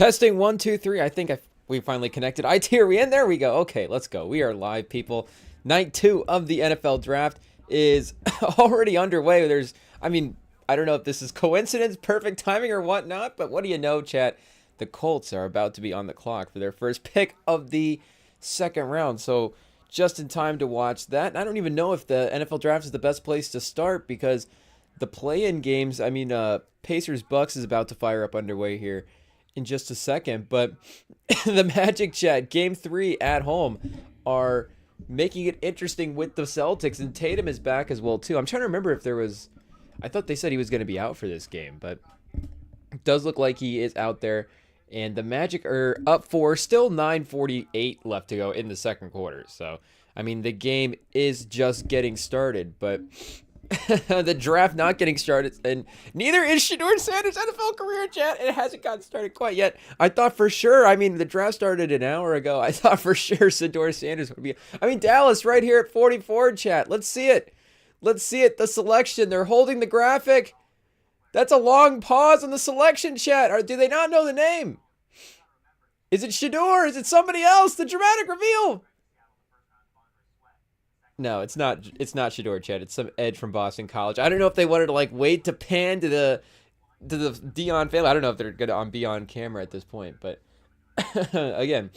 Testing 1, 2, 3. I think we finally connected. IT, are we in? There we go. Okay, let's go. We are live, people. Night 2 of the NFL draft is already underway. I don't know if this is coincidence, perfect timing, or whatnot, but what do you know, chat? The Colts are about to be on the clock for their first pick of the second round. So just in time to watch that. And I don't even know if the NFL draft is the best place to start because the play-in games, Pacers-Bucks is about to fire up underway here in just a second, but the Magic, chat, game 3 at home, are making it interesting with the Celtics, and Tatum is back as well too. I'm trying to remember if I thought they said he was going to be out for this game, but it does look like he is out there, and the Magic are up for still 9:48 left to go in the second quarter. So the game is just getting started, but the draft not getting started, and neither is Shedeur Sanders' NFL career, chat. It hasn't gotten started quite yet. I thought for sure, the draft started an hour ago. I thought for sure Shedeur Sanders would be, Dallas right here at 44, chat. Let's see it. Let's see it. The selection. They're holding the graphic. That's a long pause on the selection, chat. Or do they not know the name? Is it Shedeur? Is it somebody else? The dramatic reveal. No, it's not. It's not Shedeur, chat. It's some edge from Boston College. I don't know if they wanted to wait to pan to the Dion family. I don't know if they're gonna be on camera at this point, but again,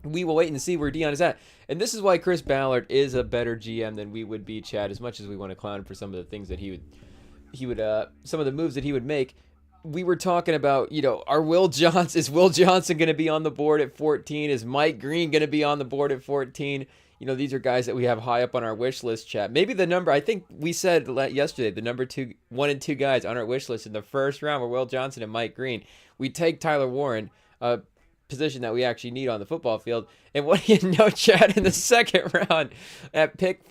we will wait and see where Dion is at. And this is why Chris Ballard is a better GM than we would be, chat. As much as we want to clown him for some of the things that he would some of the moves that he would make. We were talking about, is Will Johnson going to be on the board at 14? Is Mike Green going to be on the board at 14? These are guys that we have high up on our wish list, chat. Maybe the number, I think we said yesterday, the number 1 and 2 guys on our wish list in the first round were Will Johnson and Mike Green. We take Tyler Warren, a position that we actually need on the football field. And what do you know, chat, in the second round at pick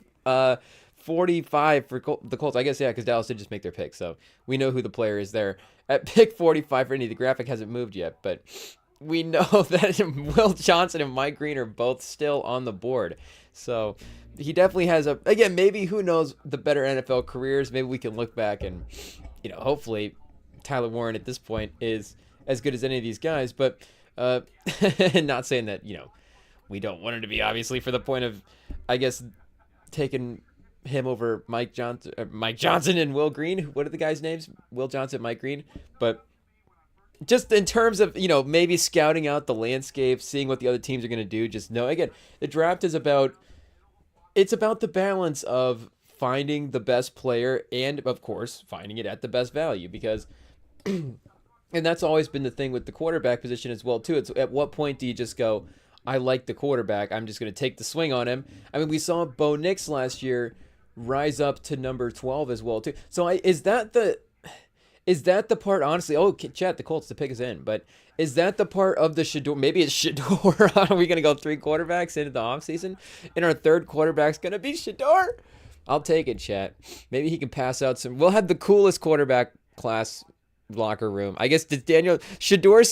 45 for the Colts. I guess, yeah, because Dallas did just make their pick, so we know who the player is there. At pick 45 for Indy, the graphic hasn't moved yet, but we know that Will Johnson and Mike Green are both still on the board. So he definitely has again, maybe, who knows, the better NFL careers. Maybe we can look back and, hopefully Tyler Warren at this point is as good as any of these guys. But not saying that, we don't want him to be, obviously, for the point of, I guess, taking him over Mike Johnson and Will Green. What are the guys' names? Will Johnson, Mike Green. But just in terms of, maybe scouting out the landscape, seeing what the other teams are going to do, just know, again, the draft is about the balance of finding the best player and, of course, finding it at the best value, because and that's always been the thing with the quarterback position as well, too. It's at what point do you just go, I like the quarterback, I'm just going to take the swing on him. We saw Bo Nix last year rise up to number 12 as well, too. So is that the part, honestly? Oh, chat, the Colts, the pick is in. But is that the part of the Shedeur? Maybe it's Shedeur. Are we going to go 3 quarterbacks into the offseason? And our third quarterback's going to be Shedeur? I'll take it, chat. Maybe he can pass out some. We'll have the coolest quarterback class locker room. I guess Shedeur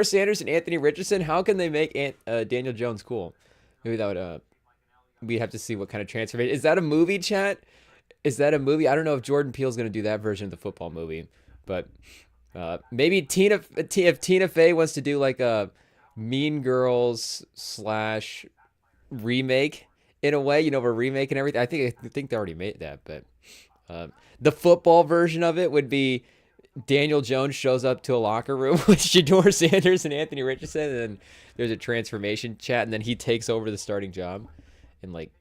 Sanders and Anthony Richardson, how can they make Daniel Jones cool? Maybe that would, we have to see what kind of transfer. Is that a movie, chat? Is that a movie? I don't know if Jordan Peele's going to do that version of the football movie, but maybe if Tina Fey wants to do like a Mean Girls / remake in a way, we're remaking everything. I think they already made that, but the football version of it would be Daniel Jones shows up to a locker room with Shedeur Sanders and Anthony Richardson, and then there's a transformation, chat, and then he takes over the starting job in week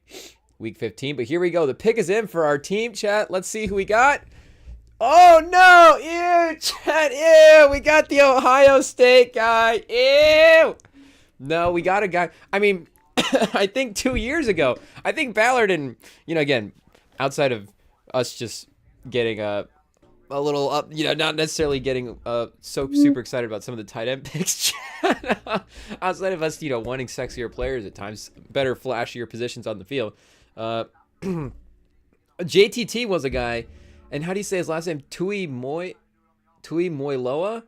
15. But here we go. The pick is in for our team, chat. Let's see who we got. Oh, no. Ew, chat. Ew. We got the Ohio State guy. Ew. No, we got a guy. I think 2 years ago, I think Ballard and, again, outside of us just getting a little up, not necessarily getting so super excited about some of the tight end picks. Outside of us, wanting sexier players at times, better, flashier positions on the field. JTT was a guy, and how do you say his last name? Tuimoiloa? JT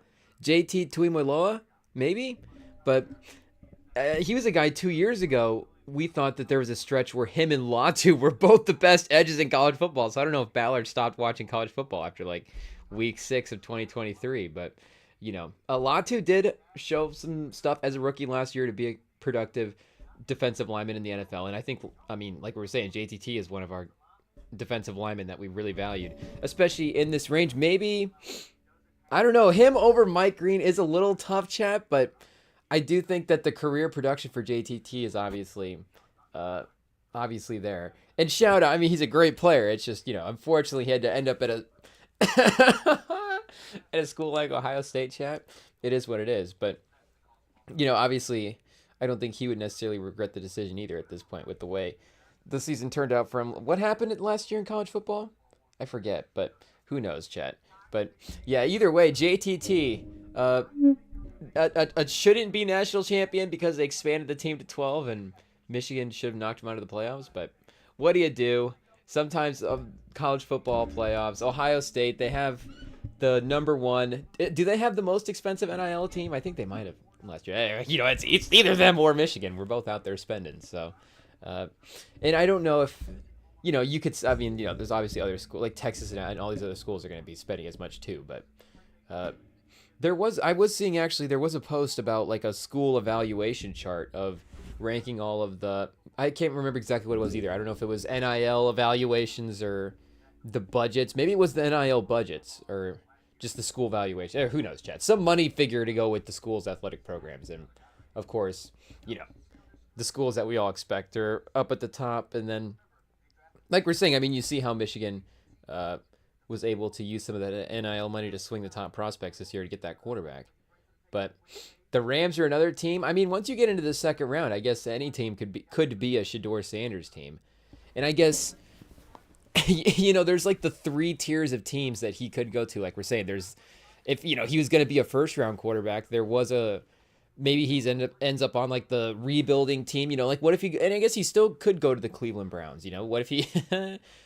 Tuimoiloa, maybe? But he was a guy 2 years ago. We thought that there was a stretch where him and Latu were both the best edges in college football. So I don't know if Ballard stopped watching college football after week 6 of 2023. But Latu did show some stuff as a rookie last year to be a productive defensive lineman in the NFL. And like we were saying, JTT is one of our defensive linemen that we really valued, especially in this range. Maybe, I don't know, him over Mike Green is a little tough, chat, but I do think that the career production for JTT is obviously there. And shout out, he's a great player. It's just, unfortunately he had to end up at a at a school like Ohio State, chat. It is what it is. But, obviously I don't think he would necessarily regret the decision either at this point with the way the season turned out for him. What happened last year in college football? I forget, but who knows, chat. But yeah, either way, JTT shouldn't be national champion because they expanded the team to 12 and Michigan should have knocked him out of the playoffs. But what do you do? Sometimes college football playoffs, Ohio State, they have the number one. Do they have the most expensive NIL team? I think they might have last year. It's either them or Michigan. We're both out there spending. So, and I don't know if, you could, there's obviously other schools like Texas and all these other schools are going to be spending as much too. But I was seeing actually, there was a post about like a school evaluation chart of ranking all of the, I can't remember exactly what it was either. I don't know if it was NIL evaluations or the budgets. Maybe it was the NIL budgets or just the school valuation. Who knows, chat. Some money figure to go with the school's athletic programs. And of course, the schools that we all expect are up at the top. And then, like we're saying, you see how Michigan was able to use some of that NIL money to swing the top prospects this year to get that quarterback. But the Rams are another team. Once you get into the second round, I guess any team could be a Shedeur Sanders team. And I guess, there's like the 3 tiers of teams that he could go to. Like we're saying, there's, if, he was going to be a first round quarterback, there was maybe ends up on like the rebuilding team, like what if and I guess he still could go to the Cleveland Browns, what if he,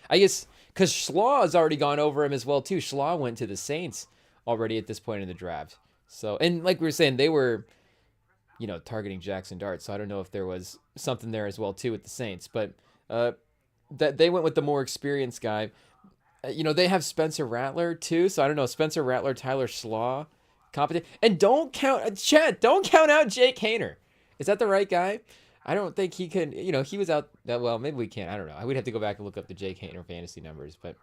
I guess, because Schlaw has already gone over him as well too. Schlaw went to the Saints already at this point in the draft. So, and like we were saying, they were, targeting Jackson Dart. So I don't know if there was something there as well too with the Saints, but that they went with the more experienced guy. They have Spencer Rattler too. So I don't know, Spencer Rattler, Tyler Schlaw, competent. And don't count out Jake Haener. Is that the right guy? I don't think he can, he was out, well, maybe we can. I don't know. I would have to go back and look up the Jake Haener fantasy numbers, but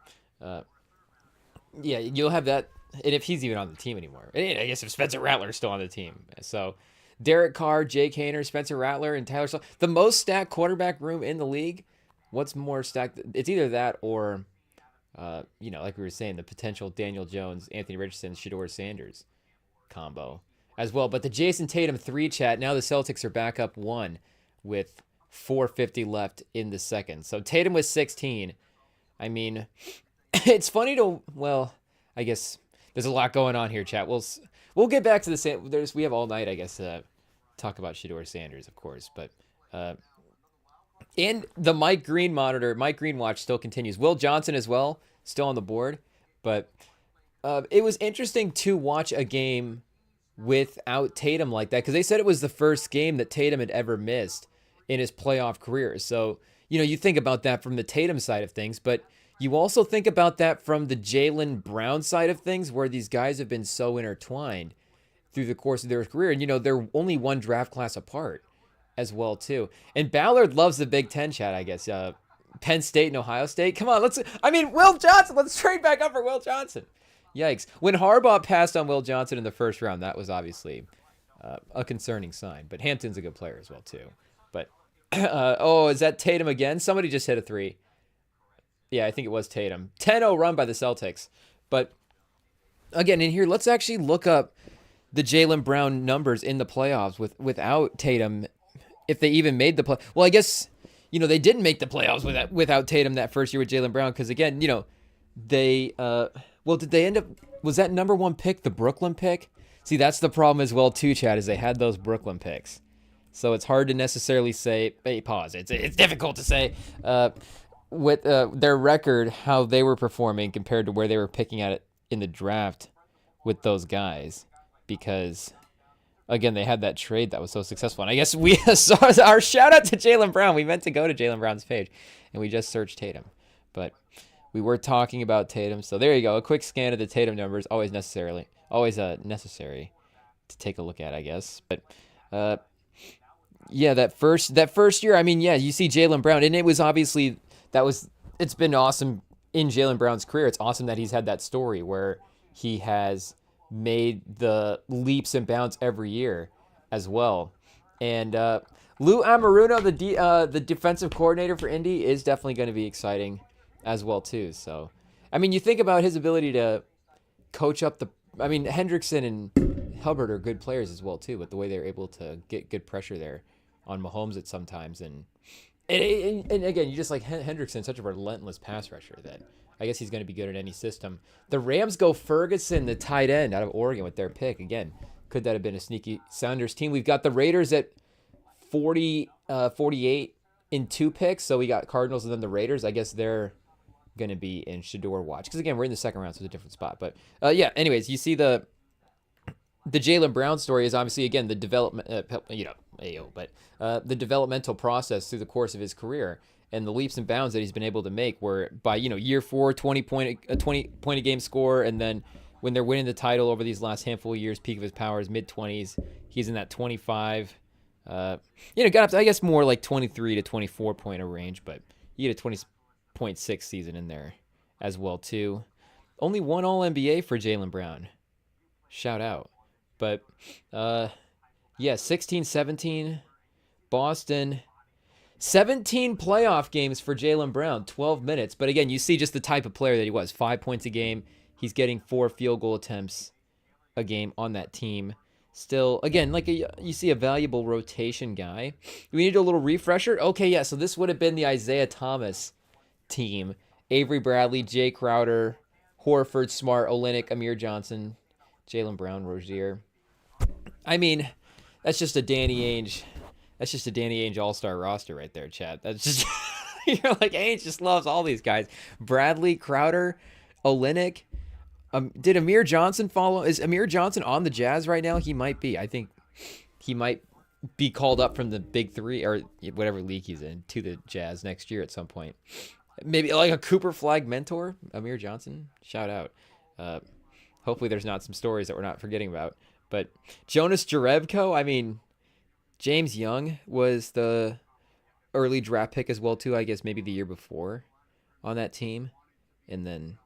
yeah, you'll have that. And if he's even on the team anymore. And I guess if Spencer Rattler's still on the team. So Derek Carr, Jake Haener, Spencer Rattler, and Tyler Schlaw. The most stacked quarterback room in the league. What's more stacked? It's either that or, like we were saying, the potential Daniel Jones, Anthony Richardson, Shedeur Sanders combo as well. But the Jason Tatum 3 chat, now the Celtics are back up 1 with 4:50 left in the second. So Tatum was 16. It's funny I guess there's a lot going on here, chat. We'll get back to the same. We have all night, I guess, to talk about Shedeur Sanders, of course. But and the Mike Green watch still continues. Will Johnson as well, still on the board. But it was interesting to watch a game without Tatum like that because they said it was the first game that Tatum had ever missed in his playoff career. So you think about that from the Tatum side of things, but you also think about that from the Jaylen Brown side of things, where these guys have been so intertwined through the course of their career. And, they're only 1 draft class apart as well, too. And Ballard loves the Big Ten, chat, I guess. Penn State and Ohio State. Come on, Will Johnson. Let's trade back up for Will Johnson. Yikes. When Harbaugh passed on Will Johnson in the first round, that was obviously a concerning sign. But Hampton's a good player as well, too. But, is that Tatum again? Somebody just hit a 3. Yeah, I think it was Tatum. 10-0 run by the Celtics. But again, in here, let's actually look up the Jaylen Brown numbers in the playoffs without Tatum, if they even made the play. Well, I guess, they didn't make the playoffs without Tatum that first year with Jaylen Brown because, again, they, did they end up, was that number 1 pick the Brooklyn pick? See, that's the problem as well, too, Chad, is they had those Brooklyn picks. So it's hard to necessarily say, hey, pause. It's difficult to say, with their record, how they were performing compared to where they were picking at it in the draft with those guys. Because, again, they had that trade that was so successful. And I guess we saw our shout out to Jaylen Brown. We meant to go to Jaylen Brown's page, and we just searched Tatum. But we were talking about Tatum. So there you go. A quick scan of the Tatum numbers. Always always necessary to take a look at, I guess. But yeah, that first year, I mean, yeah, you see Jaylen Brown, and it was obviously it's been awesome in Jaylen Brown's career. It's awesome that he's had that story where he has made the leaps and bounds every year as well. And Lou Amaruno, the defensive coordinator for Indy, is definitely going to be exciting as well too. So, I mean, you think about his ability to coach up I mean, Hendrickson and Hubbard are good players as well too, but the way they're able to get good pressure there on Mahomes at sometimes, and again, you just like Hendrickson, such a relentless pass rusher that I guess he's going to be good at any system. The Rams go Ferguson, the tight end out of Oregon, with their pick. Again, could that have been a sneaky Sounders team? We've got the Raiders at 48 in 2 picks, so we got Cardinals and then the Raiders. I guess they're going to be in Shedeur watch because again, we're in the second round, so it's a different spot. But yeah, anyways, you see the Jaylen Brown story is obviously, again, the development, but the developmental process through the course of his career and the leaps and bounds that he's been able to make, where by, year 4, 20 point a game score, and then when they're winning the title over these last handful of years, peak of his powers, mid-20s, he's in that 25, got up to, I guess, more like 23 to 24 point range, but he had a 20.6 season in there as well, too. Only one All-NBA for Jaylen Brown. Shout out. But, yeah, 16, 17, Boston, 17 playoff games for Jaylen Brown, 12 minutes. But again, you see just the type of player that he was. 5 points a game. He's getting 4 field goal attempts a game on that team. Still, again, like you see a valuable rotation guy. Do we need a little refresher? Okay, yeah, so this would have been the Isaiah Thomas team. Avery Bradley, Jay Crowder, Horford, Smart, Olynyk, Amir Johnson, Jaylen Brown, Rozier. I mean, that's just a Danny Ainge all-star roster right there, Chad. That's just you're like, Ainge just loves all these guys. Bradley, Crowder, Olynyk. Did Amir Johnson follow? Is Amir Johnson on the Jazz right now? He might be. I think he might be called up from the Big Three or whatever league he's in to the Jazz next year at some point. Maybe like a Cooper Flag mentor, Amir Johnson. Shout out. Hopefully there's not some stories that we're not forgetting about. But Jonas Jerebko, I mean, James Young was the early draft pick as well, too, I guess maybe the year before on that team. And then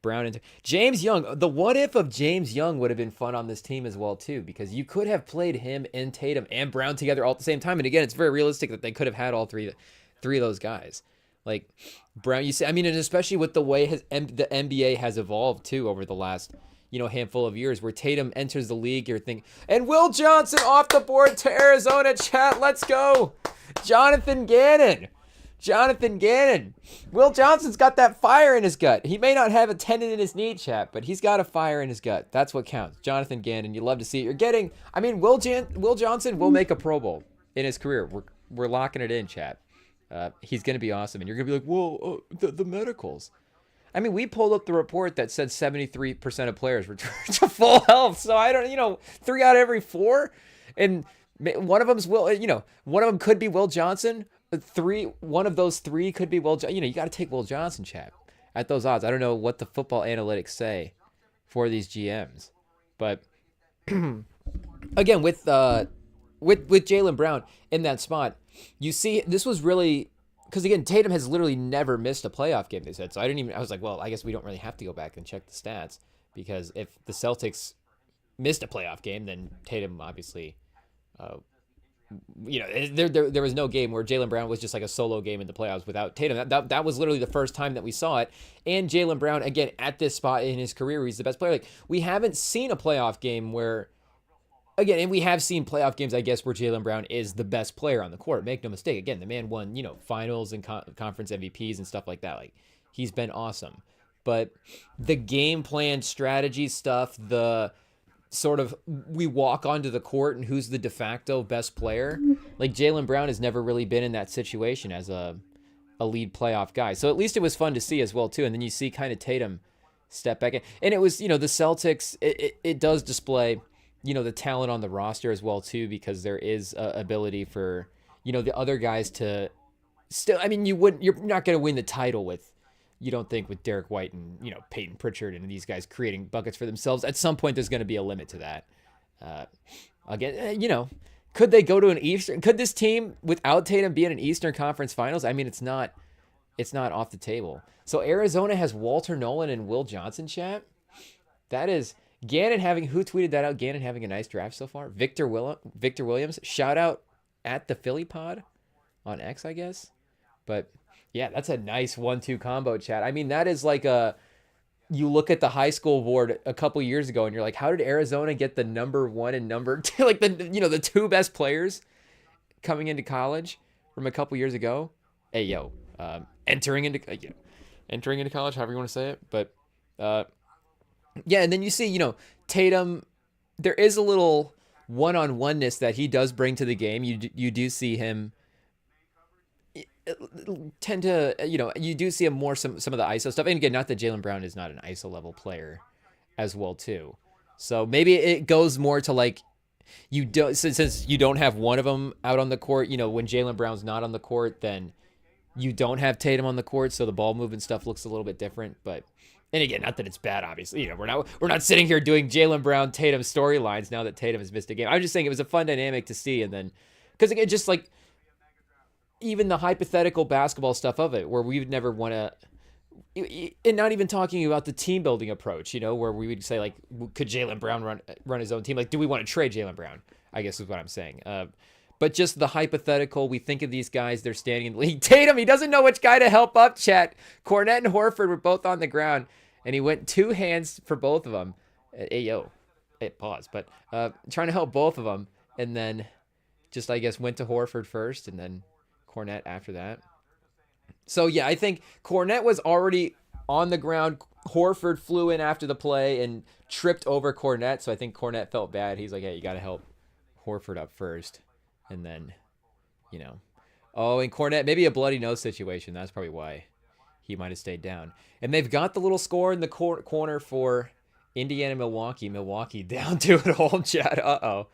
Brown and James Young. The what if of James Young would have been fun on this team as well, too, because you could have played him and Tatum and Brown together all at the same time. And again, it's very realistic that they could have had all three of those guys. Like Brown, you see, I mean, and especially with the way the NBA has evolved, too, over the last handful of years, where Tatum enters the league, you're thinking, and Will Johnson off the board to Arizona, chat. Let's go. Jonathan Gannon. Will Johnson's got that fire in his gut. He may not have a tendon in his knee, chat, but he's got a fire in his gut. That's what counts. Jonathan Gannon, you love to see it. You're getting, I mean, Will Johnson will make a Pro Bowl in his career. We're locking it in, chat. He's going to be awesome. And you're going to be like, well, the medicals. I mean, we pulled up the report that said 73% of players returned to full health. So I don't, 3 out of every 4, and one of them's one of them could be Will Johnson. One of those 3 could be Will. You got to take Will Johnson, chat, at those odds. I don't know what the football analytics say for these GMs, but again, with Jaylen Brown in that spot, you see this was really. Because, again, Tatum has literally never missed a playoff game, they said. So I was like, well, I guess we don't really have to go back and check the stats. Because if the Celtics missed a playoff game, then Tatum obviously, there was no game where Jaylen Brown was just like a solo game in the playoffs without Tatum. That was literally the first time that we saw it. And Jaylen Brown, again, at this spot in his career, he's the best player. Like, we haven't seen a playoff game where... Again, and we have seen playoff games, I guess, where Jaylen Brown is the best player on the court. Make no mistake. Again, the man won, finals and conference MVPs and stuff like that. Like, he's been awesome. But the game plan, strategy stuff, the sort of we walk onto the court and who's the de facto best player, like Jaylen Brown has never really been in that situation as a lead playoff guy. So at least it was fun to see as well, too. And then you see kind of Tatum step back in. And it was, the Celtics, it does display... the talent on the roster as well, too, because there is ability for, the other guys to still, I mean, you're not going to win the title with, you don't think with Derek White and, Peyton Pritchard and these guys creating buckets for themselves, at some point there's going to be a limit to that. Again, could they go to an Eastern? Could this team without Tatum be in an Eastern Conference Finals? I mean, it's not off the table. So Arizona has Walter Nolan and Will Johnson, chat. That is Gannon who tweeted that out? Gannon having a nice draft so far. Victor Williams, shout out at the Philly Pod on X, I guess. But yeah, that's a nice 1-2 combo, chat. I mean, that is like you look at the high school board a couple years ago and you're like, how did Arizona get the number 1 and number 2, like the 2 best players coming into college from a couple years ago? Hey, entering into college, however you want to say it. But yeah, and then you see, Tatum, there is a little one-on-oneness that he does bring to the game. You do see him tend to, you do see him more some of the ISO stuff. And again, not that Jaylen Brown is not an ISO level player as well too. So maybe it goes more to like, you don't, since you don't have one of them out on the court, when Jaylen Brown's not on the court, then you don't have Tatum on the court. So the ball movement stuff looks a little bit different, but, and again, not that it's bad, obviously, we're not sitting here doing Jaylen Brown, Tatum storylines now that Tatum has missed a game. I'm just saying it was a fun dynamic to see. And then, because again, just like, even the hypothetical basketball stuff of it, where we would never want to, and not even talking about the team building approach, where we would say like, could Jaylen Brown run his own team? Like, do we want to trade Jaylen Brown? I guess is what I'm saying. But just the hypothetical, we think of these guys, they're standing in the league. Tatum, he doesn't know which guy to help up, chat. Cornette and Horford were both on the ground, and he went 2 hands for both of them. Hey, pause. But trying to help both of them, and then just, I guess, went to Horford first, and then Cornette after that. So yeah, I think Cornette was already on the ground. Horford flew in after the play and tripped over Cornette. So I think Cornette felt bad. He's like, hey, you got to help Horford up first. And then, oh, and Cornette, maybe a bloody nose situation. That's probably why he might have stayed down. And they've got the little score in the corner for Indiana, Milwaukee. Milwaukee down 2 at home, chat. Uh-oh.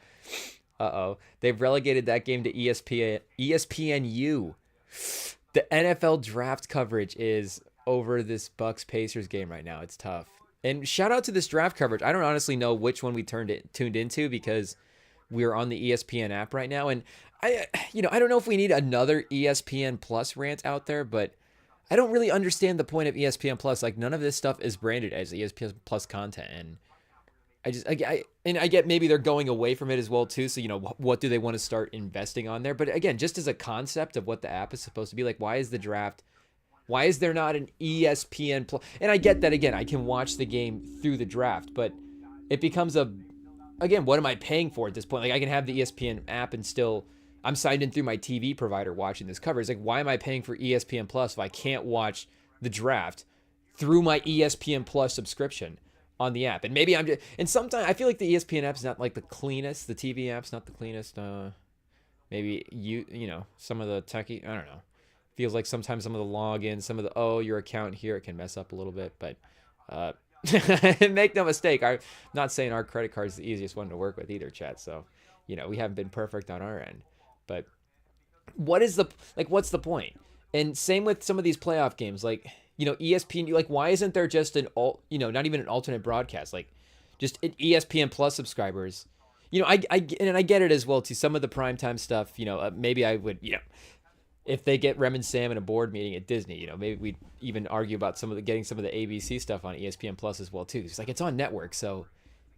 They've relegated that game to ESPNU. The NFL draft coverage is over this Bucks-Pacers game right now. It's tough. And shout out to this draft coverage. I don't honestly know which one we tuned into because we're on the ESPN app right now. And I don't know if we need another ESPN Plus rant out there, but I don't really understand the point of ESPN Plus. Like, none of this stuff is branded as ESPN Plus content. And I get maybe they're going away from it as well too. So, what do they want to start investing on there? But again, just as a concept of what the app is supposed to be like, why is there not an ESPN Plus? And I get that, again, I can watch the game through the draft, but it becomes again, what am I paying for at this point? Like, I can have the ESPN app and still, I'm signed in through my TV provider watching this cover. It's like, why am I paying for ESPN Plus if I can't watch the draft through my ESPN Plus subscription on the app? And maybe and sometimes I feel like the ESPN app is not like the cleanest. The TV app's not the cleanest. Maybe some of the techie, I don't know. Feels like sometimes some of the logins, some of the, your account here, it can mess up a little bit, but make no mistake, I'm not saying our credit card is the easiest one to work with either, chat. So, we haven't been perfect on our end, but what's the point? And same with some of these playoff games, like, ESPN, like, why isn't there just not even an alternate broadcast, like just an ESPN Plus subscribers? I get it as well to some of the primetime stuff, maybe I would, if they get Rem and Sam in a board meeting at Disney, maybe we'd even argue about getting some of the ABC stuff on ESPN Plus as well too. It's like, it's on network, so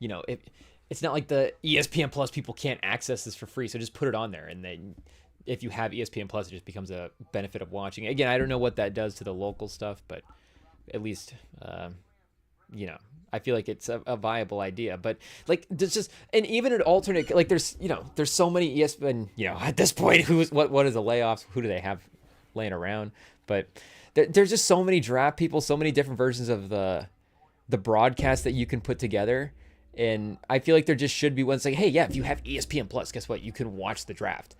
it's not like the ESPN Plus people can't access this for free, so just put it on there, and then if you have ESPN Plus, it just becomes a benefit of watching. Again, I don't know what that does to the local stuff, but at least I feel like it's a viable idea. But like, there's just, and even an alternate, like there's so many ESPN, at this point, what is the layoffs? Who do they have laying around? But there's just so many draft people, so many different versions of the broadcast that you can put together. And I feel like there just should be one saying, hey, yeah, if you have ESPN Plus, guess what? You can watch the draft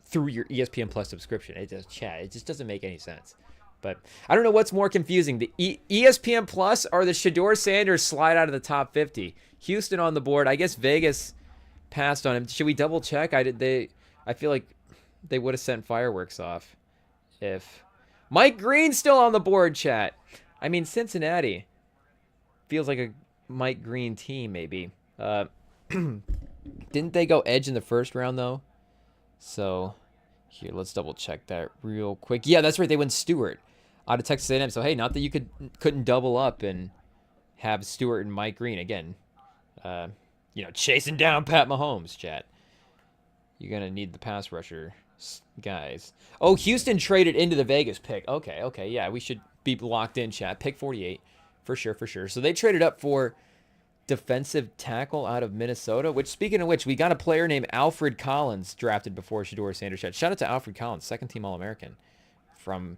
through your ESPN Plus subscription. It just doesn't make any sense. But I don't know what's more confusing, the ESPN Plus or the Shedeur Sanders slide out of the top 50. Houston on the board. I guess Vegas passed on him. Should we double check? I feel like they would have sent fireworks off if Mike Green's still on the board, chat. I mean, Cincinnati feels like a Mike Green team, maybe. Didn't they go edge in the first round, though? So, here, let's double check that real quick. Yeah, that's right. They went Stewart out of Texas A&M. So, hey, not that you couldn't double up and have Stewart and Mike Green. Again, chasing down Pat Mahomes, chat. You're going to need the pass rusher guys. Oh, Houston traded into the Vegas pick. Okay. Yeah, we should be locked in, chat. Pick 48. For sure. So they traded up for defensive tackle out of Minnesota, which, speaking of which, we got a player named Alfred Collins drafted before Shedeur Sanders. Shout out to Alfred Collins, second-team All-American from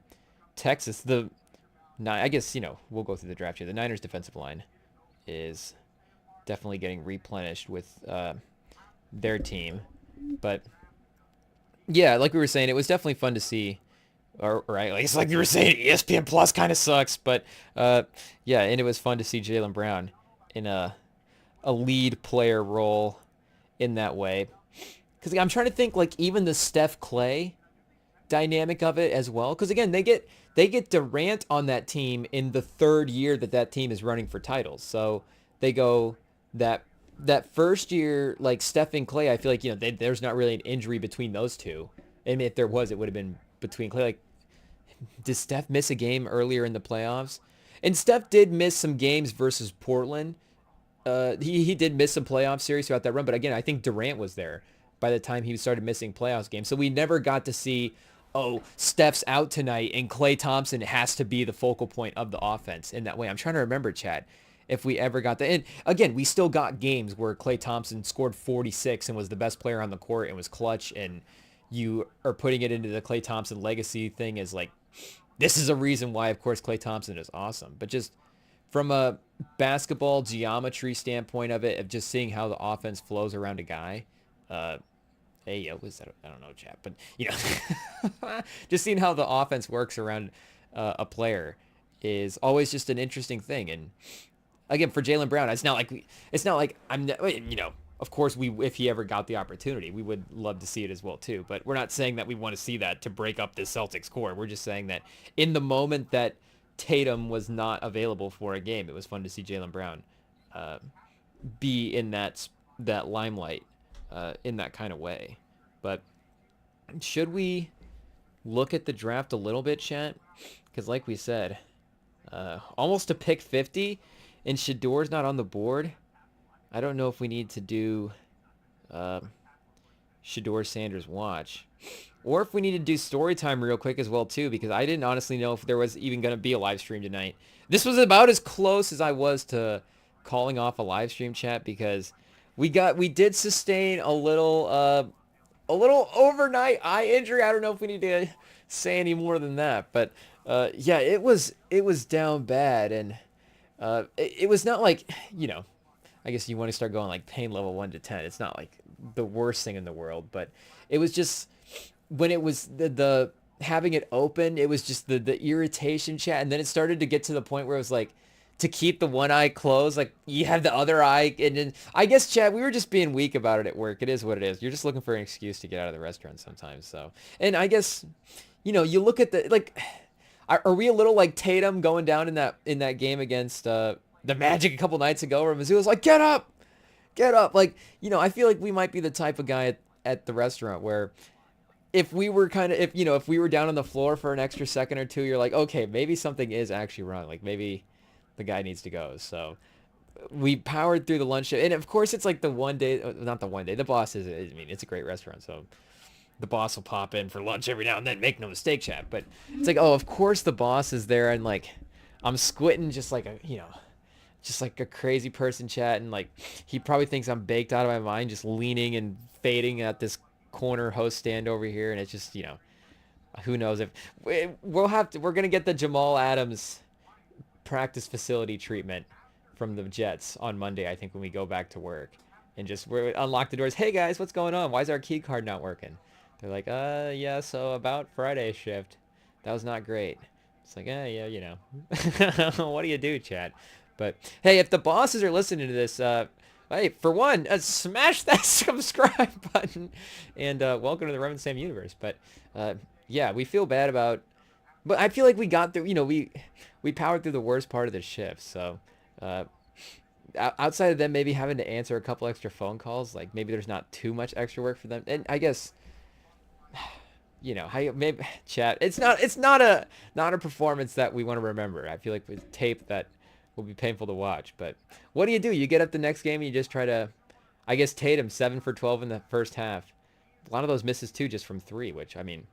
Texas. I guess, we'll go through the draft here. The Niners' defensive line is definitely getting replenished with their team. But, yeah, like we were saying, it was definitely fun to see. Or at least like we were saying, ESPN Plus kind of sucks. But, yeah, and it was fun to see Jaylen Brown in a lead player role in that way. Because I'm trying to think, like, even the Steph Clay dynamic of it as well. Because, again, they get Durant on that team in the third year that team is running for titles. So they go that first year, like, Steph and Clay, I feel like, there's not really an injury between those two. And if there was, it would have been between Clay. Like, did Steph miss a game earlier in the playoffs? And Steph did miss some games versus Portland. He did miss some playoff series throughout that run, but again, I think Durant was there by the time he started missing playoffs games. So we never got to see, Steph's out tonight and Klay Thompson has to be the focal point of the offense in that way. I'm trying to remember, Chad, if we ever got that. And again, we still got games where Klay Thompson scored 46 and was the best player on the court and was clutch, and you are putting it into the Klay Thompson legacy thing as like, this is a reason why, of course, Klay Thompson is awesome. But just from a basketball geometry standpoint of it, of just seeing how the offense flows around a guy, was that? I don't know, chat, but just seeing how the offense works around a player is always just an interesting thing. And again, for Jaylen Brown, it's not like of course, if he ever got the opportunity, we would love to see it as well too. But we're not saying that we want to see that to break up this Celtics core. We're just saying that in the moment that Tatum was not available for a game, it was fun to see Jaylen Brown be in that limelight in that kind of way. But should we look at the draft a little bit, chat? Because like we said, almost to pick 50, and Shedeur's not on the board. I don't know if we need to do Shedeur Sanders watch, or if we need to do story time real quick as well too, because I didn't honestly know if there was even going to be a live stream tonight. This was about as close as I was to calling off a live stream, chat, because we did sustain a little overnight eye injury. I don't know if we need to say any more than that, but yeah, it was down bad, and it was not like, I guess you want to start going like pain level 1 to 10. It's not like the worst thing in the world, but it was just when it was the having it open, it was just the irritation, chat. And then it started to get to the point where it was like, to keep the one eye closed, like you have the other eye. And then I guess, Chad, we were just being weak about it at work. It is what it is. You're just looking for an excuse to get out of the restaurant sometimes. So, and I guess, you look at are we a little like Tatum going down in that game against, the Magic a couple nights ago, where Mizzou was like, get up. Like, I feel like we might be the type of guy at the restaurant where if we were if we were down on the floor for an extra second or two, you're like, okay, maybe something is actually wrong. Like maybe the guy needs to go. So we powered through the lunch. And of course it's like the boss it's a great restaurant. So the boss will pop in for lunch every now and then, make no mistake, chat. But it's like, oh, of course the boss is there. And like, I'm squinting just like a crazy person, chat, and like he probably thinks I'm baked out of my mind, just leaning and fading at this corner host stand over here, and it's just who knows if we're gonna get the Jamal Adams practice facility treatment from the Jets on Monday, I think, when we go back to work, and just we unlock the doors. Hey guys, what's going on? Why is our key card not working? They're like, yeah, so about Friday shift, that was not great. It's like, yeah, what do you do, chat? But hey, if the bosses are listening to this, hey, for one, smash that subscribe button, and welcome to the REMINGTOM universe. But yeah, we feel bad about But I feel like we got through. We powered through the worst part of the shift. So uh, outside of them maybe having to answer a couple extra phone calls, like maybe there's not too much extra work for them. And I guess how maybe chat. It's not a performance that we want to remember. I feel like with tape that will be painful to watch. But what do? You get up the next game and you just try to. I guess Tatum 7 for 12 in the first half. A lot of those misses too, just from three, which I mean,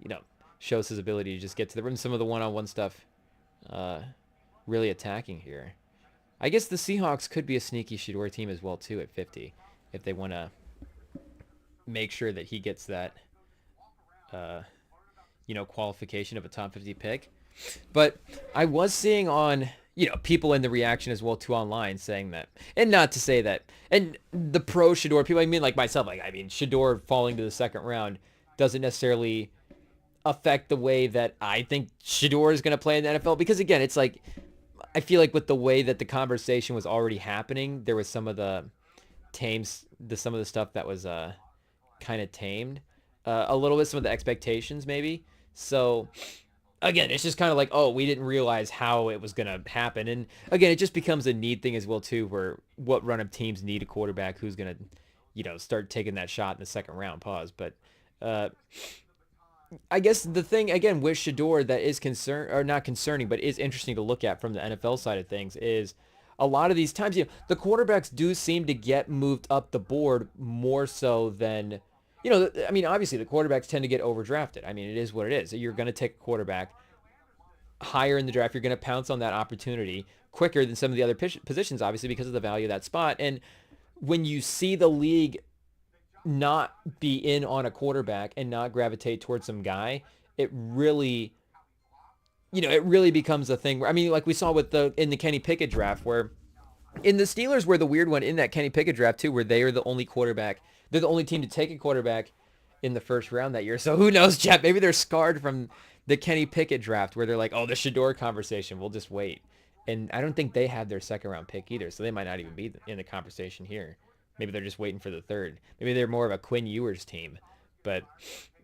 you know, shows his ability to just get to the rim. Some of the one-on-one stuff, uh, really attacking here. I guess the Seahawks could be a sneaky Shedeur team as well too at 50, if they want to make sure that he gets that, uh, qualification of a top 50 pick. But I was seeing on, people in the reaction as well too online saying that, and not to say that, and the pro Shedeur people, I mean like myself, like I mean Shedeur falling to the second round doesn't necessarily affect the way that I think Shedeur is going to play in the NFL, because again, it's like I feel like with the way that the conversation was already happening, there was some of the some of the stuff that was kind of tamed a little bit, some of the expectations maybe. So again, it's just kind of like, oh, we didn't realize how it was going to happen. And again, it just becomes a need thing as well too, where what run of teams need a quarterback who's going to, start taking that shot in the second round. Pause. But uh, I guess the thing again with Shedeur that is concern or not concerning, but is interesting to look at from the NFL side of things is a lot of these times, the quarterbacks do seem to get moved up the board more so than, I mean, obviously the quarterbacks tend to get overdrafted. I mean, it is what it is. You're going to take a quarterback higher in the draft. You're going to pounce on that opportunity quicker than some of the other positions, obviously, because of the value of that spot. And when you see the league not be in on a quarterback and not gravitate towards some guy, it really becomes a thing where, I mean, like we saw in the Kenny Pickett draft, where in the Steelers were the weird one in that Kenny Pickett draft too, where they are the only quarterback. They're the only team to take a quarterback in the first round that year. So who knows, Jeff? Maybe they're scarred from the Kenny Pickett draft, where they're like, oh, the Shedeur conversation, we'll just wait. And I don't think they had their second round pick either, so they might not even be in the conversation here. Maybe they're just waiting for the third. Maybe they're more of a Quinn Ewers team. But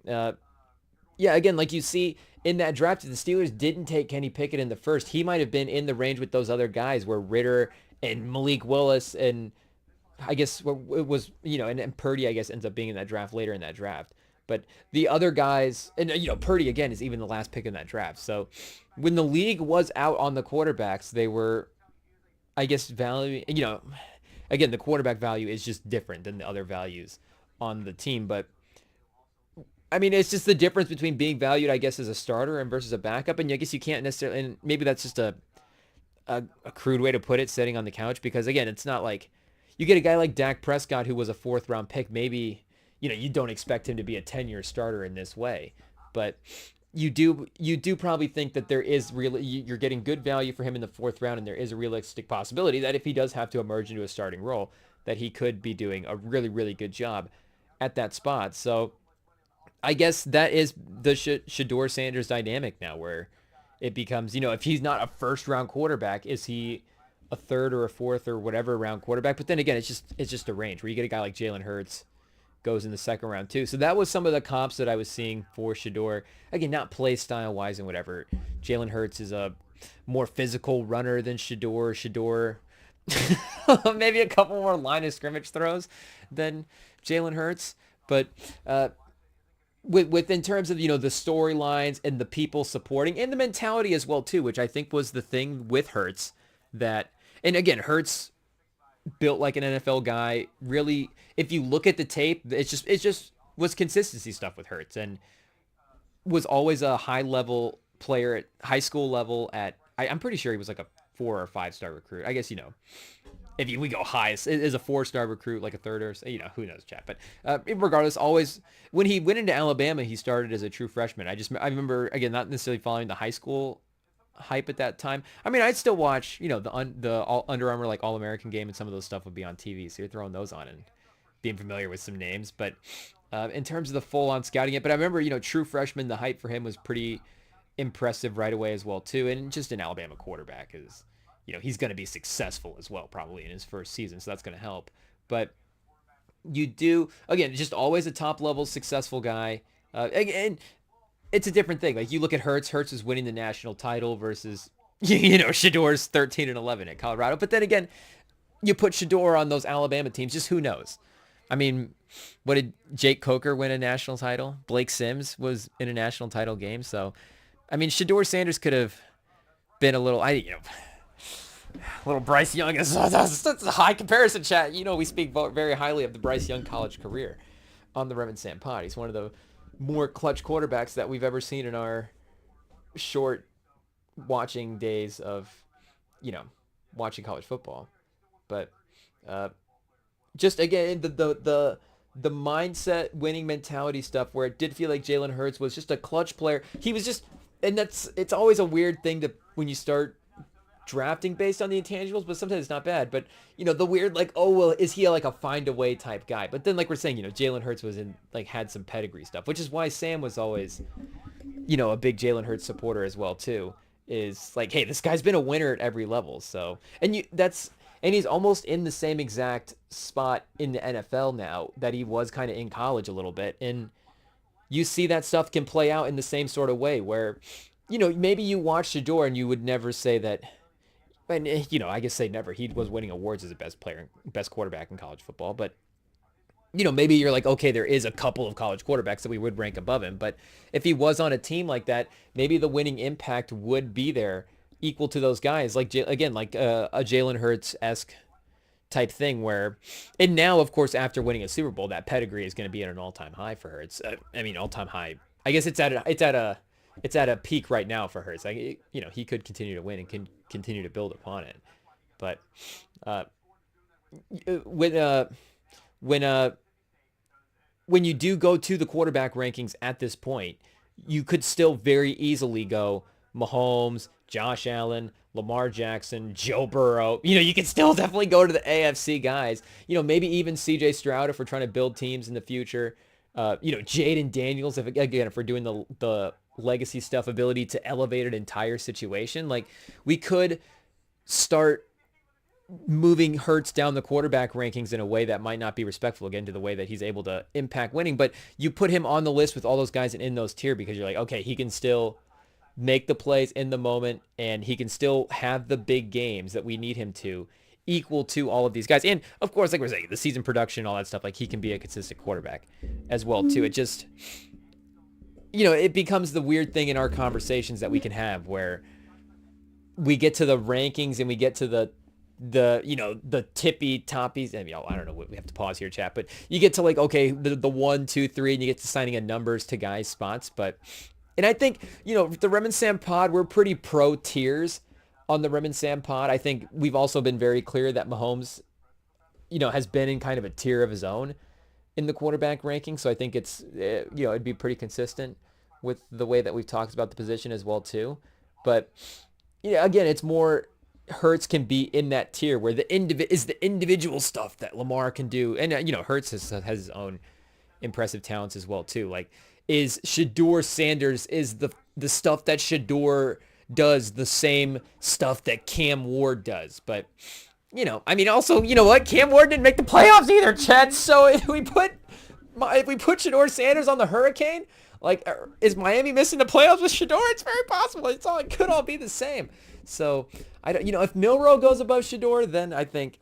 yeah, again, like you see in that draft, if the Steelers didn't take Kenny Pickett in the first, he might have been in the range with those other guys where Ritter and Malik Willis and I guess it was, and Purdy, I guess, ends up being in that draft later in that draft. But the other guys, and, Purdy, again, is even the last pick in that draft. So when the league was out on the quarterbacks, they were, I guess, valuing, again, the quarterback value is just different than the other values on the team. But I mean, it's just the difference between being valued, I guess, as a starter and versus a backup. And I guess you can't necessarily, and maybe that's just a crude way to put it, sitting on the couch, because again, it's not like you get a guy like Dak Prescott who was a fourth round pick. Maybe, you don't expect him to be a 10-year starter in this way, but you do probably think that there is really, you're getting good value for him in the fourth round. And there is a realistic possibility that if he does have to emerge into a starting role, that he could be doing a really, really good job at that spot. So I guess that is the Shedeur Sanders dynamic now, where it becomes, if he's not a first round quarterback, is he a third or a fourth or whatever round quarterback? But then again, it's just a range where you get a guy like Jalen Hurts goes in the second round too. So that was some of the comps that I was seeing for Shedeur. Again, not play style wise and whatever. Jalen Hurts is a more physical runner than Shedeur. Shedeur maybe a couple more line of scrimmage throws than Jalen Hurts. But with in terms of, the storylines and the people supporting and the mentality as well too, which I think was the thing with Hurts, that, and again, Hurts built like an NFL guy. Really, if you look at the tape, it's just was consistency stuff with Hurts, and was always a high level player at high school level. I'm pretty sure he was like a 4 or 5 star recruit. I guess, if we go highest, is a 4-star recruit, like a third, or who knows, chat. But regardless, always when he went into Alabama, he started as a true freshman. I remember, again, not necessarily following the high school hype at that time. I mean, I'd still watch, the Under Armour like All American game, and some of those stuff would be on TV, so you're throwing those on and being familiar with some names. But in terms of the full on scouting it, but I remember, true freshman, the hype for him was pretty impressive right away as well too, and just an Alabama quarterback is, he's going to be successful as well, probably in his first season, so that's going to help. But you do, again, just always a top level successful guy. And it's a different thing. Like you look at Hurts. Hurts is winning the national title versus Shedeur's 13-11 at Colorado. But then again, you put Shedeur on those Alabama teams. Just who knows? I mean, what did Jake Coker win a national title? Blake Sims was in a national title game. So, I mean, Shedeur Sanders could have been a little, little Bryce Young. That's a high comparison, chat. We speak very highly of the Bryce Young college career on the REMINGTOM pod. He's one of the more clutch quarterbacks that we've ever seen in our short watching days of, watching college football. But just again, the mindset, winning mentality stuff, where it did feel like Jalen Hurts was just a clutch player. He was just, and it's always a weird thing to when you start drafting based on the intangibles, but sometimes it's not bad. But the weird, like, oh well, is he like a find a way type guy? But then, like we're saying, Jalen Hurts was had some pedigree stuff, which is why Sam was always a big Jalen Hurts supporter as well too. Is like, hey, this guy's been a winner at every level. So, and he's almost in the same exact spot in the NFL now that he was kind of in college a little bit. And you see that stuff can play out in the same sort of way where, maybe you watch Shedeur and you would never say that. And, I guess say never. He was winning awards as the best quarterback in college football. But, maybe you're like, okay, there is a couple of college quarterbacks that we would rank above him. But if he was on a team like that, maybe the winning impact would be there equal to those guys. Like, again, like a Jalen Hurts-esque type thing where, and now, of course, after winning a Super Bowl, that pedigree is going to be at an all-time high for Hurts. All-time high. I guess it's at a peak right now for Hurts. Like, he could continue to win and can continue to build upon it. But when you do go to the quarterback rankings at this point, you could still very easily go Mahomes, Josh Allen, Lamar Jackson, Joe Burrow. You can still definitely go to the AFC guys. Maybe even C.J. Stroud if we're trying to build teams in the future. Jaden Daniels if we're doing the legacy stuff, ability to elevate an entire situation. Like, we could start moving Hurts down the quarterback rankings in a way that might not be respectful, again, to the way that he's able to impact winning. But you put him on the list with all those guys and in those tier because you're like, okay, he can still make the plays in the moment and he can still have the big games that we need him to equal to all of these guys. And of course, like we're saying, the season production, all that stuff, like he can be a consistent quarterback as well too. It just, it becomes the weird thing in our conversations that we can have where we get to the rankings and we get to the tippy toppies. I don't know, we have to pause here, chat, but you get to like, okay, the 1, 2, 3, and you get to signing a numbers to guys spots. But, and I think, the REMINGTOM pod, we're pretty pro tiers on the REMINGTOM pod. I think we've also been very clear that Mahomes, has been in kind of a tier of his own in the quarterback ranking. So I think it's, it'd be pretty consistent with the way that we've talked about the position as well too. But again, it's more Hurts can be in that tier where the individual stuff that Lamar can do. And, Hurts has his own impressive talents as well too. Like, is Shedeur Sanders, is the stuff that Shedeur does the same stuff that Cam Ward does? But, also, what? Cam Ward didn't make the playoffs either, Chad. So if we put Shedeur Sanders on the Hurricane, like, is Miami missing the playoffs with Shedeur? It's very possible. It could all be the same. So, I don't, if Milroe goes above Shedeur, then I think,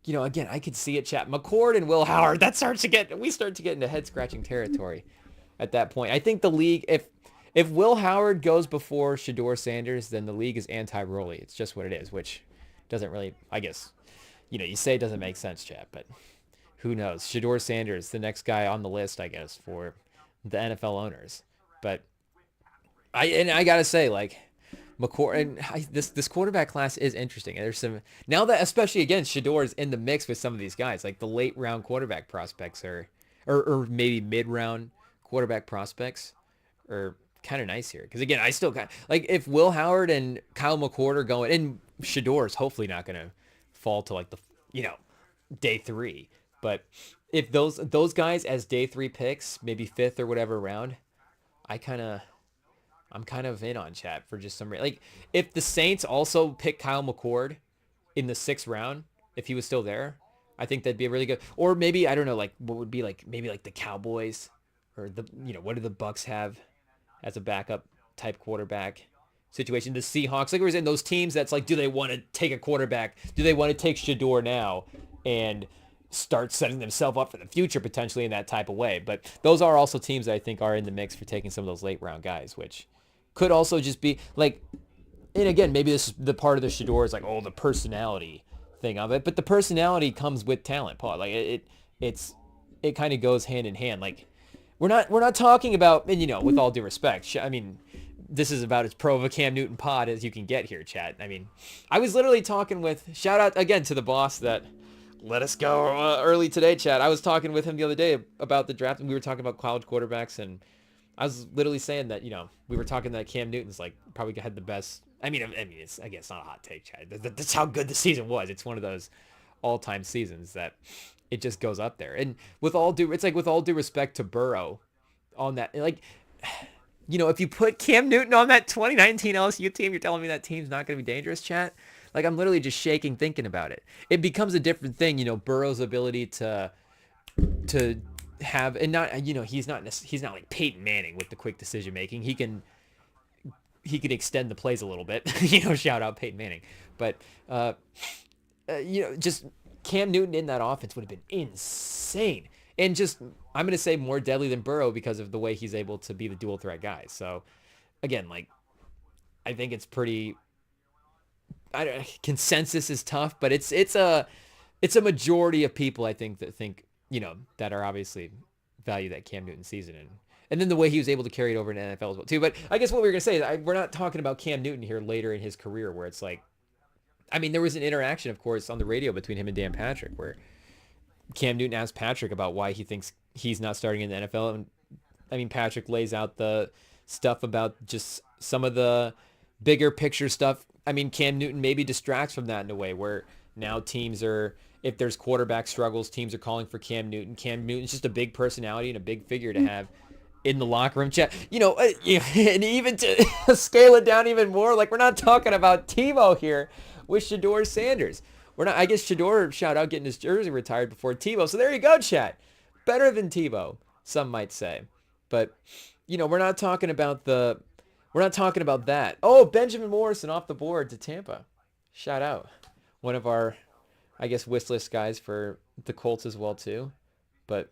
again, I could see it, chat. McCord and Will Howard, we start to get into head-scratching territory at that point. I think the league, if Will Howard goes before Shedeur Sanders, then the league is anti-Rolly. It's just what it is, which doesn't really, I guess, you say it doesn't make sense, chat, but who knows? Shedeur Sanders, the next guy on the list, I guess, for the NFL owners. But I gotta say, like, McCord, and this quarterback class is interesting. And there's some, now that, especially again, Shedeur is in the mix with some of these guys, like the late round quarterback prospects or maybe mid round quarterback prospects are kind of nice here. Because again, I still kind of, like, if Will Howard and Kyle McCord are going, and Shedeur is hopefully not going to fall to like the, day 3. But if those guys as day 3 picks, maybe 5th or whatever round, I'm kind of in on, chat, for just some, like, if the Saints also pick Kyle McCord in the 6th round, if he was still there, I think that'd be a really good, or maybe, I don't know, like what would be like, maybe like the Cowboys or the, what do the Bucks have as a backup type quarterback situation. The Seahawks, like we were saying, those teams that's like, do they want to take a quarterback? Do they want to take Shedeur now and start setting themselves up for the future potentially in that type of way? But those are also teams that I think are in the mix for taking some of those late round guys, which could also just be like, and again, maybe this is the part of the Shedeur is like, oh, the personality thing of it, but the personality comes with talent, Paul. Like it kind of goes hand in hand. Like we're not talking about, and with all due respect, I mean, this is about as pro of a Cam Newton pod as you can get here, chat. I mean, I was literally talking with, shout out again to the boss that let us go early today, chat. I was talking with him the other day about the draft, and we were talking about college quarterbacks, and I was literally saying that, we were talking that Cam Newton's like probably had the best. I mean, it's again, it's not a hot take, chat. That's how good the season was. It's one of those all-time seasons that it just goes up there. And with all due respect to Burrow on that, like, if you put Cam Newton on that 2019 LSU team, you're telling me that team's not going to be dangerous, chat? Like, I'm literally just shaking thinking about it. It becomes a different thing, Burrow's ability to have, and not, he's not like Peyton Manning with the quick decision making. He can extend the plays a little bit, shout out Peyton Manning. But, just Cam Newton in that offense would have been insane. And just, I'm going to say more deadly than Burrow because of the way he's able to be the dual threat guy. So, again, like, I think it's pretty, consensus is tough, but it's a majority of people, I think, that think, that are obviously value that Cam Newton season. And then the way he was able to carry it over in the NFL as well, too. But I guess what we were going to say is we're not talking about Cam Newton here later in his career where it's like, I mean, there was an interaction, of course, on the radio between him and Dan Patrick where Cam Newton asked Patrick about why he thinks he's not starting in the NFL. And I mean, Patrick lays out the stuff about just some of the bigger picture stuff. I mean, Cam Newton maybe distracts from that in a way where now teams are, if there's quarterback struggles, teams are calling for Cam Newton. Cam Newton's just a big personality and a big figure to have in the locker room, chat. And even to scale it down even more, like, we're not talking about Tebow here with Shedeur Sanders. We're not. I guess Shedeur, shout out, getting his jersey retired before Tebow. So there you go, chat. Better than Tebow, some might say. But we're not talking about that. Oh, Benjamin Morrison off the board to Tampa. Shout out. One of our, I guess, wish list guys for the Colts as well too. But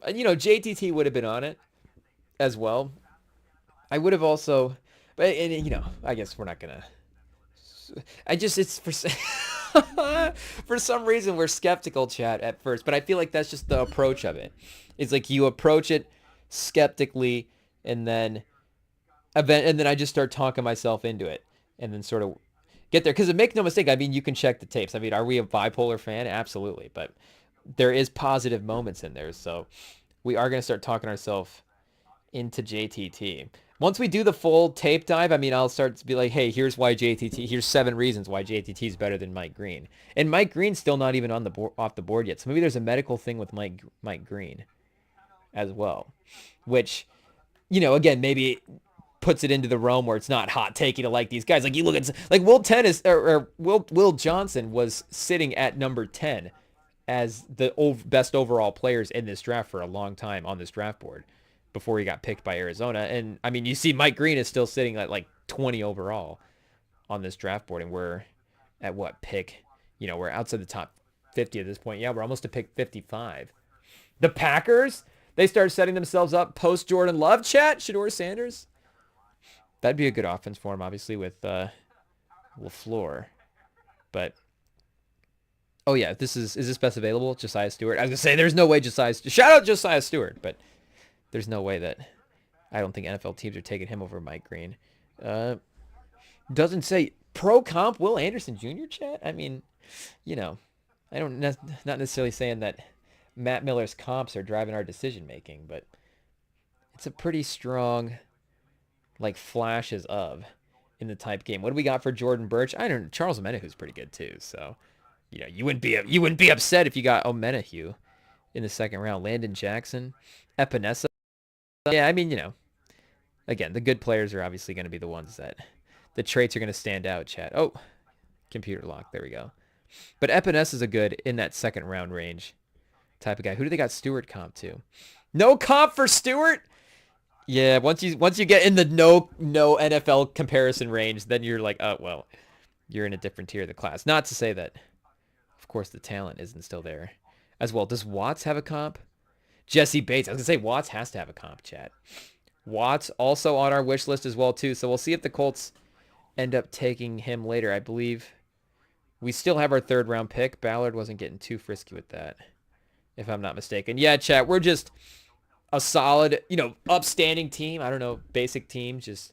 JTT would have been on it as well. I would have also, but I guess we're not gonna. It's for. For some reason, we're skeptical, chat, at first, but I feel like that's just the approach of it. It's like you approach it skeptically, and then I just start talking myself into it, and then sort of get there. Because make no mistake, I mean, you can check the tapes. I mean, are we a bipolar fan? Absolutely, but there is positive moments in there, so we are going to start talking ourselves into JTT. Once we do the full tape dive, I mean, I'll start to be like, hey, here's 7 reasons why JTT is better than Mike Green. And Mike Green's still not even on off the board yet. So maybe there's a medical thing with Mike Green as well, which, again, maybe puts it into the realm where it's not hot taking to like these guys. Like, you look at, like, Will Johnson was sitting at number 10 as the best overall players in this draft for a long time on this draft board before he got picked by Arizona. And I mean, you see Mike Green is still sitting at like 20 overall on this draft board, and we're at what pick? We're outside the top 50 at this point. Yeah, we're almost to pick 55. The Packers, they start setting themselves up post Jordan Love, chat. Shedeur Sanders. That'd be a good offense for him, obviously, with LaFleur. But oh yeah, is this best available? Josiah Stewart. I was gonna say there's no way shout out Josiah Stewart, but there's no way that I don't think NFL teams are taking him over Mike Green. Doesn't say pro comp Will Anderson Jr. chat. I mean, I don't not necessarily saying that Matt Miller's comps are driving our decision making, but it's a pretty strong like flashes of in the type game. What do we got for Jordan Birch? I don't know. Charles Omenahu's pretty good too. So, you wouldn't be upset if you got Omenahu in the second round. Landon Jackson, Epinesa. Yeah, I mean, again, the good players are obviously going to be the ones that the traits are going to stand out, chat. Oh, computer lock. There we go. But Epinesa is a good in that second round range type of guy. Who do they got Stewart comp to? No comp for Stewart? Yeah, once you get in the no NFL comparison range, then you're like, oh well, you're in a different tier of the class. Not to say that, of course, the talent isn't still there as well. Does Watts have a comp? Jesse Bates. I was gonna say Watts has to have a comp, chat. Watts also on our wish list as well too. So we'll see if the Colts end up taking him later. I believe we still have our 3rd round pick. Ballard wasn't getting too frisky with that, if I'm not mistaken. Yeah, chat. We're just a solid, upstanding team. I don't know, basic team. Just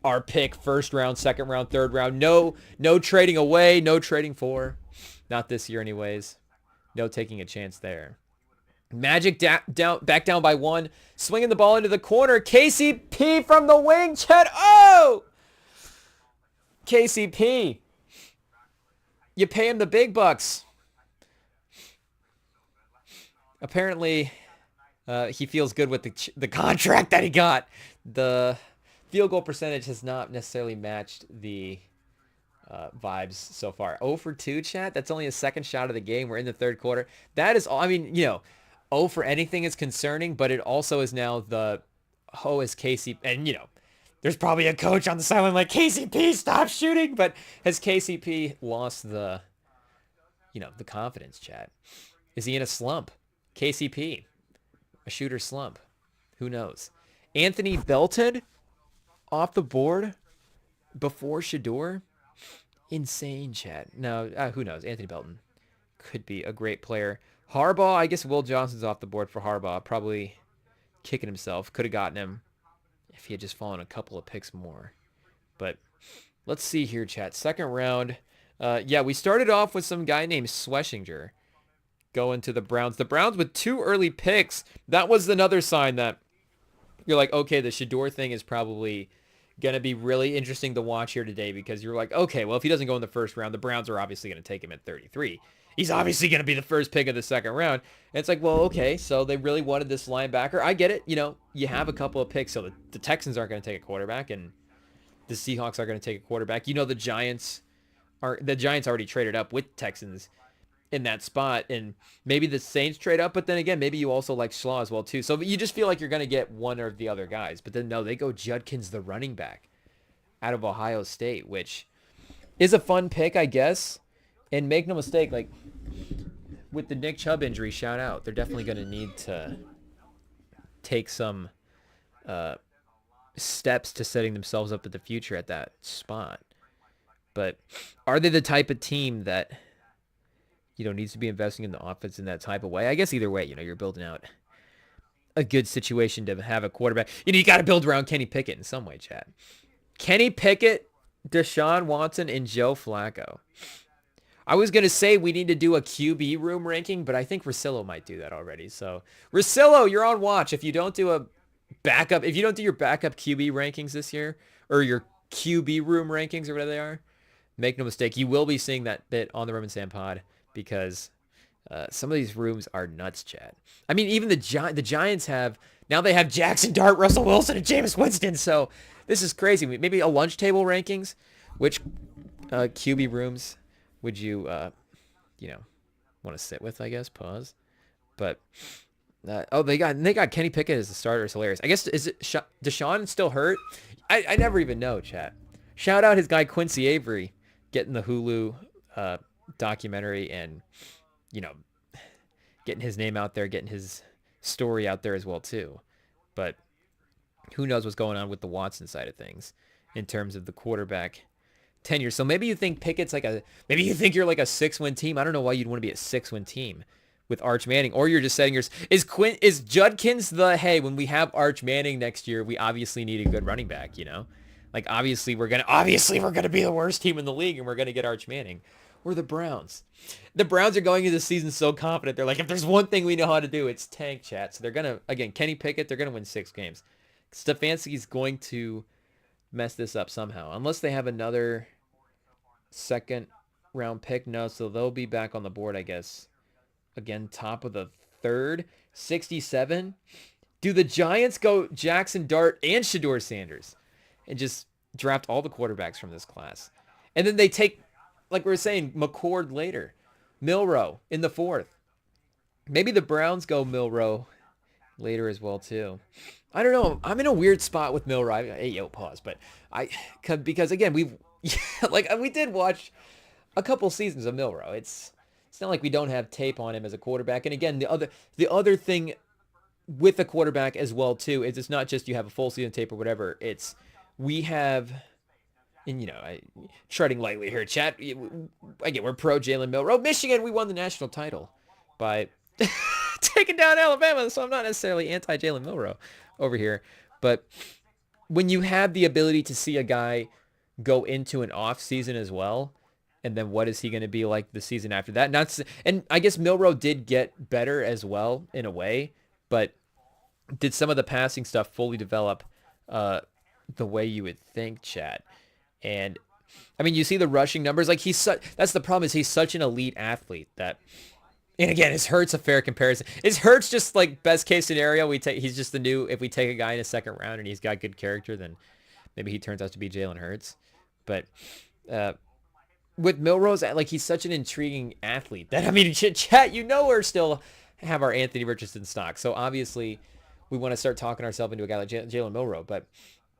our pick, 1st round, 2nd round, 3rd round. No trading away, no trading for. Not this year, anyways. No taking a chance there. Magic back down by 1. Swinging the ball into the corner. KCP from the wing. Chet. Oh! KCP. You pay him the big bucks. Apparently, he feels good with the contract that he got. The field goal percentage has not necessarily matched the vibes so far. 0 for 2, chat. That's only a 2nd shot of the game. We're in the 3rd quarter. That is all. I mean, 0 for anything is concerning, but it also is now the is KCP. And, there's probably a coach on the sideline like, KCP, stop shooting. But has KCP lost the confidence, chat? Is he in a slump? KCP, a shooter slump. Who knows? Anthony Belton off the board before Shedeur. Insane, chat. No, who knows? Anthony Belton could be a great player. Harbaugh, I guess Will Johnson's off the board for Harbaugh. Probably kicking himself. Could have gotten him if he had just fallen a couple of picks more. But let's see here, chat. 2nd round. Yeah, we started off with some guy named Schlesinger going to the Browns. The Browns with 2 early picks. That was another sign that you're like, okay, the Shedeur thing is probably going to be really interesting to watch here today, because you're like, okay, well, if he doesn't go in the 1st round, the Browns are obviously going to take him at 33. He's obviously going to be the 1st pick of the 2nd round. And it's like, well, okay, so they really wanted this linebacker. I get it. You have a couple of picks, so the Texans aren't going to take a quarterback, and the Seahawks are going to take a quarterback. The Giants already traded up with Texans in that spot, and maybe the Saints trade up, but then again, maybe you also like Schlaw as well too. So you just feel like you're going to get one or the other guys, but then no, they go Judkins, the running back out of Ohio State, which is a fun pick, I guess. And make no mistake, like with the Nick Chubb injury, shout out, they're definitely going to need to take some steps to setting themselves up for the future at that spot. But are they the type of team that needs to be investing in the offense in that type of way? I guess either way, you're building out a good situation to have a quarterback. You got to build around Kenny Pickett in some way, chat. Kenny Pickett, Deshaun Watson, and Joe Flacco. I was going to say we need to do a QB room ranking, but I think Russillo might do that already. So, Russillo, you're on watch. If you don't do your backup QB rankings this year, or your QB room rankings or whatever they are, make no mistake, you will be seeing that bit on the REMINGTOM pod, because some of these rooms are nuts, chat. I mean, even the Giants have Jackson Dart, Russell Wilson, and Jameis Winston. So this is crazy. Maybe a lunch table rankings. Which QB rooms would you want to sit with? I guess pause. But they got Kenny Pickett as the starter. It's hilarious. I guess is it Deshaun still hurt? I never even know, chat. Shout out his guy Quincy Avery getting the Hulu documentary, and getting his name out there, getting his story out there as well too. But who knows what's going on with the Watson side of things in terms of the quarterback tenure. So maybe you think Pickett's maybe you think you're like a 6-win team. I don't know why you'd want to be a 6-win team with Arch Manning, or you're just setting is Judkins when we have Arch Manning next year, we obviously need a good running back, like obviously we're gonna be the worst team in the league, and we're gonna get Arch Manning. Or the Browns. The Browns are going into the season so confident. They're like, if there's one thing we know how to do, it's tank, chat. So they're gonna, again, Kenny Pickett, they're gonna win 6 games. Stefanski's going to mess this up somehow, unless they have another 2nd round pick. No, so they'll be back on the board, I guess. Again, top of the 3rd, 67. Do the Giants go Jackson Dart and Shedeur Sanders and just draft all the quarterbacks from this class? And then they take, like we were saying, McCord later. Milroe in the 4th. Maybe the Browns go Milroe later as well too. I don't know. I'm in a weird spot with Milrow. Hey, yo, pause. But because again, like we did watch a couple seasons of Milrow. It's not like we don't have tape on him as a quarterback. And again, the other thing with a quarterback as well too is it's not just you have a full season tape or whatever. It's we have, and treading lightly here, chat. Again, we're pro Jalen Milrow. Michigan, we won the national title by taking down Alabama, so I'm not necessarily anti Jalen Milrow over here. But when you have the ability to see a guy go into an off season as well, and then what is he going to be like the season after that? And I guess Milrow did get better as well in a way, but did some of the passing stuff fully develop the way you would think, chat? And I mean, you see the rushing numbers. Like that's the problem, is he's such an elite athlete that. And again, is Hurts a fair comparison? Is Hurts just like best case scenario? He's just the new. If we take a guy in a second round and he's got good character, then maybe he turns out to be Jalen Hurts. But with Milrose, like he's such an intriguing athlete that I mean, chat, we're still have our Anthony Richardson stock. So obviously, we want to start talking ourselves into a guy like Jalen Milrow. But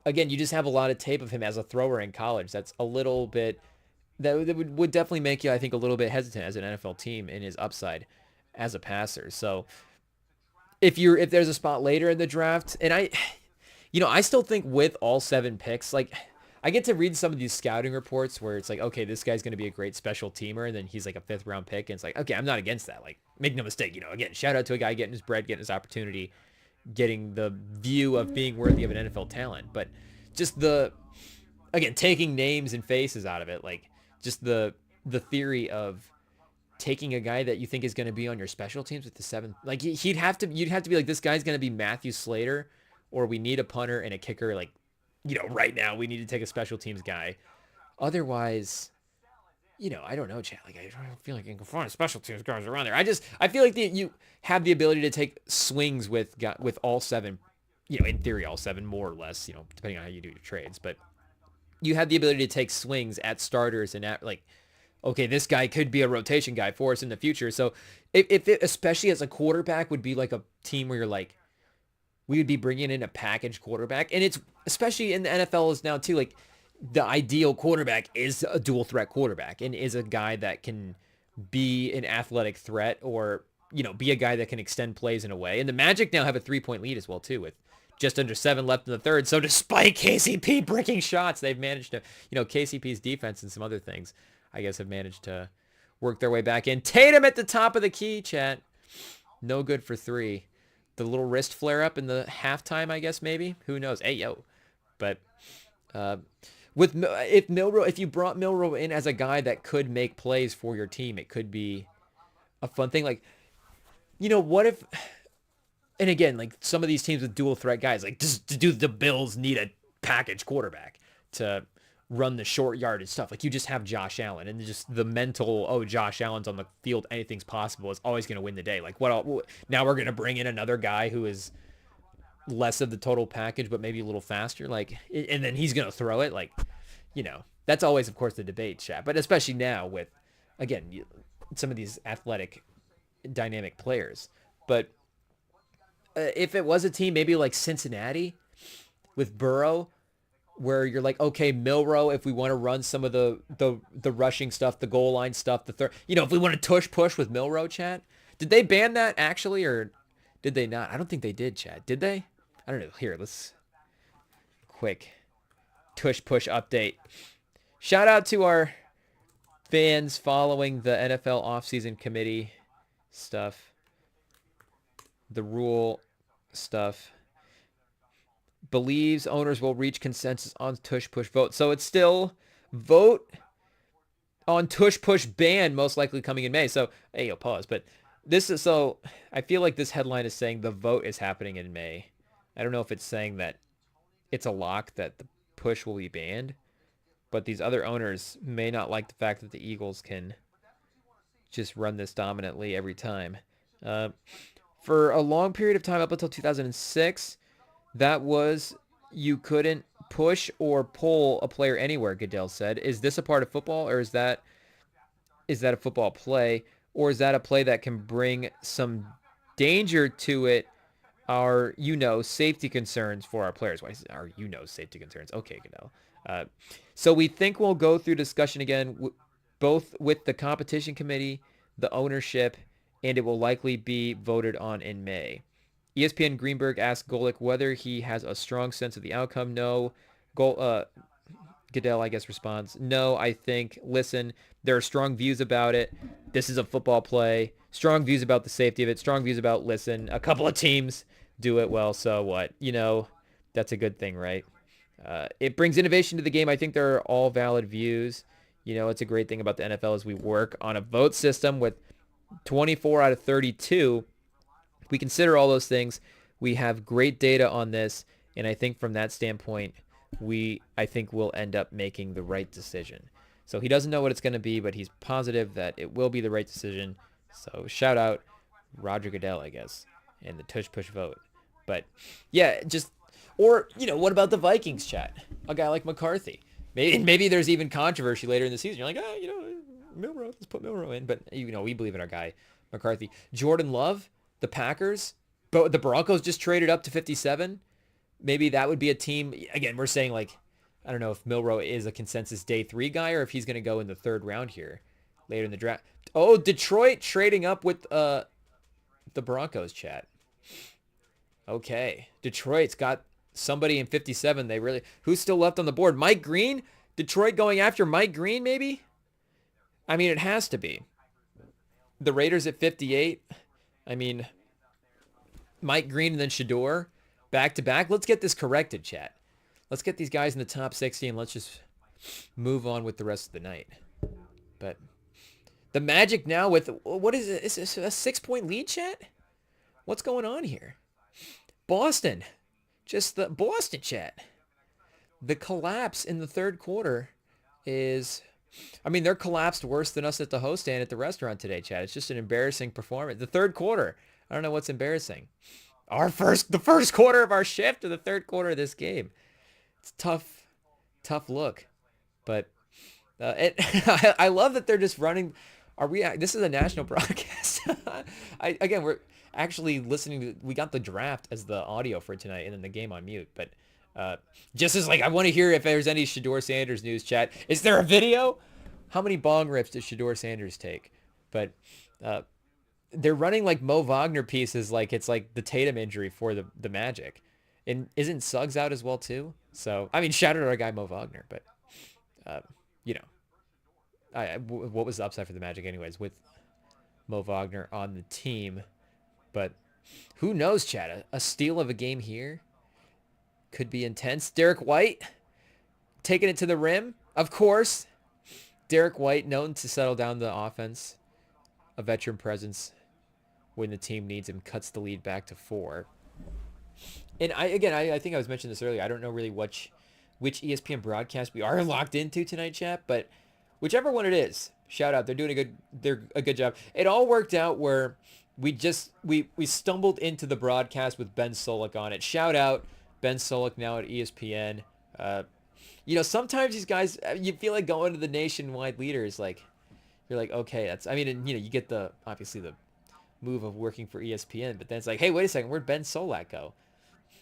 again, you just have a lot of tape of him as a thrower in college. That's a little bit. That would definitely make you, I think, a little bit hesitant as an NFL team in his upside as a passer. So if there's a spot later in the draft, and I still think with all 7 picks, like I get to read some of these scouting reports where it's like, okay, this guy's going to be a great special teamer, and then he's like a 5th round pick, and it's like, okay, I'm not against that. Like, make no mistake, again, shout out to a guy getting his bread, getting his opportunity, getting the view of being worthy of an NFL talent. But just again, taking names and faces out of it, like just the theory of taking a guy that you think is going to be on your special teams with the 7th, like you'd have to be like, this guy's going to be Matthew Slater, or we need a punter and a kicker. Like, right now we need to take a special teams guy. Otherwise, I don't know, chat. Like, I don't feel like I can find special teams guys around there. I feel like you have the ability to take swings with all 7, in theory, all 7 more or less, depending on how you do your trades, but you have the ability to take swings at starters and at like, okay, this guy could be a rotation guy for us in the future. So if it, especially as a quarterback, would be like a team where you're like, we would be bringing in a package quarterback. And it's especially in the NFL is now too, like the ideal quarterback is a dual threat quarterback and is a guy that can be an athletic threat or, be a guy that can extend plays in a way. And the Magic now have a 3-point lead as well too, with just under 7 left in the third. So despite KCP bricking shots, they've managed to, KCP's defense and some other things, I guess, have managed to work their way back in. Tatum at the top of the key, chat. No good for 3. The little wrist flare up in the halftime, I guess, maybe. Who knows? Hey, yo. But if you brought Milrow in as a guy that could make plays for your team, it could be a fun thing. Like, what if... And again, like some of these teams with dual threat guys, like do the Bills need a package quarterback to run the short yardage stuff? Like you just have Josh Allen, and just the mental, Josh Allen's on the field, anything's possible, is always going to win the day. Like now we're going to bring in another guy who is less of the total package, but maybe a little faster. Like, and then he's going to throw it. Like, that's always, of course, the debate, chat. But especially now with, again, some of these athletic, dynamic players. But if it was a team maybe like Cincinnati with Burrow, where you're like, okay, Milrow, if we want to run some of the rushing stuff, the goal line stuff, if we want to push with Milrow, chat. Did they ban that actually, or did they not? I don't think they did, chat. Did they? I don't know. Here, let's quick push update. Shout out to our fans following the NFL offseason committee stuff, the rule stuff. Believes owners will reach consensus on tush push vote. So it's still vote on tush push ban, most likely coming in May. So, hey, pause. But this is, so I feel like this headline is saying the vote is happening in May. I don't know if it's saying that it's a lock that the push will be banned, but these other owners may not like the fact that the Eagles can just run this dominantly every time. For a long period of time, up until 2006, that was, you couldn't push or pull a player anywhere, Goodell said. Is this a part of football, or is that a football play, or is that a play that can bring some danger to it our, safety concerns for our players. Why is it our, safety concerns? Okay, Goodell. So we think we'll go through discussion again, both with the competition committee, the ownership, and it will likely be voted on in May. ESPN Greenberg asked Golick whether he has a strong sense of the outcome. No. Goodell, I guess, responds, no, I think, listen, there are strong views about it. This is a football play. Strong views about the safety of it. Strong views about, listen, a couple of teams do it well, so what? That's a good thing, right? It brings innovation to the game. I think they're all valid views. It's a great thing about the NFL is we work on a vote system with 24 out of 32. We consider all those things. We have great data on this, and I think from that standpoint, I think we'll end up making the right decision. So he doesn't know what it's going to be, but he's positive that it will be the right decision. So shout out Roger Goodell, I guess, and the tush push vote. But yeah, what about the Vikings, chat? A guy like McCarthy. Maybe there's even controversy later in the season. You're like, Milrow, let's put Milrow in. But we believe in our guy McCarthy. Jordan Love, the Packers, but the Broncos just traded up to 57. Maybe that would be a team. Again, we're saying, like, I don't know if Milrow is a consensus day 3 guy or if he's going to go in the 3rd round here later in the draft. Oh, Detroit trading up with the Broncos, chat. Okay. Detroit's got somebody in 57. Who's still left on the board? Mike Green? Detroit going after Mike Green, maybe? I mean, it has to be. The Raiders at 58. I mean, Mike Green and then Shedeur back to back. Let's get this corrected, chat. Let's get these guys in the top 60 and let's just move on with the rest of the night. But the Magic now with, what is it? Is this a 6-point lead, chat? What's going on here? Boston. Just the Boston, chat. The collapse in the 3rd quarter is, they're collapsed worse than us at the host stand at the restaurant today, chat. It's just an embarrassing performance. The 3rd quarter. I don't know what's embarrassing. The first quarter of our shift or the 3rd quarter of this game. It's tough look. But I love that they're just running. This is a national broadcast. We're actually listening we got the draft as the audio for tonight and then the game on mute. But just as I want to hear if there's any Shedeur Sanders news, chat. Is there a video? How many bong rips does Shedeur Sanders take? But they're running like Mo Wagner pieces like it's like the Tatum injury for the Magic. And isn't Suggs out as well too? So, shout out to our guy Mo Wagner, but, what was the upside for the Magic anyways with Mo Wagner on the team? But who knows, Chad? A steal of a game here could be intense. Derek White taking it to the rim, of course. Derek White known to settle down the offense. A veteran presence when the team needs him, cuts the lead back to 4. And I think I was mentioning this earlier. I don't know really which ESPN broadcast we are locked into tonight, chat, but whichever one it is, shout out. They're doing a good job. It all worked out where we stumbled into the broadcast with Ben Solik on it. Shout out Ben Solik now at ESPN. Sometimes these guys, you feel like going to the nationwide leaders, like you're like, okay, you get obviously the move of working for ESPN, but then it's like, hey, wait a second, where'd Ben Solak go?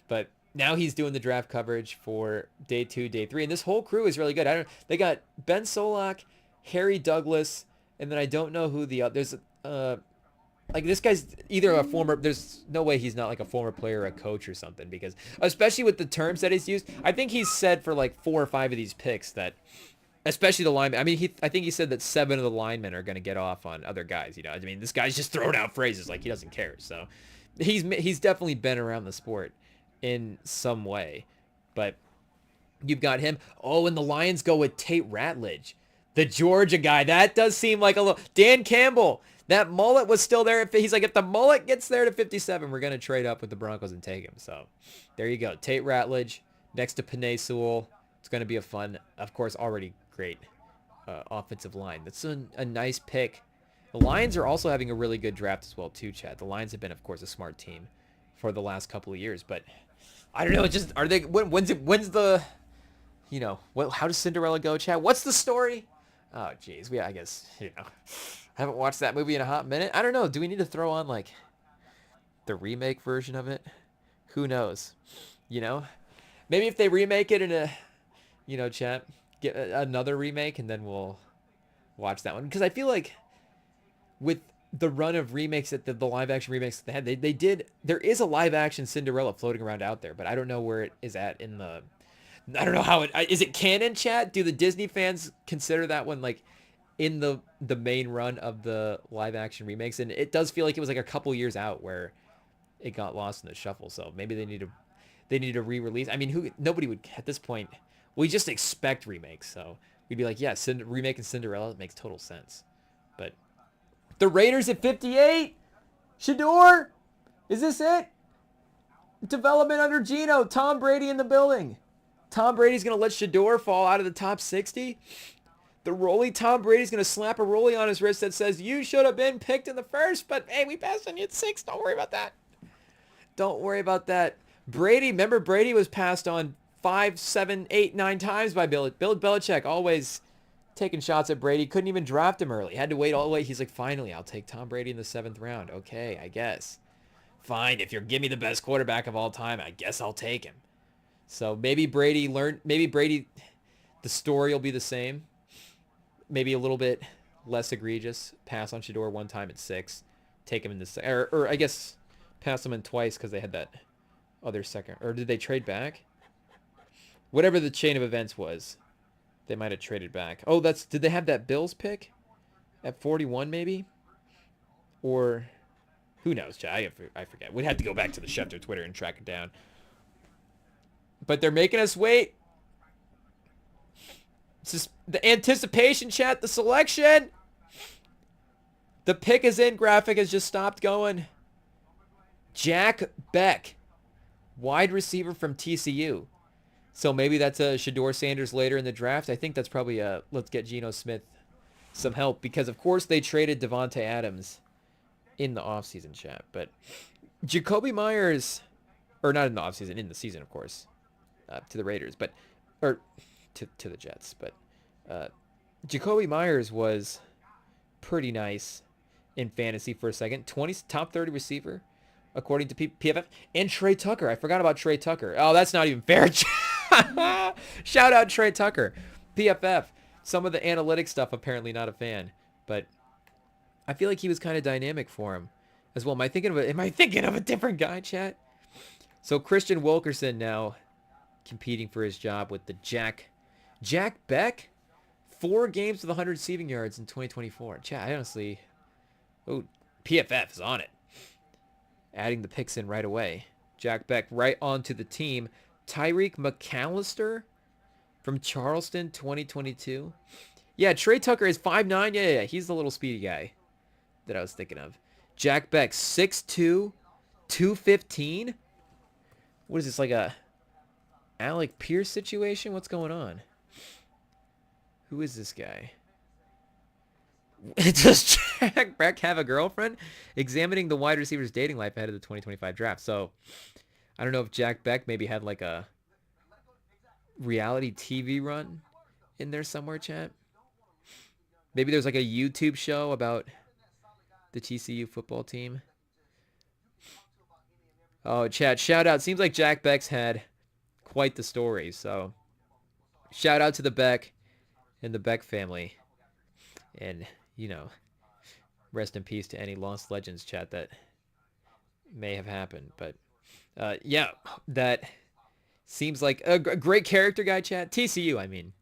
But now he's doing the draft coverage for day 2, day 3, and this whole crew is really good. They got Ben Solak, Harry Douglas, and then I don't know who the other. There's this guy's either a former. There's no way he's not like a former player or a coach or something, because especially with the terms that he's used, I think he's said for like 4 or 5 of these picks that, especially the linemen. I think he said that 7 of the linemen are going to get off on other guys. This guy's just throwing out phrases like he doesn't care. So he's definitely been around the sport in some way. But you've got him. Oh, and the Lions go with Tate Ratledge, the Georgia guy. That does seem like a little. Dan Campbell. That mullet was still there. He's like, if the mullet gets there to 57, we're going to trade up with the Broncos and take him. So there you go. Tate Ratledge next to Penei Sewell. It's going to be a fun, of course, already great offensive line. That's a nice pick. The Lions are also having a really good draft as well, too, Chad. The Lions have been, of course, a smart team for the last couple of years. But I don't know. Are they? When's the? How does Cinderella go, Chad? What's the story? Oh, geez. I guess haven't watched that movie in a hot minute. I don't know. Do we need to throw on like the remake version of it? Who knows? Maybe if they remake it in a, chat, get another remake, and then we'll watch that one. Because I feel like with the run of remakes that the live action remakes that they had, there is a live action Cinderella floating around out there, but I don't know where it is at in the, I don't know how is it canon, chat? Do the Disney fans consider that one like in the main run of the live action remakes? And it does feel like it was like a couple years out where it got lost in the shuffle. So maybe they need to re-release. I mean, nobody would at this point. We just expect remakes, so we'd be like, yeah, remaking Cinderella, it makes total sense. But the Raiders at 58. Shedeur, is this it? Development under Geno. Tom Brady in the building. Tom Brady's gonna let Shedeur fall out of the top 60. The rollie Tom Brady's gonna slap a rollie on his wrist that says, "You should have been picked in the first, but hey, we passed on you at 6. Don't worry about that. Don't worry about that." Brady, remember Brady was passed on 5, 7, 8, 9 times by Bill Belichick, always taking shots at Brady. Couldn't even draft him early. Had to wait all the way. He's like, finally, I'll take Tom Brady in the 7th round. Okay, I guess. Fine, if you're give me the best quarterback of all time, I guess I'll take him. So maybe Brady, the story will be the same. Maybe a little bit less egregious. Pass on Shedeur one time at 6. Take him in the or I guess pass him in twice because they had that other second. Or did they trade back? Whatever the chain of events was, they might have traded back. Oh, did they have that Bills pick at 41 maybe? Or who knows? I forget. We'd have to go back to the Schefter Twitter and track it down. But they're making us wait. It's just the anticipation, chat, the selection. The pick is in. Graphic has just stopped going. Jack Beck, wide receiver from TCU. So maybe that's a Shedeur Sanders later in the draft. I think that's probably let's get Geno Smith some help, because of course they traded Devontae Adams in the offseason, chat. But Jacoby Myers, or not in the offseason, in the season, of course, to the Raiders, or to the Jets. But Jacoby Myers was pretty nice in fantasy for a second. Top 30 receiver, according to PFF. And Trey Tucker. I forgot about Trey Tucker. Oh, that's not even fair. Shout out Trey Tucker. PFF. Some of the analytics stuff, apparently not a fan. But I feel like he was kind of dynamic for him as well. Am I thinking of a different guy, chat? So Christian Wilkerson now competing for his job with the Jack Beck. 4 games with 100 receiving yards in 2024. Chat, I honestly... Oh, PFF is on it. Adding the picks in right away. Jack Beck right onto the team. Tyreek McAllister from Charleston, 2022. Yeah, Trey Tucker is 5'9". Yeah. He's the little speedy guy that I was thinking of. Jack Beck, 6'2", 215. What is this, like a Alec Pierce situation? What's going on? Who is this guy? Does Jack Beck have a girlfriend? Examining the wide receiver's dating life ahead of the 2025 draft. So, I don't know if Jack Beck maybe had like a reality TV run in there somewhere, chat. Maybe there's like a YouTube show about the TCU football team. Oh, chat, shout out. Seems like Jack Beck's had quite the story. So, shout out to the Beck and the Beck family. And, rest in peace to any lost legends, chat, that may have happened. But, yeah, that seems like a great character guy, chat. TCU, I mean,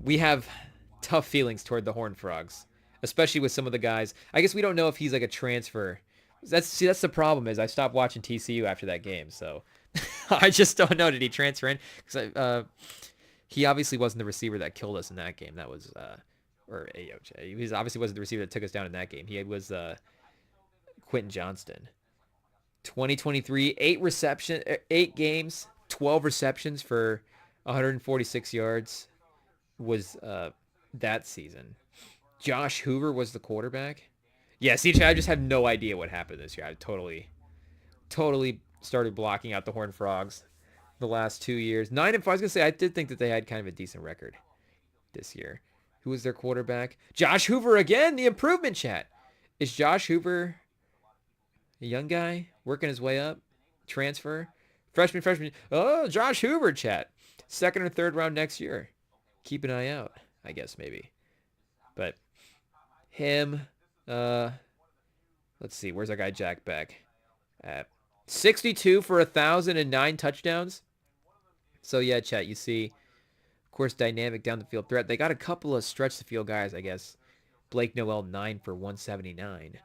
we have tough feelings toward the Horned Frogs, especially with some of the guys. I guess we don't know if he's like a transfer. That's the problem is I stopped watching TCU after that game, so I just don't know. Did he transfer in? Because he obviously wasn't the receiver that killed us in that game. That was he obviously wasn't the receiver that took us down in that game. He was Quentin Johnston. 2023, 8 games, 12 receptions for 146 yards was that season. Josh Hoover was the quarterback. Yeah, CJ, I just have no idea what happened this year. I totally started blocking out the Horned Frogs the last 2 years. 9-5. I was going to say, I did think that they had kind of a decent record this year. Who was their quarterback? Josh Hoover again, the improvement, chat. Is Josh Hoover a young guy working his way up transfer. Freshman. Oh, Josh Hoover, chat. 2nd or 3rd round next year. Keep an eye out, I guess, maybe. But him, let's see. Where's our guy Jack Beck? 62 for 1,009 touchdowns. So, yeah, chat, you see, of course, dynamic down the field threat. They got a couple of stretch the field guys, I guess. Blake Noel, 9 for 179.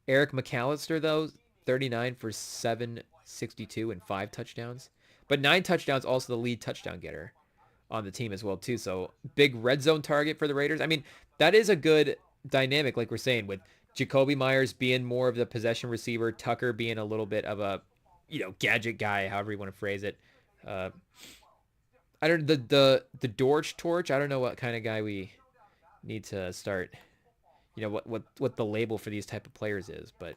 Eric McAllister, though, 39 for 762 and 5 touchdowns. But 9 touchdowns, also the lead touchdown getter on the team as well, too. So, big red zone target for the Raiders. I mean, that is a good dynamic, like we're saying, with Jacoby Myers being more of the possession receiver, Tucker being a little bit of a, gadget guy, however you want to phrase it. I don't the Dorch torch. I don't know what kind of guy we need to start. What the label for these type of players is, but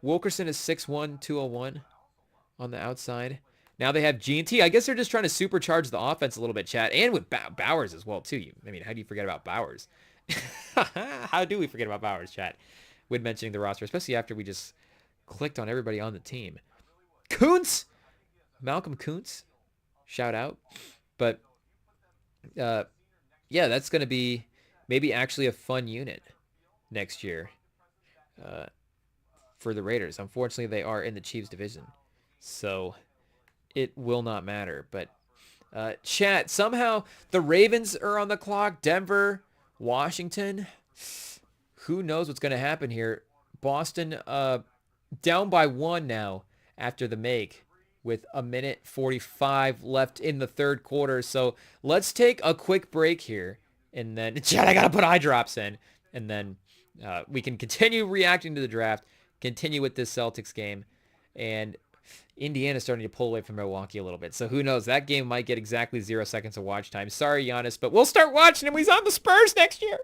Wilkerson is 6'1", 201 on the outside. Now they have G&T. I guess they're just trying to supercharge the offense a little bit, chat, and with Bowers as well too. I mean, how do you forget about Bowers? How do we forget about Bowers, chat? When mentioning the roster, especially after we just clicked on everybody on the team. Kuntz, Malcolm Kuntz, shout out. But yeah, that's going to be maybe actually a fun unit next year for the Raiders. Unfortunately, they are in the Chiefs division, so it will not matter. But chat, somehow the Ravens are on the clock. Denver, Washington. Who knows what's going to happen here? Boston down by 1 now after the make with 1:45 left in the 3rd quarter. So let's take a quick break here. And then, chat, I got to put eye drops in. And then we can continue reacting to the draft, continue with this Celtics game. And Indiana's starting to pull away from Milwaukee a little bit. So who knows? That game might get exactly 0 seconds of watch time. Sorry, Giannis, but we'll start watching him. He's on the Spurs next year.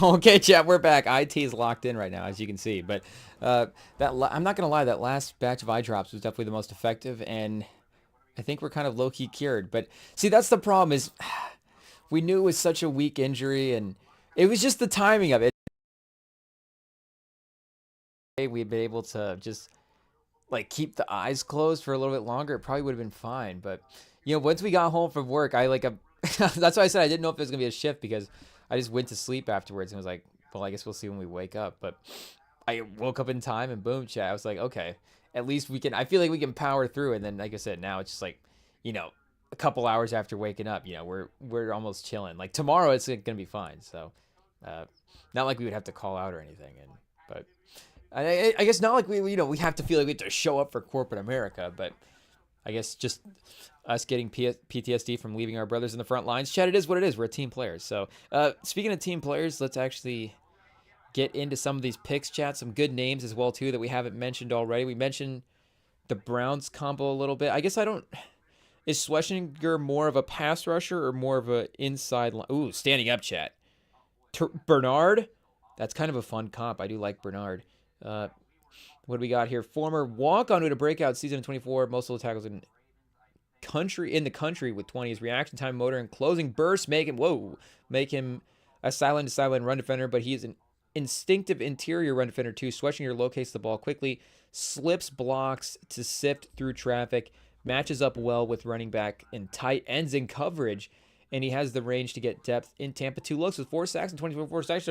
Okay, chat, we're back. IT is locked in right now, as you can see. But I'm not gonna lie, that last batch of eye drops was definitely the most effective, and I think we're kind of low key cured. But see, that's the problem is we knew it was such a weak injury, and it was just the timing of it. We'd been able to just like keep the eyes closed for a little bit longer, it probably would have been fine. But once we got home from work, I like a that's why I said I didn't know if it was gonna be a shift because I just went to sleep afterwards and was like, well, I guess we'll see when we wake up. But I woke up in time and boom, chat. I was like, okay, at least we can. I feel like we can power through. And then, like I said, now it's just like, a couple hours after waking up, we're almost chilling. Like tomorrow, it's gonna be fine. So, uh, not like we would have to call out or anything. But I guess not like we have to feel like we have to show up for corporate America, but I guess just us getting PTSD from leaving our brothers in the front lines. Chat, it is what it is. We're a team players. So speaking of team players, let's actually get into some of these picks, chat. Some good names as well too that we haven't mentioned already. We mentioned the Browns combo a little bit. I guess I don't. Is Schlesinger more of a pass rusher or more of a inside line? Ooh, standing up, chat. Bernard, that's kind of a fun comp. I do like Bernard. What do we got here? Former walk-on with a breakout season in 24. Most of the tackles in the country with 20. His reaction time, motor, and closing burst make him a sideline-to-sideline run defender, but he is an instinctive interior run defender too. Schlesinger locates the ball quickly, slips blocks to sift through traffic, matches up well with running back in tight ends in coverage, and he has the range to get depth in Tampa. 2 looks with 4 sacks and 24 sacks.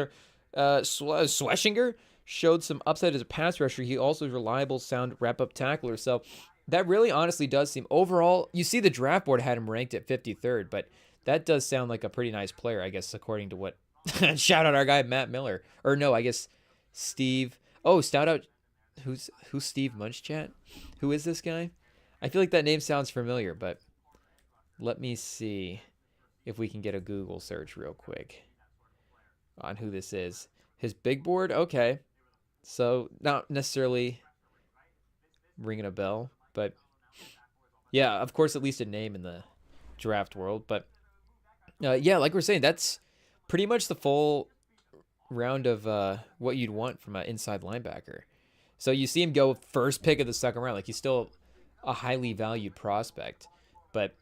Schlesinger showed some upside as a pass rusher. He also is reliable, sound wrap-up tackler. So that really honestly does seem, overall, you see the draft board had him ranked at 53rd, but that does sound like a pretty nice player, I guess, according to what, shout out our guy, Matt Miller. Or no, I guess Steve. Oh, shout out, who's Steve Munchchat? Who is this guy? I feel like that name sounds familiar, but let me see if we can get a Google search real quick on who this is. His big board? Okay. So not necessarily ringing a bell, but yeah, of course, at least a name in the draft world. But yeah, like we're saying, that's pretty much the full round of what you'd want from an inside linebacker. So you see him go first pick of the second round. Like he's still a highly valued prospect. But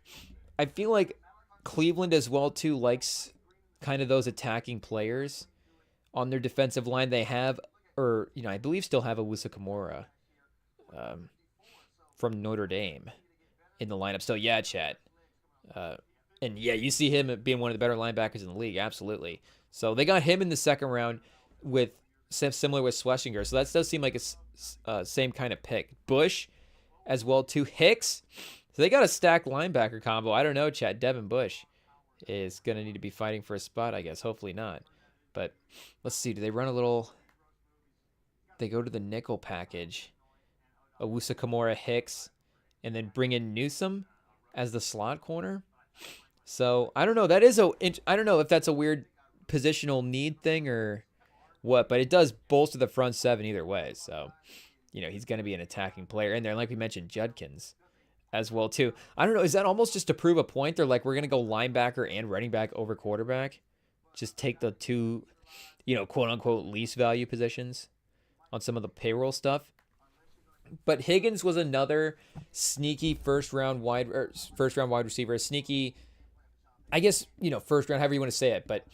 I feel like Cleveland as well too likes kind of those attacking players on their defensive line. They have, or I believe still have Owusu Kamara from Notre Dame in the lineup. So yeah, chat. And yeah, you see him being one of the better linebackers in the league. Absolutely. So they got him in the second round with similar with Schlesinger. So that does seem like a same kind of pick. Bush as well too. Hicks. So they got a stacked linebacker combo. I don't know, chat. Devin Bush is going to need to be fighting for a spot, I guess. Hopefully not. But let's see. Do they run a little... They go to the nickel package. Owusu Kamara, Hicks, and then bring in Newsome as the slot corner. So I don't know. I don't know if that's a weird positional need thing or what, but it does bolster the front seven either way. So, he's going to be an attacking player in there. And like we mentioned, Judkins as well too. I don't know. Is that almost just to prove a point? They're like, we're going to go linebacker and running back over quarterback. Just take the two, quote unquote least value positions on some of the payroll stuff. But Higgins was another sneaky first round wide receiver. Sneaky, I guess, first round, however you want to say it. But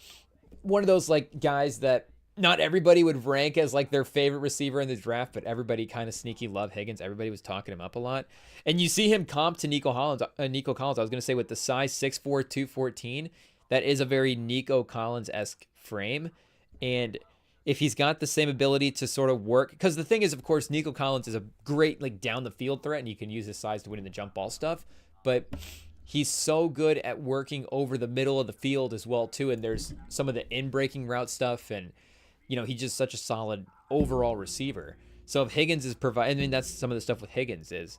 one of those like guys that not everybody would rank as like their favorite receiver in the draft, but everybody kind of sneaky loved Higgins. Everybody was talking him up a lot. And you see him comp to Nico Collins. I was going to say with the size 6'4", 214, that is a very Nico Collins-esque frame. And if he's got the same ability to sort of work, because the thing is, of course, Nico Collins is a great like down the field threat, and you can use his size to win in the jump ball stuff. But he's so good at working over the middle of the field as well too. And there's some of the in-breaking route stuff, and he's just such a solid overall receiver. So if Higgins is that's some of the stuff with Higgins is,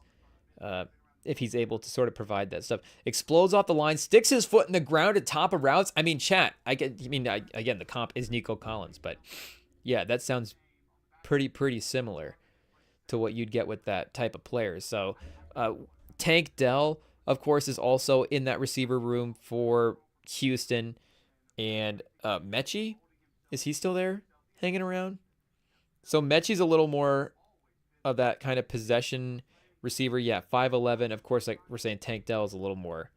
if he's able to sort of provide that stuff, explodes off the line, sticks his foot in the ground at top of routes. I mean, chat. Again, the comp is Nico Collins, but yeah, that sounds pretty similar to what you'd get with that type of player. So Tank Dell, of course, is also in that receiver room for Houston, and Mechie Is he still there hanging around? So Mechie's a little more of that kind of possession receiver. Yeah, 5'11". Of course, like we're saying, Tank Dell is a little more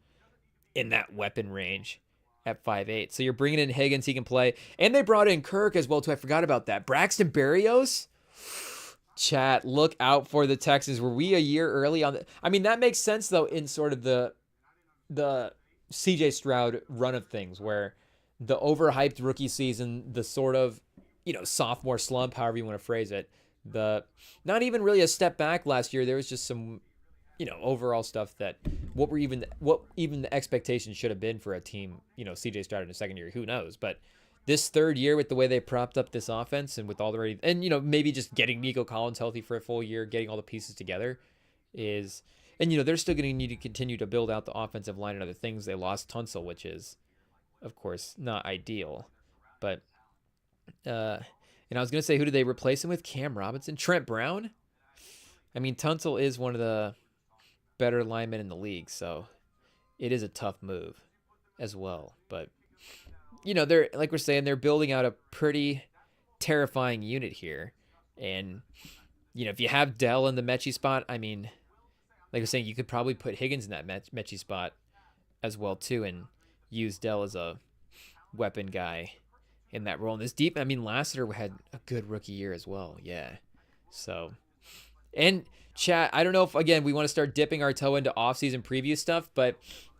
in that weapon range at 5'8". So you're bringing in Higgins, he can play. And they brought in Kirk as well, too. I forgot about that. Braxton Berrios? Chat, look out for the Texans. Were we a year early on the... I mean, that makes sense, though, in sort of the CJ Stroud run of things, where the overhyped rookie season, the sort of, sophomore slump, however you want to phrase it, the not even really a step back last year. There was just some, overall stuff that what even the expectations should have been for a team, CJ Stroud in his second year, who knows? But this third year, with the way they propped up this offense and with all the maybe just getting Nico Collins healthy for a full year, getting all the pieces together is, and they're still going to need to continue to build out the offensive line and other things. They lost Tunsil, which is, of course, not ideal, but and I was going to say, who did they replace him with? Cam Robinson, Trent Brown. I mean, Tunsil is one of the better linemen in the league, so it is a tough move as well. But they're, like we're saying, they're building out a pretty terrifying unit here. And if you have Dell in the Mechie spot, I mean, like I was saying, you could probably put Higgins in that Mechie spot as well too, and use Dell as a weapon guy in that role. And this deep, I mean, Lassiter had a good rookie year as well. Yeah. So, and chat, I don't know if, again, we want to start dipping our toe into offseason preview stuff, but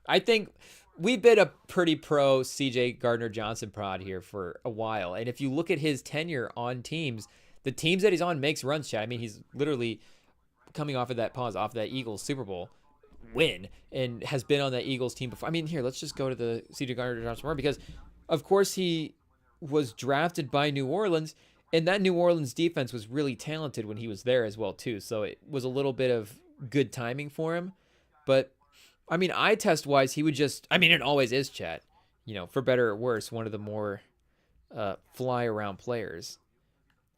I think we've been a pretty pro CJ Gardner-Johnson prod here for a while. And if you look at his tenure on teams, the teams that he's on makes runs, chat. I mean, he's literally coming off of that Eagles Super Bowl win and has been on that Eagles team before. I mean, here, let's just go to the CJ Gardner-Johnson more, because of course he was drafted by New Orleans, and that New Orleans defense was really talented when he was there as well too. So it was a little bit of good timing for him. But I mean, eye test wise, he would just, I mean, it always is, chat, for better or worse, one of the more fly around players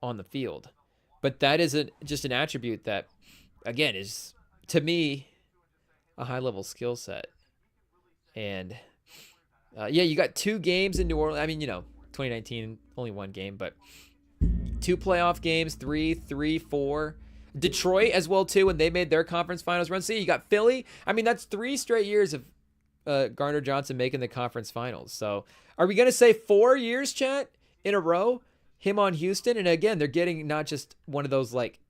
on the field. But that is just an attribute that, again, is, to me, a high level skill set. And yeah, you got 2 games in New Orleans. I mean, 2019, only 1 game, but 2 playoff games, 3, 4. Detroit as well too, when they made their conference finals run. See, you got Philly. I mean, that's 3 straight years of Gardner-Johnson making the conference finals. So are we going to say 4 years, chat, in a row, him on Houston? And again, they're getting not just one of those, like,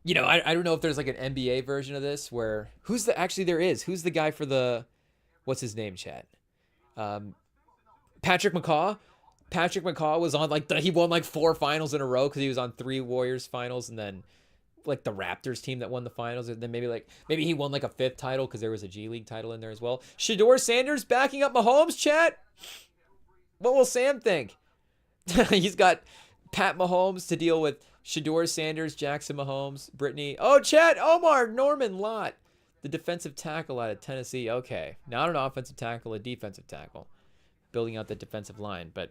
I don't know if there's like an NBA version of this where who's the guy for the, what's his name, chat? Patrick McCaw. Patrick McCaw was on he won like 4 finals in a row because he was on 3 Warriors finals, and then like the Raptors team that won the finals, and then maybe he won like a 5th title because there was a G League title in there as well. Shedeur Sanders backing up Mahomes, chat. What will Sam think? He's got Pat Mahomes to deal with, Shedeur Sanders, Jackson Mahomes, Brittany. Oh, chat, Omar Norman Lott, the defensive tackle out of Tennessee. Okay, not an offensive tackle, a defensive tackle, building out the defensive line. But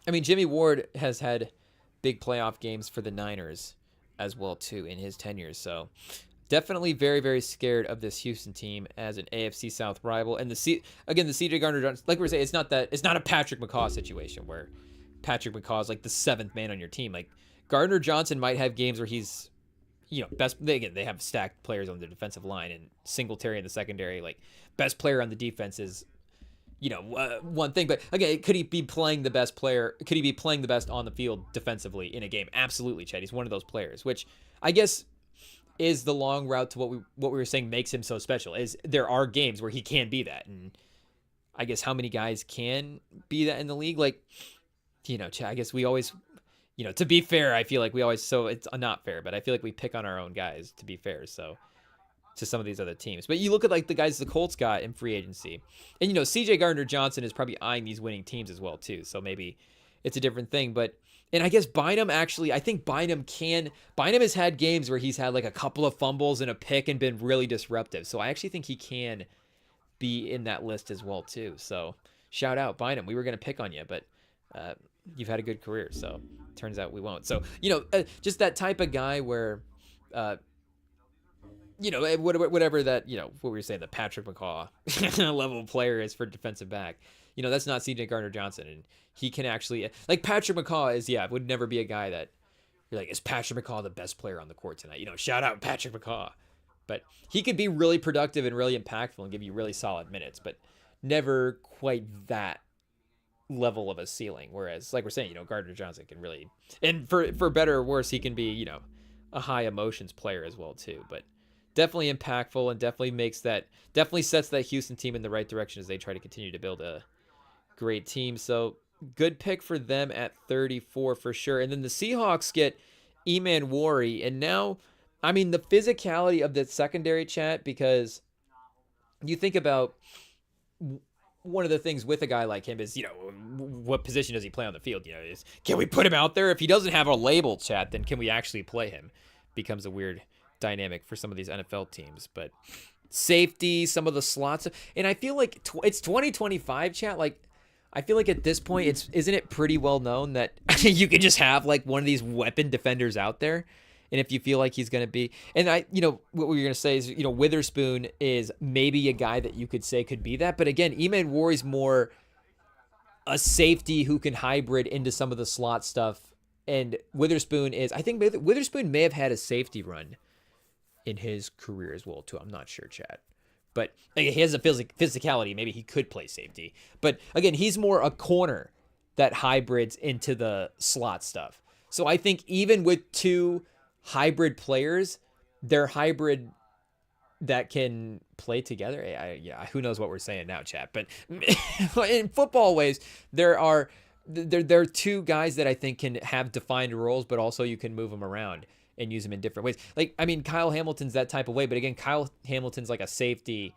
I mean, Jimmy Ward has had big playoff games for the Niners as well too in his tenure. So definitely very, very scared of this Houston team as an AFC South rival. And the CJ Gardner-Johnson, like we were saying, it's not a Patrick McCaw situation where Patrick McCaw is like the 7th man on your team. Like Gardner-Johnson might have games where he's, best. They have stacked players on the defensive line, and Singletary in the secondary, like best player on the defense is, one thing. But again, could he be playing the best player? Could he be playing the best on the field defensively in a game? Absolutely, Chad. He's one of those players, which I guess is the long route to what we were saying makes him so special. Is there are games where he can be that, and I guess how many guys can be that in the league? Like, Chad, I guess we always, to be fair, I feel like we always, so it's not fair, but I feel like we pick on our own guys, to be fair. So to some of these other teams. But you look at like the guys the Colts got in free agency, and CJ Gardner-Johnson is probably eyeing these winning teams as well too. So maybe it's a different thing. But, and I guess Bynum actually, I think Bynum has had games where he's had like a couple of fumbles and a pick and been really disruptive. So I actually think he can be in that list as well too. So shout out Bynum. We were going to pick on you, but you've had a good career. So turns out we won't. So, just that type of guy where, whatever that, what we were saying, the Patrick McCaw level player is for defensive back. that's not CJ Gardner-Johnson, and he can actually, like, Patrick McCaw is, would never be a guy that you're like, is Patrick McCaw the best player on the court tonight? Shout out Patrick McCaw. But he could be really productive and really impactful and give you really solid minutes, but never quite that level of a ceiling. Whereas, like we're saying, Gardner-Johnson can really, and for better or worse, he can be, a high emotions player as well too. But definitely impactful, and definitely sets that Houston team in the right direction as they try to continue to build a great team. So good pick for them at 34 for sure. And then the Seahawks get Eman Wari, and now, I mean, the physicality of the secondary, chat, because you think about one of the things with a guy like him is, what position does he play on the field? Can we put him out there? If he doesn't have a label, chat, then can we actually play him? Becomes a weird dynamic for some of these NFL teams. But safety, some of the slots, and I feel like it's 2025, chat. Like, I feel like at this point, isn't it pretty well known that you can just have like one of these weapon defenders out there? And if you feel like he's going to be, and what we were going to say is, Witherspoon is maybe a guy that you could say could be that. But again, Eman Wari's more a safety who can hybrid into some of the slot stuff. And Witherspoon is, I think Witherspoon may have had a safety run in his career as well, too. I'm not sure, Chad. But he has a physicality. Maybe he could play safety. But again, he's more a corner that hybrids into the slot stuff. So I think even with two hybrid players, they're hybrid that can play together. Who knows what we're saying now, chat. But in football ways, there are two guys that I think can have defined roles, but also you can move them around and use them in different ways. Like, I mean, Kyle Hamilton's that type of way, but again, Kyle Hamilton's like a safety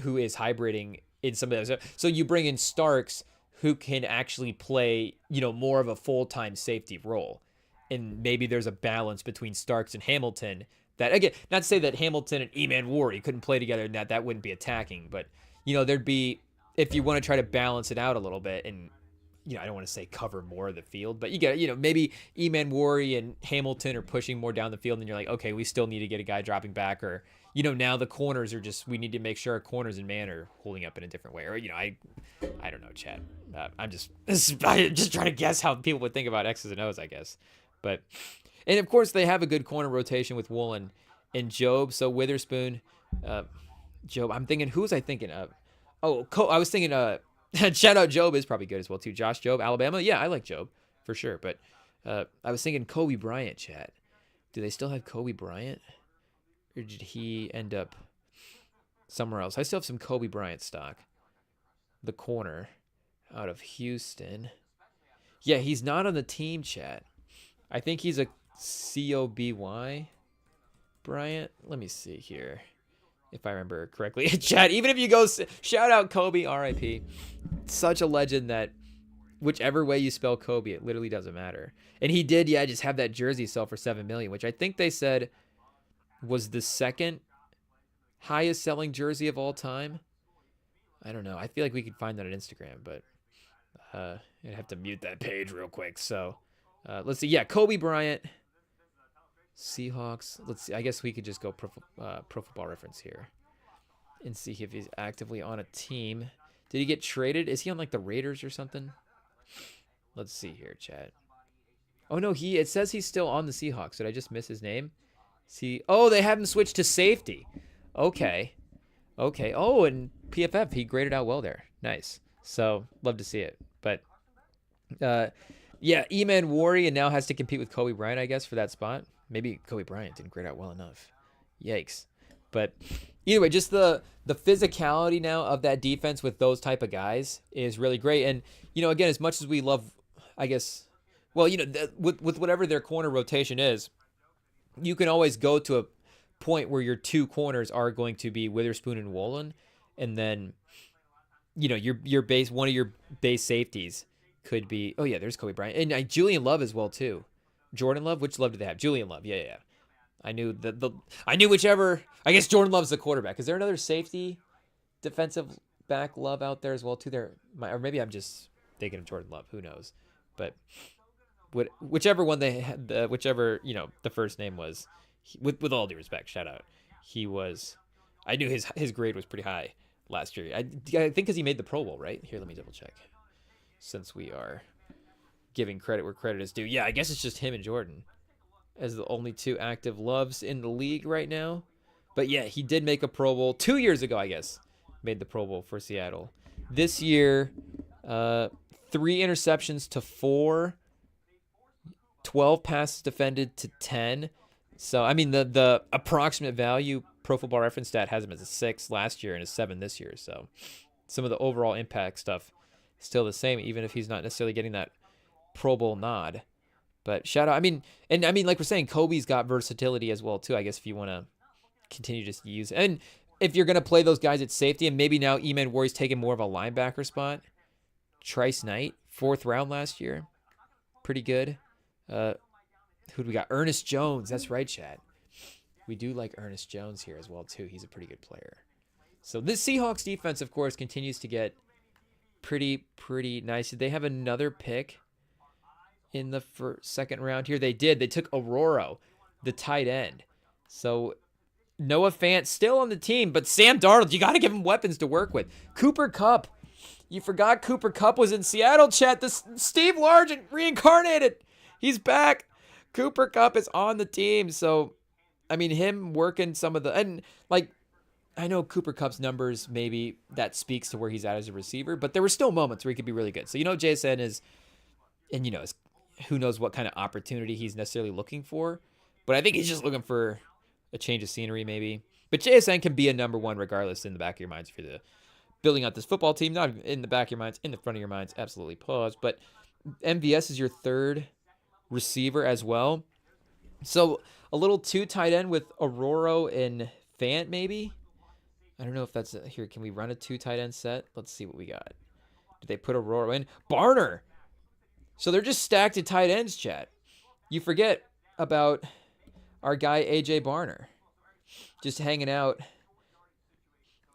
who is hybriding in some of those. So you bring in Starks, who can actually play, more of a full-time safety role. And maybe there's a balance between Starks and Hamilton that, again, not to say that Hamilton and Eman Wari couldn't play together and that wouldn't be attacking, but, there'd be, if you want to try to balance it out a little bit and, I don't want to say cover more of the field, but you get, maybe Eman Wari and Hamilton are pushing more down the field and you're like, okay, we still need to get a guy dropping back, or, now the corners are just, we need to make sure our corners and man are holding up in a different way. Or, I don't know, Chad. I'm just trying to guess how people would think about X's and O's, I guess. But, and of course they have a good corner rotation with Woolen and Job. So Witherspoon, Job, I'm thinking, who was I thinking of? Oh, I was thinking, shout out Job is probably good as well too. Josh Job, Alabama. Yeah, I like Job for sure. But I was thinking Kobe Bryant, chat. Do they still have Kobe Bryant? Or did he end up somewhere else? I still have some Kobe Bryant stock. The corner out of Houston. Yeah, he's not on the team, chat. I think he's a COBY Bryant. Let me see here if I remember correctly. Chat, even if you go, shout out Kobe, RIP. Such a legend that whichever way you spell Kobe, it literally doesn't matter. And he did, just have that jersey sell for $7 million, which I think they said was the second highest selling jersey of all time. I don't know. I feel like we could find that on Instagram, but I'd have to mute that page real quick. So let's see. Yeah, Kobe Bryant, Seahawks. Let's see. I guess we could just go Pro Football Reference here and see if he's actively on a team. Did he get traded? Is he on like the Raiders or something? Let's see here, chat. Oh no, it says he's still on the Seahawks. Did I just miss his name? Oh, they have him switched to safety. Okay. Oh, and PFF, he graded out well there. Nice. So love to see it. But Eman Wari, and now has to compete with Kobe Bryant, I guess, for that spot. Maybe Kobe Bryant didn't grade out well enough. Yikes. But either way, just the physicality now of that defense with those type of guys is really great. And, again, as much as we love, I guess, well, with whatever their corner rotation is, you can always go to a point where your two corners are going to be Witherspoon and Woolen. And then, your base, one of your base safeties could be, oh yeah, there's Kobe Bryant. And Julian Love as well too. Jordan Love, which Love do they have? Julian Love, yeah. I knew whichever, I guess Jordan Love's the quarterback. Is there another safety defensive back Love out there as well too? Or maybe I'm just thinking of Jordan Love, who knows. But whichever one they had, whichever, the first name was, with all due respect, shout out. I knew his grade was pretty high last year. I think because he made the Pro Bowl, right? Here, let me double check. Since we are giving credit where credit is due. Yeah, I guess it's just him and Jordan as the only two active loves in the league right now. But yeah, he did make a Pro Bowl 2 years ago, I guess. Made the Pro Bowl for Seattle. This year, 3 interceptions to 4, 12 passes defended to 10. So, I mean, the approximate value, Pro Football Reference stat has him as a 6 last year and a 7 this year. So, some of the overall impact stuff still the same, even if he's not necessarily getting that Pro Bowl nod. But shout out, I mean, like we're saying, Kobe's got versatility as well, too, I guess, if you want to continue to use. And if you're going to play those guys at safety, and maybe now Eman Warrior's taking more of a linebacker spot, Trice Knight, 4th round last year. Pretty good. Who do we got? Ernest Jones. That's right, Chad. We do like Ernest Jones here as well, too. He's a pretty good player. So this Seahawks defense, of course, continues to get pretty nice. Did they have another pick in the second round here? They did. They took Aurora, the tight end. So Noah Fant still on the team, but Sam Darnold, you got to give him weapons to work with. Cooper Kupp. You forgot Cooper Kupp was in Seattle, chat. This Steve Largent reincarnated. He's back. Cooper Kupp is on the team. So, I mean, him working some of the... And, like, I know Cooper Kupp's numbers, maybe that speaks to where he's at as a receiver, but there were still moments where he could be really good. So, JSN is... And, who knows what kind of opportunity he's necessarily looking for. But I think he's just looking for a change of scenery, maybe. But JSN can be a number 1 regardless in the back of your minds if you're building out this football team. Not in the back of your minds, in the front of your minds. Absolutely pause. But MVS is your 3rd receiver as well. So a little 2 tight end with Aurora and Fant, maybe. I don't know if that's here. Can we run a 2 tight end set? Let's see what we got. Did they put Aurora in? Barner. So they're just stacked at tight ends, chat. You forget about our guy AJ Barner, just hanging out,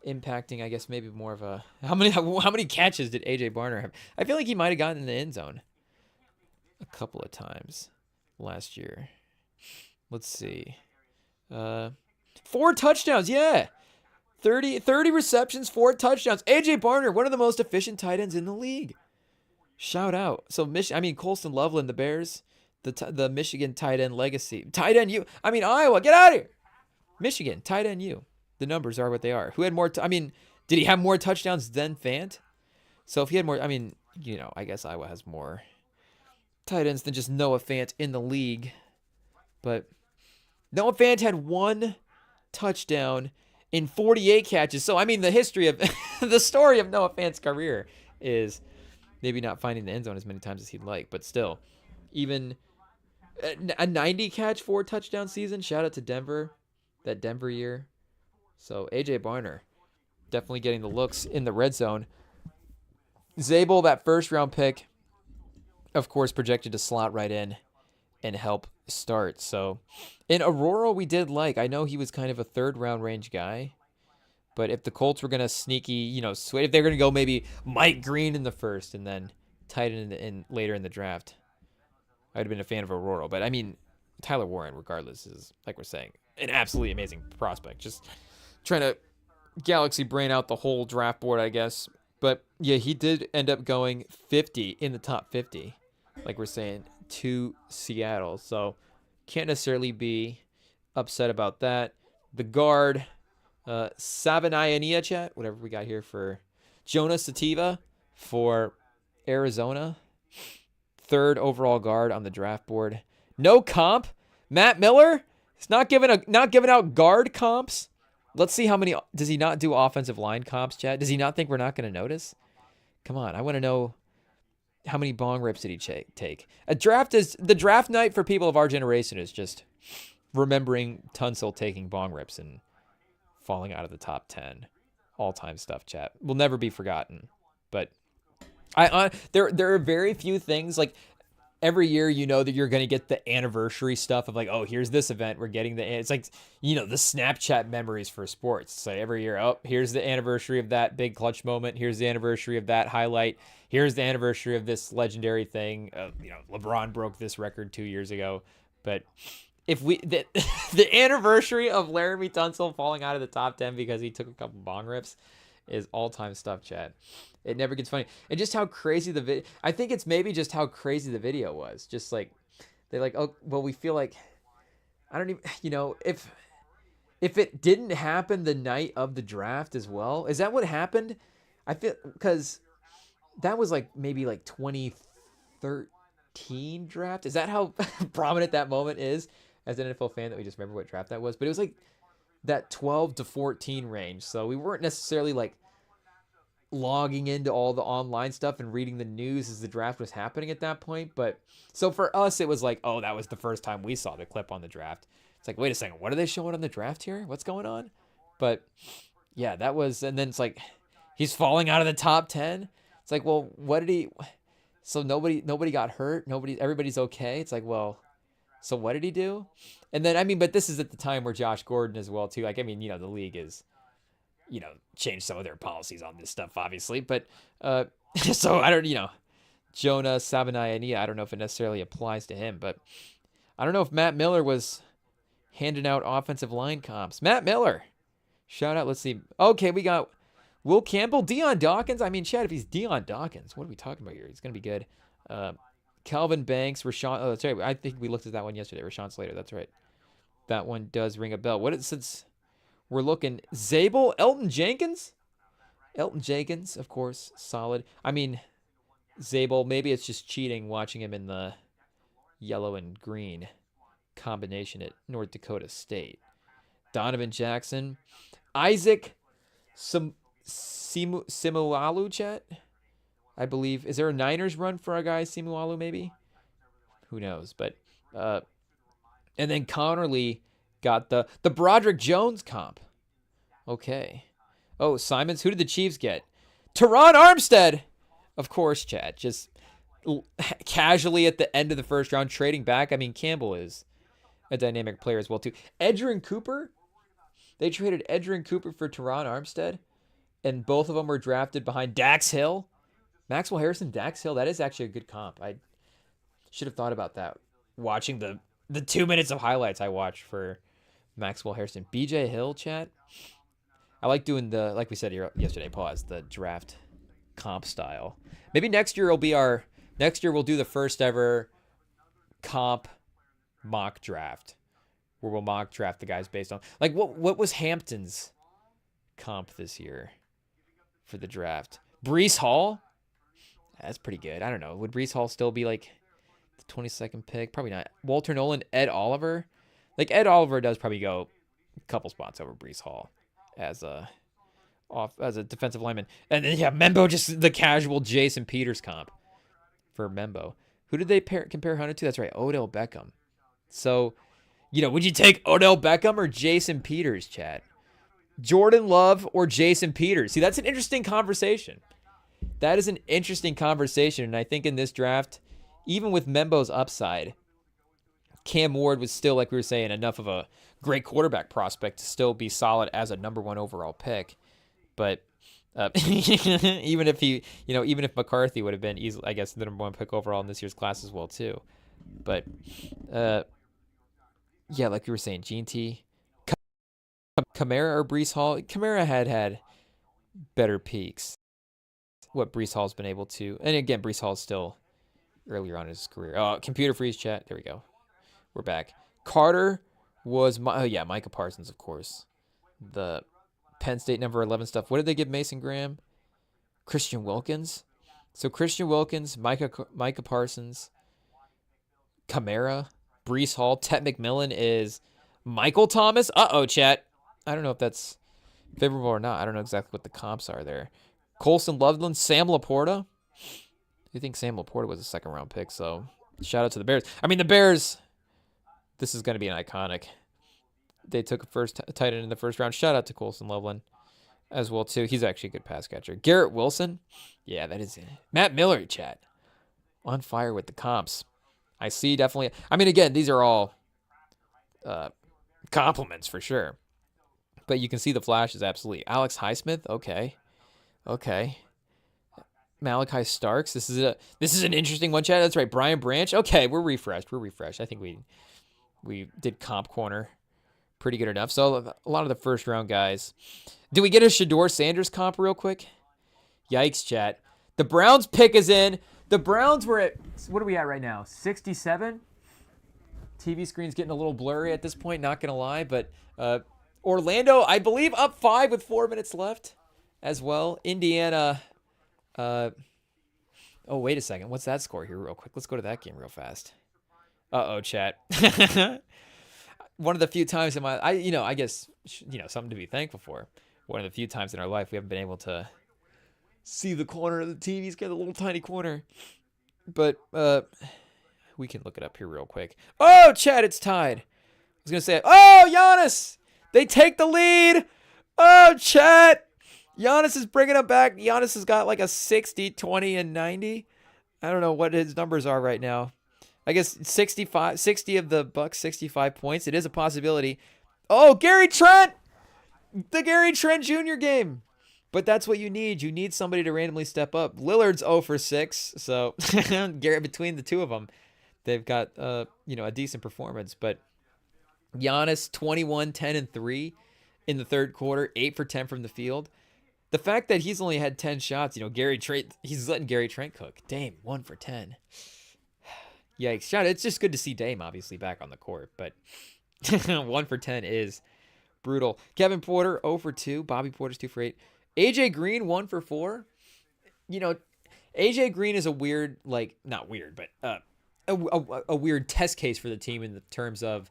impacting. I guess maybe more of a how many catches did AJ Barner have? I feel like he might have gotten in the end zone a couple of times last year. Let's see. 4 touchdowns, yeah. 30 receptions, 4 touchdowns. AJ Barner, one of the most efficient tight ends in the league. Shout out. So, Colston Loveland, the Bears, the Michigan tight end legacy. Tight end U. Iowa, get out of here. Michigan, tight end U. The numbers are what they are. Who had more? Did he have more touchdowns than Fant? So, if he had more, I guess Iowa has more tight ends than just Noah Fant in the league. But Noah Fant had 1 touchdown in 48 catches. So, the history of the story of Noah Fant's career is maybe not finding the end zone as many times as he'd like, but still, even a 90 catch, 4 touchdown season. Shout out to Denver, that Denver year. So AJ Barner definitely getting the looks in the red zone. Zabel, that 1st round pick, of course, projected to slot right in and help start. So in Aurora, we did like. I know he was kind of a 3rd round range guy. But if the Colts were going to sneaky, sway, if they're going to go maybe Mike Green in the 1st and then tight end in later in the draft, I would have been a fan of Aurora. But, Tyler Warren, regardless, is, like we're saying, an absolutely amazing prospect. Just trying to galaxy brain out the whole draft board, I guess. But, yeah, he did end up going 50 in the top 50, like we're saying, to Seattle. So, can't necessarily be upset about that. The guard... Savaniania, chat, whatever we got here for Jonah Sativa for Arizona. 3rd overall guard on the draft board. No comp. Matt Miller. He's not giving out guard comps. Let's see how many. Does he not do offensive line comps, chat? Does he not think we're not going to notice? Come on, I want to know how many bong rips did he take. The draft night for people of our generation is just remembering Tunsil taking bong rips and falling out of the top 10 all-time stuff, chat. Will never be forgotten. But there are very few things, like every year that you're going to get the anniversary stuff of like, oh, here's this event, we're getting it's like, the Snapchat memories for sports. So every year, oh, here's the anniversary of that big clutch moment, here's the anniversary of that highlight, here's the anniversary of this legendary thing. LeBron broke this record 2 years ago. But if the anniversary of Laramie Tunsil falling out of the top 10 because he took a couple bong rips is all-time stuff, chat. It never gets funny. And just how crazy the video... I think it's maybe just how crazy the video was. Just like, they're like, oh, well, we feel like... I don't even... You know, if it didn't happen the night of the draft as well, is that what happened? I feel... Because that was like maybe like 2013 draft. Is that how prominent that moment is as an NFL fan that we just remember what draft that was? But it was like that 12 to 14 range. So we weren't necessarily like logging into all the online stuff and reading the news as the draft was happening at that point. But so for us, it was like, oh, that was the first time we saw the clip on the draft. It's like, wait a second, what are they showing on the draft here? What's going on? But yeah, that was, and then it's like, he's falling out of the top 10. It's like, well, what did he, so nobody got hurt. Everybody's okay. It's like, well, so what did he do? And then, I mean, but this is at the time where Josh Gordon as well, too. Like, I mean, you know, the league is, you know, changed some of their policies on this stuff, obviously. But, so I don't, you know, Jonah Sabanaya, I don't know if it necessarily applies to him, but I don't know if Matt Miller was handing out offensive line comps. Matt Miller, shout out. Let's see. Okay, we got Will Campbell, Deion Dawkins. I mean, Chad, if he's Deion Dawkins, what are we talking about here? He's going to be good. Calvin Banks, Rashawn. Oh, that's right. I think we looked at that one yesterday. Rashawn Slater. That's right. That one does ring a bell. What is, since we're looking, Zabel, Elton Jenkins, of course, solid. I mean, Zabel, maybe it's just cheating watching him in the yellow and green combination at North Dakota State. Donovan Jackson, Isaac Simualu, chat, I believe. Is there a Niners run for our guy Simualu, maybe? Who knows? But and then Connerly got the Broderick Jones comp. Okay. Oh, Simons, who did the Chiefs get? Teron Armstead. Of course, chat. Just casually at the end of the first round trading back. I mean, Campbell is a dynamic player as well, too. Edgerrin Cooper. They traded Edgerrin Cooper for Teron Armstead, and both of them were drafted behind Dax Hill. Maxwell Harrison, Dax Hill, that is actually a good comp. I should have thought about that watching the 2 minutes of highlights I watched for Maxwell Harrison. BJ Hill, chat. I like doing the, like we said here yesterday, pause, the draft comp style. Maybe next year will be next year we'll do the first ever comp mock draft, where we'll mock draft the guys based on, like, what was Hampton's comp this year for the draft? Breece Hall? That's pretty good. I don't know. Would Breece Hall still be like the 22nd pick? Probably not. Walter Nolan, Ed Oliver. Like, Ed Oliver does probably go a couple spots over Breece Hall as a defensive lineman. And then, yeah, Membo, just the casual Jason Peters comp for Membo. Who did they compare Hunter to? That's right, Odell Beckham. So, you know, would you take Odell Beckham or Jason Peters, chat? Jordan Love or Jason Peters? See, that's an interesting conversation. That is an interesting conversation, and I think in this draft, even with Membo's upside, Cam Ward was still, like we were saying, enough of a great quarterback prospect to still be solid as a number one overall pick. But even if McCarthy would have been easily, I guess, the number one pick overall in this year's class as well too. But yeah, like you were saying, Gene T, Kamara or Breece Hall. Kamara had better peaks. What Breece Hall's been able to, and again, Breece Hall's still earlier on in his career. Oh, computer freeze, chat. There we go. We're back. Carter was Micah Parsons, of course. The Penn State number 11 stuff. What did they give Mason Graham? Christian Wilkins. So Christian Wilkins, Micah Parsons, Kamara, Breece Hall. Tet McMillan is Michael Thomas. Chat. I don't know if that's favorable or not. I don't know exactly what the comps are there. Colson Loveland, Sam Laporta. I think Sam Laporta was a second-round pick, so shout out to the Bears. I mean, the Bears, this is going to be an iconic. They took a tight end in the first round. Shout out to Colson Loveland as well, too. He's actually a good pass catcher. Garrett Wilson. Yeah, that is it. Matt Miller, chat. On fire with the comps. I see, definitely. I mean, again, these are all compliments for sure. But you can see the flashes, absolutely. Alex Highsmith, okay. Malachi Starks. This is an interesting one, chat. That's right. Brian Branch. Okay, we're refreshed. I think we did comp corner pretty good enough. So a lot of the first round guys. Do we get a Shedeur Sanders comp real quick? Yikes, chat. The Browns pick is in. The Browns were at, what are we at right now? 67? TV screen's getting a little blurry at this point, not going to lie. But Orlando, I believe, up 5 with 4 minutes left as well. Indiana, oh, wait a second. What's that score here real quick? Let's go to that game real fast. Uh-oh, chat. One of the few times in my, I guess, something to be thankful for. One of the few times in our life we haven't been able to see the corner of the TV's got a little tiny corner. But we can look it up here real quick. Oh, chat, it's tied. I was going to say, oh, Giannis! They take the lead! Oh, chat! Giannis is bringing them back. Giannis has got like a 60, 20, and 90. I don't know what his numbers are right now. I guess 60 of the Bucks, 65 points. It is a possibility. Oh, Gary Trent! The Gary Trent Jr. game. But that's what you need. You need somebody to randomly step up. Lillard's 0 for 6. So between the two of them, they've got a decent performance. But Giannis 21, 10, and 3 in the third quarter, 8 for 10 from the field. The fact that he's only had 10 shots, Gary Trent, he's letting Gary Trent cook. Dame, 1 for 10. Yikes. It's just good to see Dame obviously back on the court, but 1 for 10 is brutal. Kevin Porter 0 for 2. Bobby Porter's 2 for 8. AJ Green 1 for 4. AJ Green is a weird, not weird, but a weird test case for the team in the terms of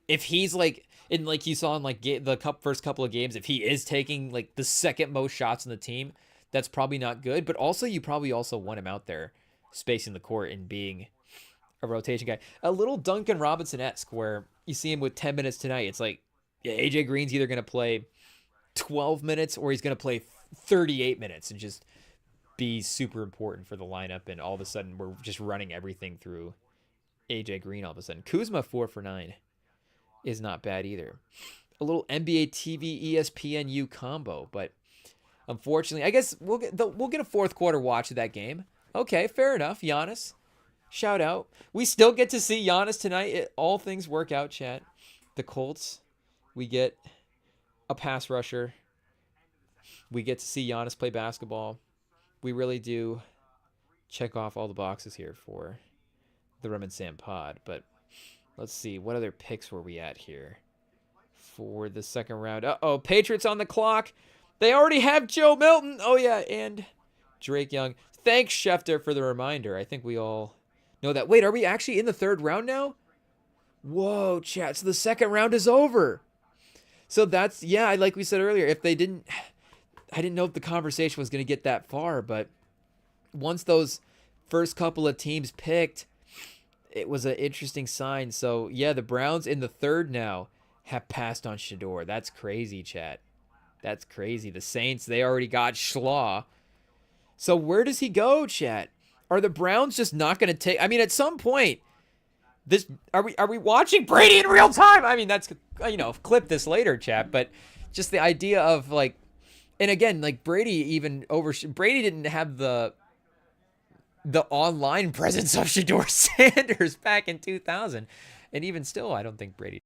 if he's you saw in the first couple of games, if he is taking the second most shots in the team, that's probably not good. But also, you probably also want him out there spacing the court and being a rotation guy. A little Duncan Robinson-esque where you see him with 10 minutes tonight. It's AJ Green's either going to play 12 minutes or he's going to play 38 minutes and just be super important for the lineup. And all of a sudden, we're just running everything through AJ Green all of a sudden. Kuzma 4 for 9 is not bad either. A little NBA TV ESPNU combo, but unfortunately, I guess we'll get a fourth quarter watch of that game. Okay, fair enough. Giannis, shout out. We still get to see Giannis tonight. All things work out, chat. The Colts, we get a pass rusher. We get to see Giannis play basketball. We really do check off all the boxes here for the REMINGTOM pod. But let's see, what other picks were we at here for the second round? Uh-oh, Patriots on the clock. They already have Joe Milton. Oh, yeah, and Drake Young. Thanks, Schefter, for the reminder. I think we all know that. Wait, are we actually in the third round now? Whoa, chat. So the second round is over. So that's, yeah, like we said earlier, I didn't know if the conversation was going to get that far, but once those first couple of teams picked, it was an interesting sign. So, yeah, the Browns in the third now have passed on Shedeur. That's crazy, chat. That's crazy. The Saints, they already got Schlaw. So where does he go, chat? Are the Browns just not going to take... I mean, at some point, are we watching Brady in real time? I mean, that's, clip this later, chat. But just the idea of, and again, Brady didn't have the online presence of Shedeur Sanders back in 2000. And even still, I don't think Brady...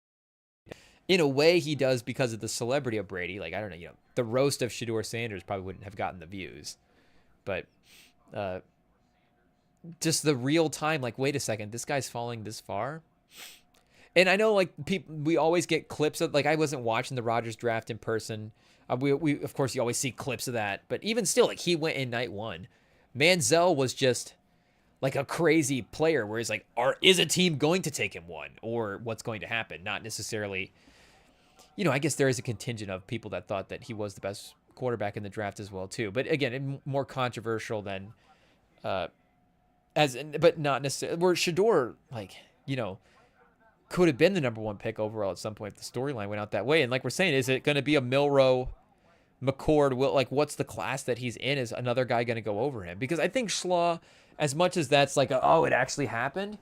In a way, he does because of the celebrity of Brady. I don't know, the roast of Shedeur Sanders probably wouldn't have gotten the views. But just the real time, wait a second, this guy's falling this far. And I know, we always get clips of, I wasn't watching the Rodgers draft in person. We of course, you always see clips of that. But even still, he went in night one. Manziel was just a crazy player where he's is a team going to take him one? Or what's going to happen? Not necessarily, I guess there is a contingent of people that thought that he was the best quarterback in the draft as well too, but again, more controversial than but not necessarily where Shedeur could have been the number one pick overall at some point if the storyline went out that way. And we're saying, is it going to be a Milroe, McCord? What's the class that he's in? Is another guy going to go over him? Because I think Schlaw, as much as that's it actually happened,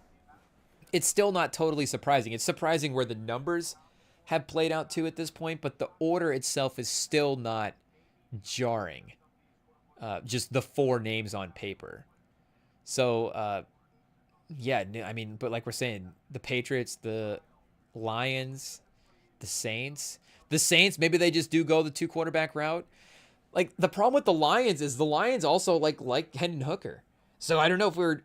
it's still not totally surprising. It's surprising where the numbers have played out to at this point, but the order itself is still not jarring. Just the 4 names on paper. So, yeah, I mean, but we're saying, the Patriots, the Lions, The Saints. The Saints, maybe they just do go the 2 quarterback route. Like, the problem with the Lions is the Lions also like Hendon Hooker. So I don't know if we're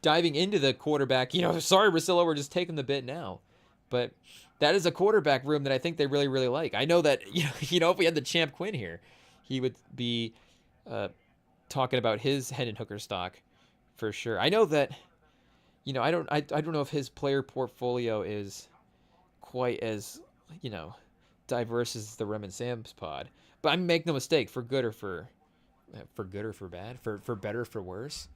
diving into the quarterback. Sorry, Russillo, we're just taking the bit now. But that is a quarterback room that I think they really, really like. I know that, if we had the Champ Quinn here, he would be talking about his Hendon Hooker stock for sure. I know that, I don't know if his player portfolio is quite as, diverse as the Rem and Sam's pod. But I mean, make no mistake, for good or for bad, for better or for worse.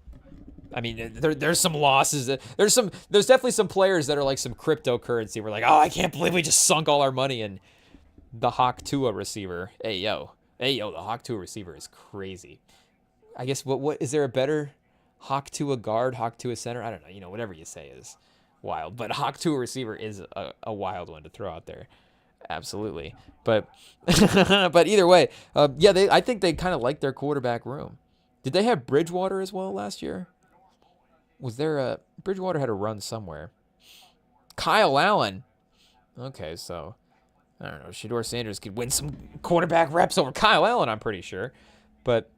I mean, there's some losses. There's definitely some players that are like some cryptocurrency. We're like, oh, I can't believe we just sunk all our money in the Hawk Tua receiver. Hey yo, the Hawk Tua receiver is crazy. I guess what is there a better Hawk Tua guard, Hawk Tua center? I don't know. Whatever you say is wild, but Hawk Tua receiver is a wild one to throw out there. Absolutely, but but either way, I think they kind of like their quarterback room. Did they have Bridgewater as well last year? Was there a Bridgewater had a run somewhere? Kyle Allen. Okay, so I don't know. Shedeur Sanders could win some quarterback reps over Kyle Allen, I'm pretty sure. But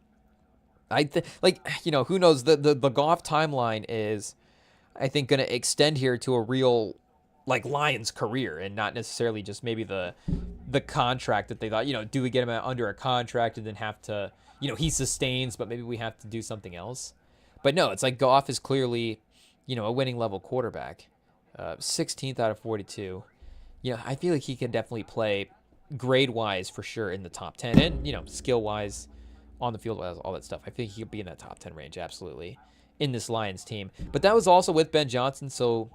who knows? The Goff timeline is, I think, going to extend here to a real Lions career, and not necessarily just maybe the contract that they thought, do we get him under a contract and then have to, he sustains, but maybe we have to do something else. But no, it's like Goff is clearly, a winning level quarterback. 16th out of 42. I feel like he can definitely play grade-wise for sure in the top 10, and, skill-wise on the field, all that stuff. I think he could be in that top 10 range, absolutely, in this Lions team. But that was also with Ben Johnson, so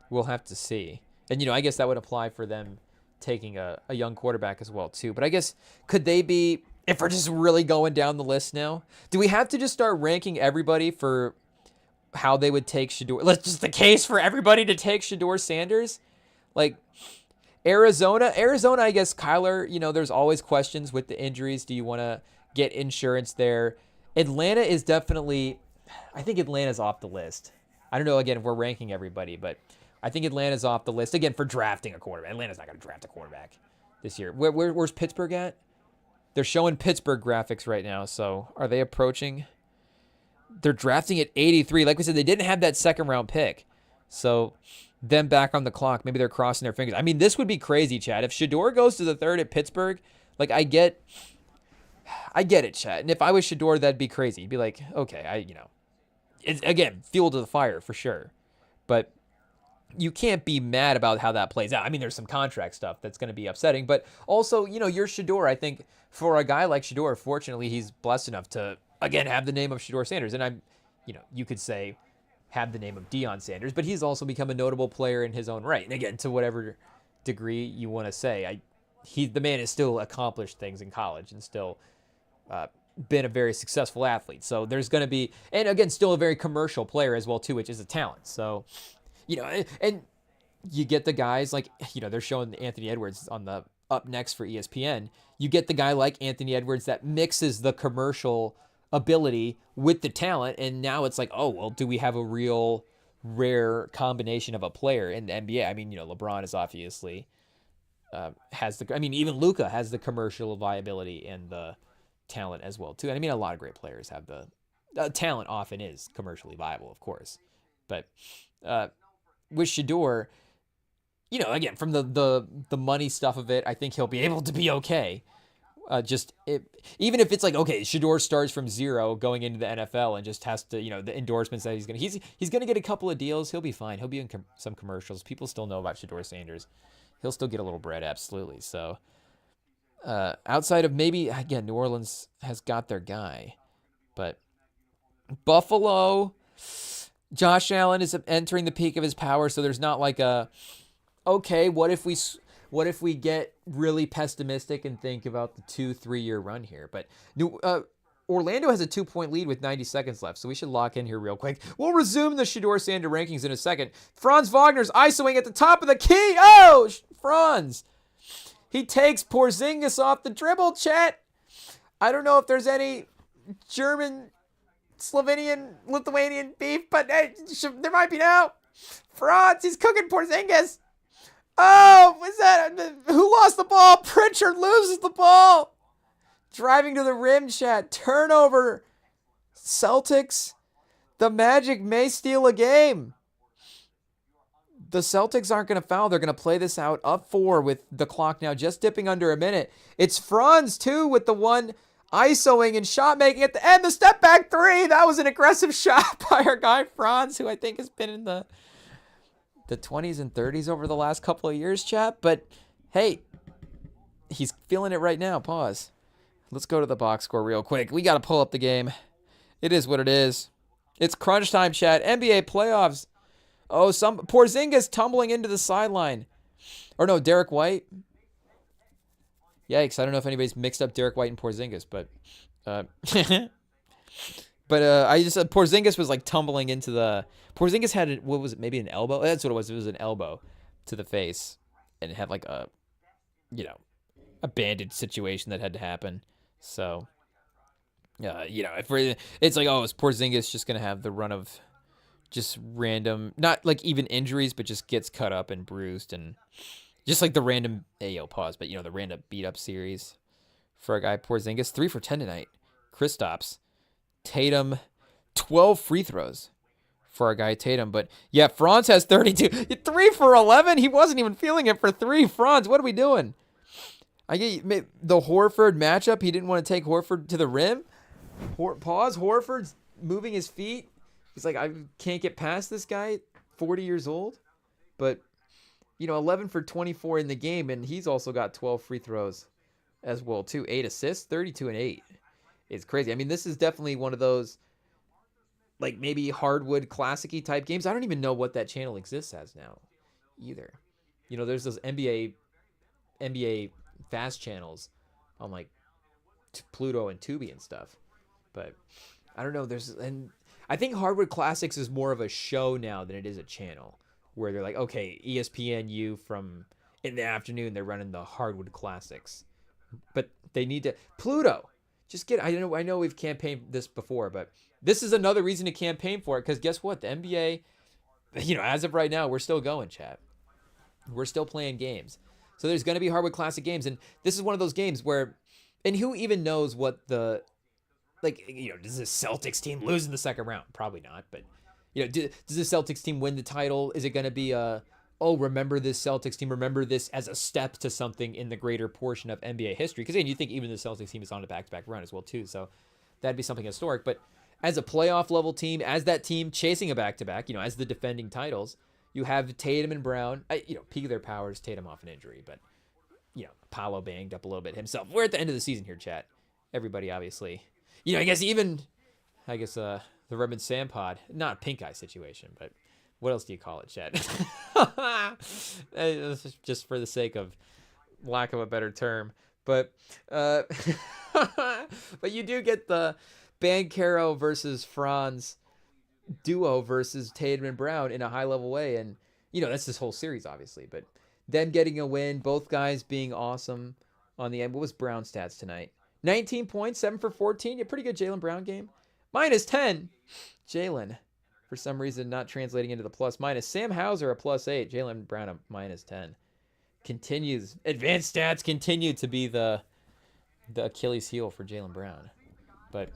we'll have to see. And, I guess that would apply for them taking a young quarterback as well, too. But I guess, could they be, if we're just really going down the list now, do we have to just start ranking everybody for how they would take Shedeur? Let's just the case for everybody to take Shedeur Sanders? Like, Arizona, I guess, Kyler, there's always questions with the injuries. Do you want to get insurance there? Atlanta is definitely, I think Atlanta's off the list. I don't know, again, if we're ranking everybody, but I think Atlanta's off the list, again, for drafting a quarterback. Atlanta's not going to draft a quarterback this year. Where's Pittsburgh at? They're showing Pittsburgh graphics right now, so are they approaching? They're drafting at 83. Like we said, they didn't have that second-round pick, so them back on the clock. Maybe they're crossing their fingers. I mean, this would be crazy, Chad. If Shedeur goes to the 3rd at Pittsburgh, I get it, Chad. And if I was Shedeur, that'd be crazy. You'd be like, okay, it's, again, fuel to the fire for sure. But you can't be mad about how that plays out. I mean, there's some contract stuff that's going to be upsetting, but also, you're Shedeur. I think for a guy like Shedeur, fortunately, he's blessed enough to, again, have the name of Shedeur Sanders. And you could say have the name of Deion Sanders, but he's also become a notable player in his own right. And again, to whatever degree you want to say, the man has still accomplished things in college and still been a very successful athlete. So there's going to be, and again, still a very commercial player as well, too, which is a talent. So, and you get the guys like, they're showing Anthony Edwards on the up next for ESPN. You get the guy like Anthony Edwards that mixes the commercial ability with the talent, and now it's like, oh, well, do we have a real rare combination of a player in the NBA? I mean, LeBron is obviously even LUKA has the commercial viability and the talent as well, too. And I mean, a lot of great players have the talent often is commercially viable, of course. But with Shedeur, again, from the money stuff of it, I think he'll be able to be okay. Even if it's like, okay, Shedeur starts from 0 going into the NFL and just has to, the endorsements that he's gonna get a couple of deals. He'll be fine. He'll be in some commercials. People still know about Shedeur Sanders. He'll still get a little bread, absolutely. So outside of maybe, again, New Orleans has got their guy, but Buffalo, Josh Allen is entering the peak of his power, so there's not like okay, what if we get really pessimistic and think about the 2-3 year run here? But Orlando has a 2-point lead with 90 seconds left, so we should lock in here real quick. We'll resume the Shedeur Sanders rankings in a second. Franz Wagner's isoing at the top of the key. Oh, Franz. He takes Porzingis off the dribble, chat. I don't know if there's any German, Slovenian, Lithuanian beef, but hey, there might be now. Franz, he's cooking Porzingis. Oh, was that who lost the ball? Pritchard loses the ball. Driving to the rim, chat. Turnover. Celtics. The Magic may steal a game. The Celtics aren't going to foul. They're going to play this out up 4 with the clock now just dipping under a minute. It's Franz, too, with the one ISOing and shot making at the end. The step back 3. That was an aggressive shot by our guy Franz, who I think has been in the 20s and 30s over the last couple of years, chat. But, hey, he's feeling it right now. Pause. Let's go to the box score real quick. We got to pull up the game. It is what it is. It's crunch time, chat. NBA playoffs. Oh, some Porzingis tumbling into the sideline. Or no, Derek White. Yikes, I don't know if anybody's mixed up Derek White and Porzingis, but I just said Porzingis was like tumbling into the Porzingis had what was it, maybe an elbow? That's what it was. It was an elbow to the face, and it had like a a bandage situation that had to happen. So if it's like, oh, is Porzingis just gonna have the run of just random, not like even injuries, but just gets cut up and bruised, and just like the random pause, but the random beat up series for a guy Porzingis. 3 for 10 tonight. Kristaps, Tatum, 12 free throws for our guy Tatum. But yeah, Franz has 32. 3 for 11. He wasn't even feeling it for 3. Franz, what are we doing? I get the Horford matchup. He didn't want to take Horford to the rim. Pause. Horford's moving his feet. He's like, I can't get past this guy, 40 years old. But, 11 for 24 in the game, and he's also got 12 free throws as well, too. 8 assists, 32 and 8. It's crazy. I mean, this is definitely one of those, like, maybe hardwood classic-y type games. I don't even know what that channel exists as now either. There's those NBA fast channels on, like, Pluto and Tubi and stuff. But I don't know. And I think Hardwood Classics is more of a show now than it is a channel, where they're like, okay, ESPNU from in the afternoon, they're running the Hardwood Classics. But they need to Pluto. Just I know we've campaigned this before, but this is another reason to campaign for it, because guess what? The NBA, as of right now, we're still going, chat. We're still playing games. So there's going to be Hardwood Classic games, and this is one of those games where, and who even knows what the, does the Celtics team lose in the second round? Probably not, but, does the Celtics team win the title? Is it going to be remember this Celtics team, remember this as a step to something in the greater portion of NBA history? Because, you think even the Celtics team is on a back-to-back run as well, too, so that'd be something historic. But as a playoff-level team, as that team chasing a back-to-back, as the defending titles, you have Tatum and Brown, peak of their powers, Tatum off an injury, but, Paolo banged up a little bit himself. We're at the end of the season here, chat. Everybody, obviously. I guess the Redmond Sam pod, not a pink eye situation, but what else do you call it, Chad? Just for the sake of lack of a better term. But but you do get the Banchero versus Franz duo versus Tatum and Brown in a high-level way. And, that's this whole series, obviously. But them getting a win, both guys being awesome on the end. What was Brown's stats tonight? 19 points, 7 for 14. A pretty good Jaylen Brown game. -10. Jaylen, for some reason, not translating into the plus minus. Sam Hauser, a +8. Jaylen Brown, a -10. Continues. Advanced stats continue to be the Achilles heel for Jaylen Brown. But,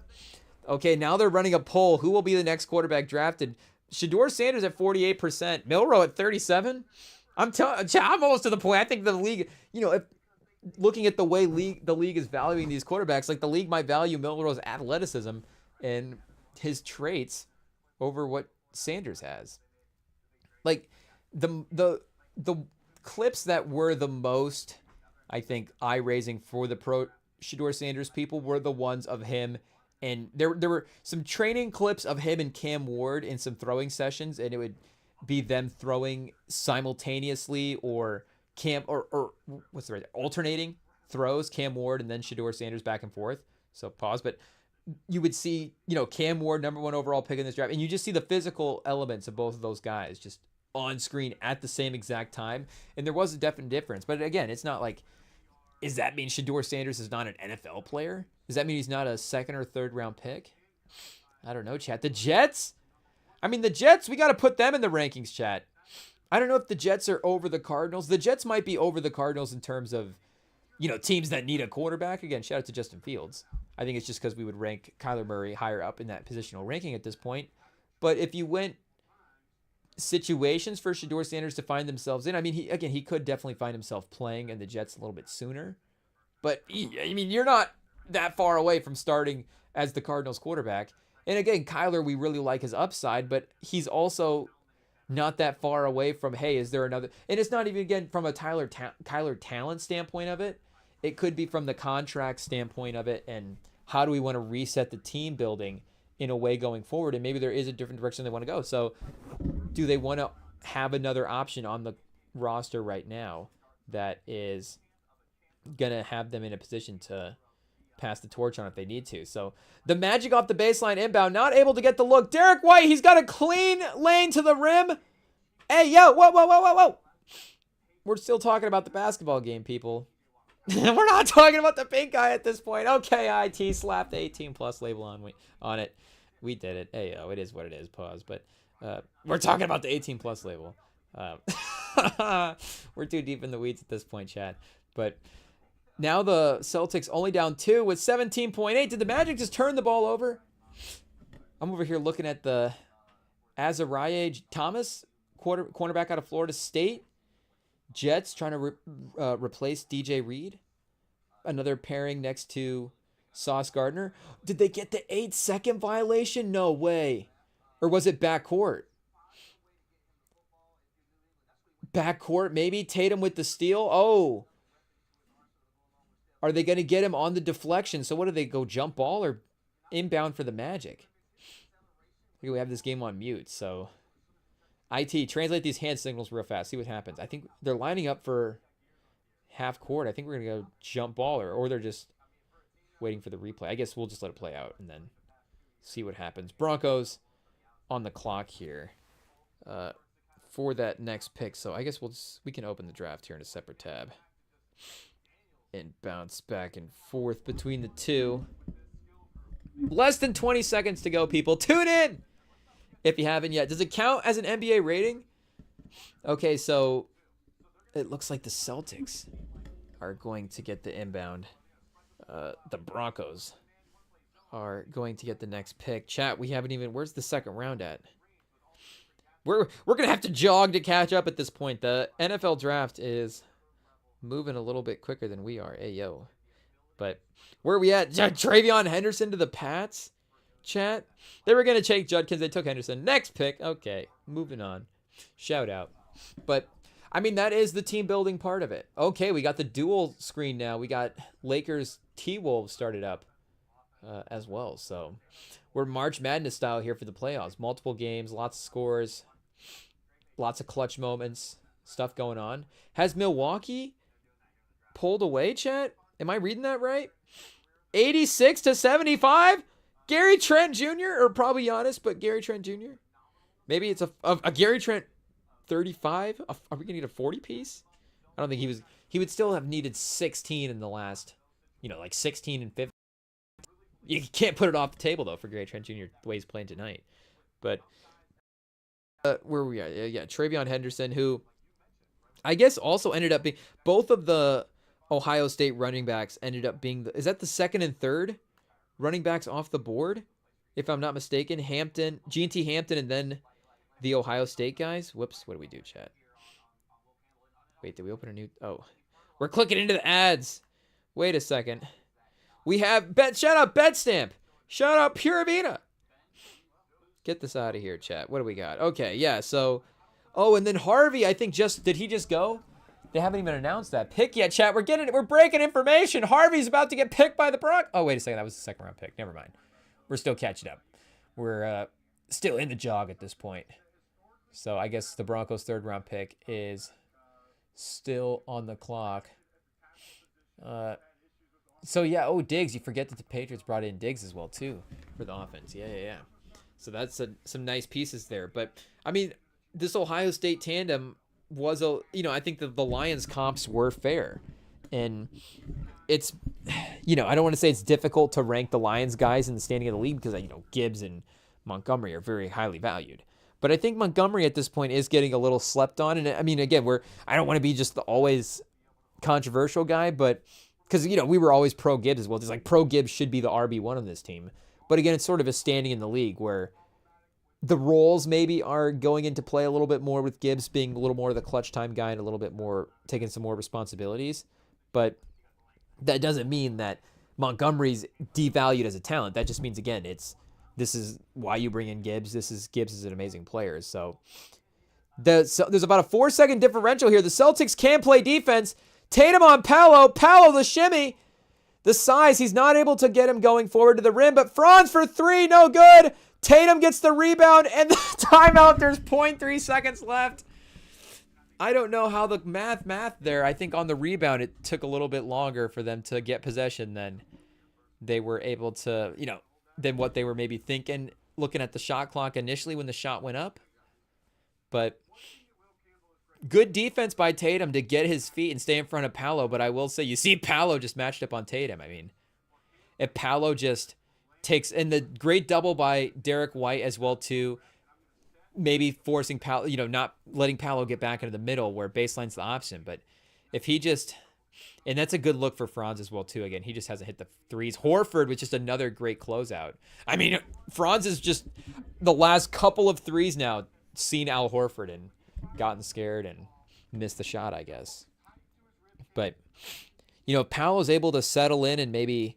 okay, now they're running a poll. Who will be the next quarterback drafted? Shedeur Sanders at 48%. Milroe at 37%. I'm almost to the point. I think the league, if looking at the way the league is valuing these quarterbacks, like the league might value Milroe's athleticism and his traits over what Sanders has. Like the clips that were the most, I think, eye-raising for the pro Shedeur Sanders people were the ones of him, and there were some training clips of him and Cam Ward in some throwing sessions, and it would be them throwing simultaneously or what's the right, alternating throws, Cam Ward and then Shedeur Sanders back and forth. So pause, but you would see, Cam Ward, #1 overall pick in this draft, and you just see the physical elements of both of those guys just on screen at the same exact time, and there was a definite difference. But again, it's not like, does that mean Shedeur Sanders is not an NFL player? Does that mean he's not a second or third round pick? I don't know, chat. The Jets? I mean, the Jets, we got to put them in the rankings, chat. I don't know if the Jets are over the Cardinals. The Jets might be over the Cardinals in terms of, teams that need a quarterback. Again, shout out to Justin Fields. I think it's just because we would rank Kyler Murray higher up in that positional ranking at this point. But if you went situations for Shedeur Sanders to find themselves in, I mean, he could definitely find himself playing in the Jets a little bit sooner. But, I mean, you're not that far away from starting as the Cardinals quarterback. And again, Kyler, we really like his upside, but he's also not that far away from, hey, is there another? And it's not even, again, from a Kyler talent standpoint of it. It could be from the contract standpoint of it, and how do we want to reset the team building in a way going forward? And maybe there is a different direction they want to go. So do they want to have another option on the roster right now that is going to have them in a position to pass the torch on if they need to? So the Magic off the baseline inbound, not able to get the look. Derek White, he's got a clean lane to the rim. Hey, yo, whoa. We're still talking about the basketball game, people. We're not talking about the pink guy at this point. Okay, IT slapped the 18+ label on it. We did it. Hey, yo, it is what it is. Pause. But we're talking about the 18+ label. We're too deep in the weeds at this point, Chad. But now the Celtics only down 2 with 17.8. Did the Magic just turn the ball over? I'm over here looking at the Azariah Thomas, cornerback out of Florida State. Jets trying to replace DJ Reed. Another pairing next to Sauce Gardner. Did they get the 8-second violation? No way. Or was it backcourt? Backcourt, maybe. Tatum with the steal. Oh. Are they going to get him on the deflection? So what do they go, jump ball or inbound for the Magic? Okay, we have this game on mute, so IT, translate these hand signals real fast. See what happens. I think they're lining up for half court. I think we're going to go jump ball, or they're just waiting for the replay. I guess we'll just let it play out and then see what happens. Broncos on the clock here for that next pick. So I guess we can open the draft here in a separate tab and bounce back and forth between the two. Less than 20 seconds to go, people. Tune in if you haven't yet. Does it count as an NBA rating? Okay, so it looks like the Celtics are going to get the inbound. The Broncos are going to get the next pick. Chat, we haven't even... Where's the second round at? We're going to have to jog to catch up at this point. The NFL draft is moving a little bit quicker than we are. Hey, yo. But where are we at? Travion Henderson to the Pats? Chat. They were going to take Judkins. They took Henderson. Next pick. Okay, moving on. Shout out. But, I mean, that is the team building part of it. Okay, we got the dual screen now. We got Lakers T-Wolves started up as well. So we're March Madness style here for the playoffs. Multiple games, lots of scores, lots of clutch moments, stuff going on. Has Milwaukee pulled away, chat? Am I reading that right? 86-75? Gary Trent Jr. or probably Giannis, but Gary Trent Jr. Maybe it's a Gary Trent 35. Are we gonna need a 40 piece? I don't think he would still have needed 16 in the last, like 16 and 15. You can't put it off the table though for Gary Trent Jr. the way he's playing tonight. But where we are, yeah, Travion Henderson, who I guess also ended up being both of the Ohio State running backs ended up being is that the second and third running backs off the board, if I'm not mistaken? G&T Hampton, and then the Ohio State guys. Whoops, what do we do, chat? Wait, did we open a new? Oh, we're clicking into the ads. Wait a second. We have shout out BETSTAMP. Shout out Pura Vida. Get this out of here, chat. What do we got? Okay, yeah. So, and then Harvey, I think did he just go? They haven't even announced that pick yet, chat. We're breaking information. Harvey's about to get picked by the Broncos. Oh, wait a second. That was the second round pick. Never mind. We're still catching up. We're still in the jog at this point. So I guess the Broncos' third round pick is still on the clock. So yeah, Diggs. You forget that the Patriots brought in Diggs as well too for the offense. Yeah. So that's some nice pieces there. But I mean, this Ohio State tandem was I think the Lions comps were fair, and it's I don't want to say it's difficult to rank the Lions guys in the standing of the league because Gibbs and Montgomery are very highly valued. But But I think Montgomery at this point is getting a little slept on. And I mean, again, I don't want to be just the always controversial guy, but because, we were always pro Gibbs as well. It's like pro Gibbs should be the RB1 on this team. But again, it's sort of a standing in the league where the roles maybe are going into play a little bit more with Gibbs being a little more of the clutch time guy and a little bit more taking some more responsibilities. But that doesn't mean that Montgomery's devalued as a talent. That just means, again, this is why you bring in Gibbs. Gibbs is an amazing player. So there's about a 4-second differential here. The Celtics can play defense. Tatum on Paolo. Paolo the shimmy. The size, he's not able to get him going forward to the rim, but Franz for three, no good. Tatum gets the rebound and the timeout. There's 0.3 seconds left. I don't know how the math there. I think on the rebound, it took a little bit longer for them to get possession than they were able to, than what they were maybe thinking, looking at the shot clock initially when the shot went up. But good defense by Tatum to get his feet and stay in front of Paolo. But I will say, you see Paolo just matched up on Tatum. I mean, if Paolo just takes, and the great double by Derek White as well too, maybe forcing Paolo, not letting Paolo get back into the middle where baseline's the option. But if he just, and that's a good look for Franz as well too. Again, he just hasn't hit the threes. Horford with just another great closeout. I mean, Franz is just the last couple of threes now seen Al Horford and gotten scared and missed the shot, I guess. But, Paolo's able to settle in and maybe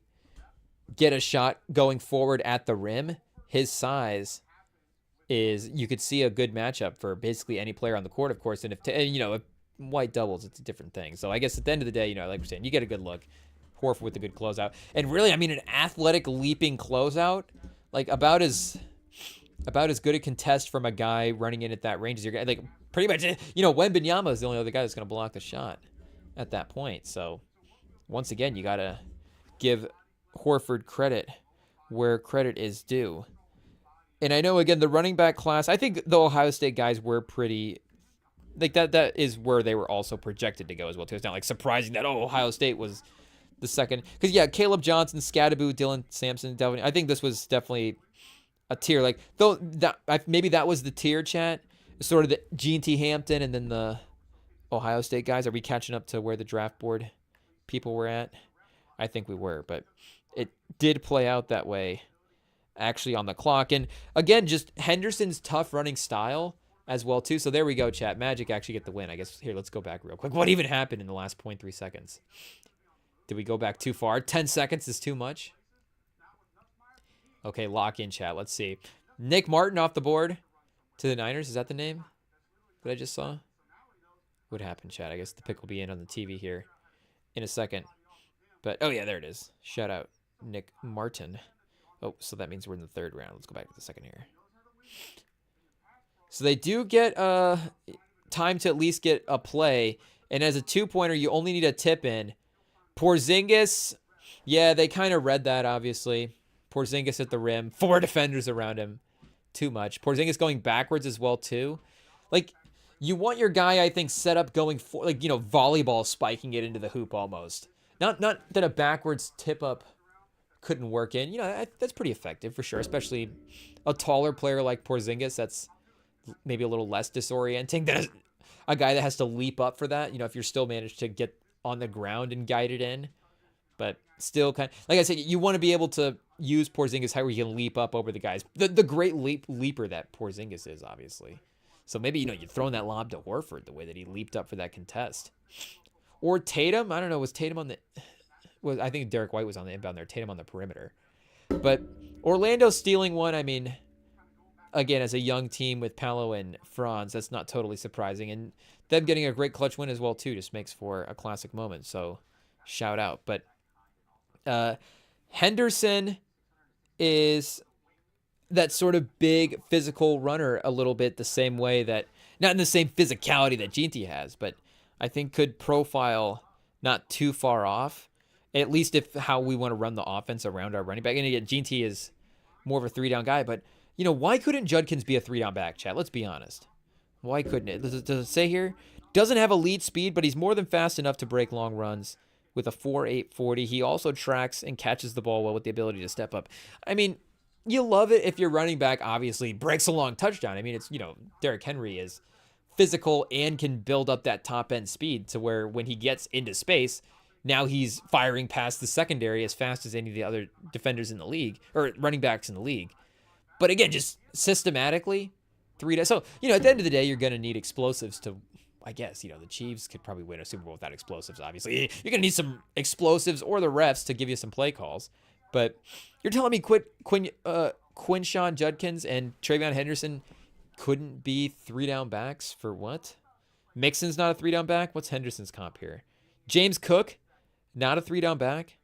get a shot going forward at the rim. His size is, you could see a good matchup for basically any player on the court, of course. And if White doubles, it's a different thing. So I guess at the end of the day, like we're saying, you get a good look. Horford with a good closeout. And really, I mean, an athletic leaping closeout, like about as good a contest from a guy running in at that range as you're like pretty much, Wembanyama is the only other guy that's going to block the shot at that point. So once again, you got to give Horford credit where credit is due. And I know, again, the running back class, I think the Ohio State guys were pretty, like that is where they were also projected to go as well too. It's not like surprising that Ohio State was the second, because Caleb Johnson, Scadaboo, Dylan Sampson, Delvin. I think this was definitely a tier, like though that maybe that was the tier, chat, sort of the G&T Hampton and then the Ohio State guys. Are we catching up to where the draft board people were at? I think we were, but it did play out that way actually on the clock. And again, just Henderson's tough running style as well too. So there we go, chat. Magic actually get the win. I guess here, let's go back real quick. What even happened in the last 0.3 seconds? Did we go back too far? 10 seconds is too much. Okay, lock in, chat. Let's see. Nick Martin off the board to the Niners. Is that the name that I just saw? What happened, chat? I guess the pick will be in on the TV here in a second. But, oh yeah, there it is. Shout out Nick Martin. Oh, so that means we're in the third round. Let's go back to the second here. So they do get time to at least get a play. And as a two-pointer, you only need a tip in. Porzingis, yeah, they kind of read that, obviously. Porzingis at the rim. 4 defenders around him. Too much. Porzingis going backwards as well, too. Like, you want your guy, I think, set up going for, like, volleyball spiking it into the hoop almost. Not that a backwards tip-up couldn't work in. That's pretty effective for sure, especially a taller player like Porzingis. That's maybe a little less disorienting than a guy that has to leap up for that. If you're still managed to get on the ground and guide it in. But still kind of, like I said, you want to be able to use Porzingis how you can leap up over the guys. The great leaper that Porzingis is, obviously. So maybe, you're throwing that lob to Horford the way that he leaped up for that contest. Or Tatum. I don't know. Was Tatum on the... I think Derek White was on the inbound there. Tatum on the perimeter. But Orlando stealing one, I mean, again, as a young team with Paolo and Franz, that's not totally surprising. And them getting a great clutch win as well, too, just makes for a classic moment. So, shout out. But Henderson is that sort of big physical runner a little bit the same way that, not in the same physicality that G&T has, but I think could profile not too far off, at least if how we want to run the offense around our running back. And again, G&T is more of a 3-down guy, but, why couldn't Judkins be a 3-down back, chat? Let's be honest. Why couldn't it? Does it say here? Doesn't have elite speed, but he's more than fast enough to break long runs with a 4.8 40. He also tracks and catches the ball well with the ability to step up. I mean, you love it if your running back obviously breaks a long touchdown. I mean, it's, Derrick Henry is physical and can build up that top end speed to where when he gets into space, now he's firing past the secondary as fast as any of the other defenders in the league or running backs in the league. But again, just systematically, 3 days. So, at the end of the day, you're going to need explosives to, I guess, the Chiefs could probably win a Super Bowl without explosives, obviously. You're going to need some explosives or the refs to give you some play calls. But you're telling me Quinshon Judkins and Travion Henderson couldn't be 3-down backs for what? Mixon's not a 3-down back? What's Henderson's comp here? James Cook, not a 3-down back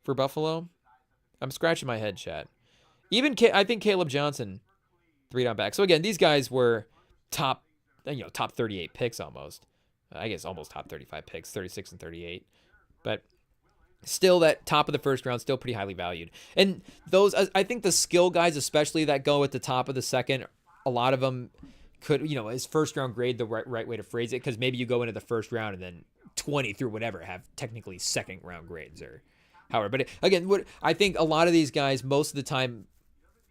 for Buffalo? I'm scratching my head, chat. Even I think Caleb Johnson, 3-down back. So again, these guys were top 38 picks almost. I guess almost top 35 picks, 36 and 38. But still that top of the first round, still pretty highly valued. And those, I think the skill guys especially that go at the top of the second, a lot of them could, is first round grade the right way to phrase it, because maybe you go into the first round and then 20 through whatever have technically second round grades or however. But again, I think a lot of these guys most of the time,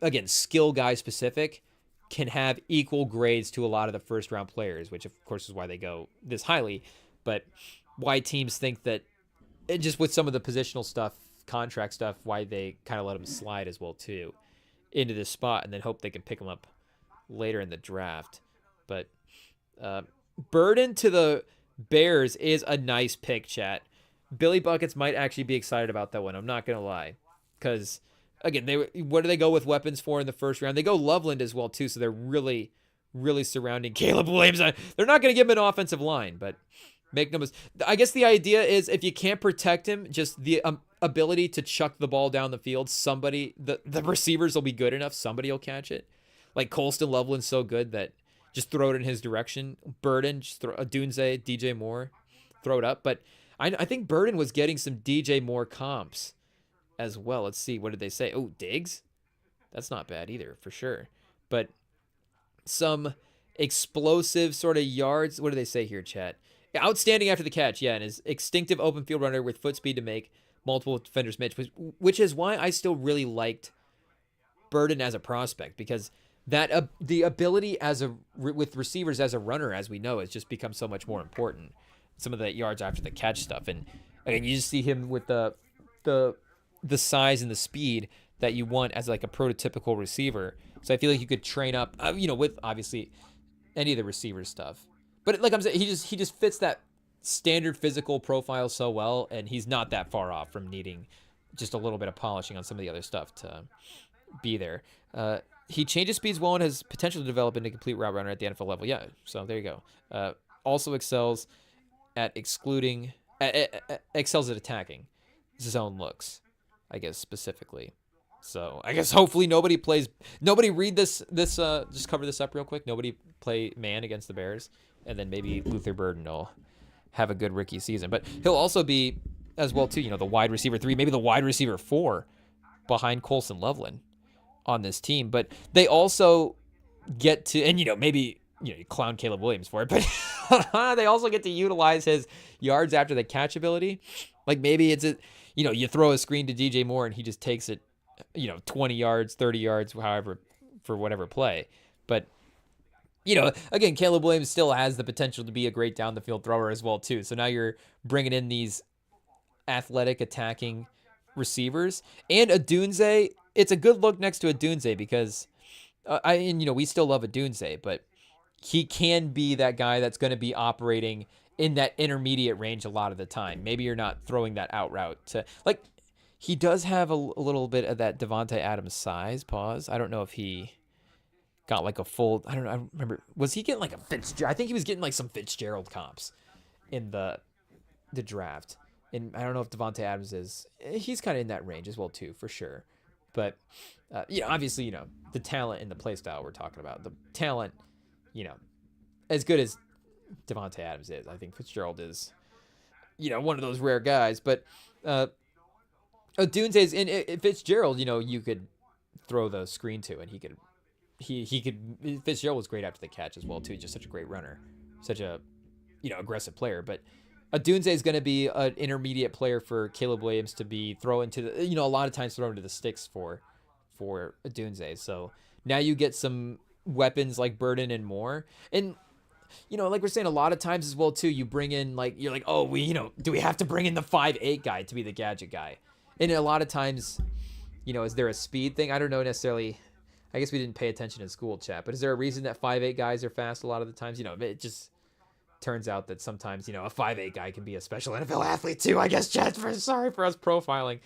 again, skill guy specific, can have equal grades to a lot of the first round players, which of course is why they go this highly. But why teams think that, just with some of the positional stuff, contract stuff, why they kind of let them slide as well too into this spot and then hope they can pick them up later in the draft. But Burden to the Bears is a nice pick, chat. Billy Buckets might actually be excited about that one. I'm not going to lie. Because, again, what do they go with weapons for in the first round? They go Loveland as well, too, so they're really, really surrounding Caleb Williams. They're not going to give him an offensive line, but make no mistake. I guess the idea is if you can't protect him, just the ability to chuck the ball down the field, the receivers will be good enough, somebody will catch it. Like Colston Loveland's so good that just throw it in his direction. Burden, just throw a Dunze, DJ Moore, throw it up. But I think Burden was getting some DJ Moore comps as well. Let's see, what did they say? Oh, Diggs? That's not bad either, for sure. But some explosive sort of yards. What do they say here, chat? Outstanding after the catch, yeah, and his instinctive open field runner with foot speed to make multiple defenders miss, which is why I still really liked Burden as a prospect, because that the ability with receivers as a runner, as we know, has just become so much more important. Some of the yards after the catch stuff, and again, you just see him with the size and the speed that you want as like a prototypical receiver. So I feel like you could train up, with obviously any of the receiver stuff. But like I'm saying, he just fits that standard physical profile so well, and he's not that far off from needing just a little bit of polishing on some of the other stuff to be there. He changes speeds well and has potential to develop into a complete route runner at the NFL level. Yeah, so there you go. Also excels at excels at attacking zone looks, I guess, specifically. So I guess hopefully nobody read this, just cover this up real quick. Nobody play man against the Bears, and then maybe Luther Burden will have a good rookie season. But he'll also be, as well too, the wide receiver 3, maybe the wide receiver 4 behind Colston Loveland on this team. But they also get to, and maybe you clown Caleb Williams for it, but they also get to utilize his yards after the catch ability. Like maybe it's you throw a screen to DJ Moore and he just takes it 20 yards, 30 yards, however, for whatever play. But again, Caleb Williams still has the potential to be a great down the field thrower as well too. So now you're bringing in these athletic attacking receivers, and Adunze. It's a good look next to Adunze because we still love Adunze, but he can be that guy that's going to be operating in that intermediate range a lot of the time. Maybe you're not throwing that out route to, like, he does have a little bit of that Devontae Adams size. Pause. I don't know if he got like a full, I don't know. I remember, was he getting like a Fitzgerald? I think he was getting like some Fitzgerald comps in the draft. And I don't know if Devontae Adams is, he's kind of in that range as well too, for sure. But, obviously, the talent and the play style we're talking about, the talent, as good as Devontae Adams is, I think Fitzgerald is, one of those rare guys. But Odunze's in Fitzgerald, you could throw the screen to, and he could. Fitzgerald was great after the catch as well too. Just such a great runner, such a aggressive player. But Odunze is going to be an intermediate player for Caleb Williams to be throwing to the, a lot of times thrown to the sticks for for Dunze. So now you get some weapons like Burden and more. And like we're saying a lot of times as well too, you bring in like you're like, oh, do we have to bring in the 5'8" guy to be the gadget guy? And a lot of times, is there a speed thing? I don't know necessarily. I guess we didn't pay attention in school, chat, but is there a reason that 5'8" guys are fast a lot of the times? It just turns out that sometimes, a 5'8" guy can be a special NFL athlete too, I guess, chat. Sorry for us profiling,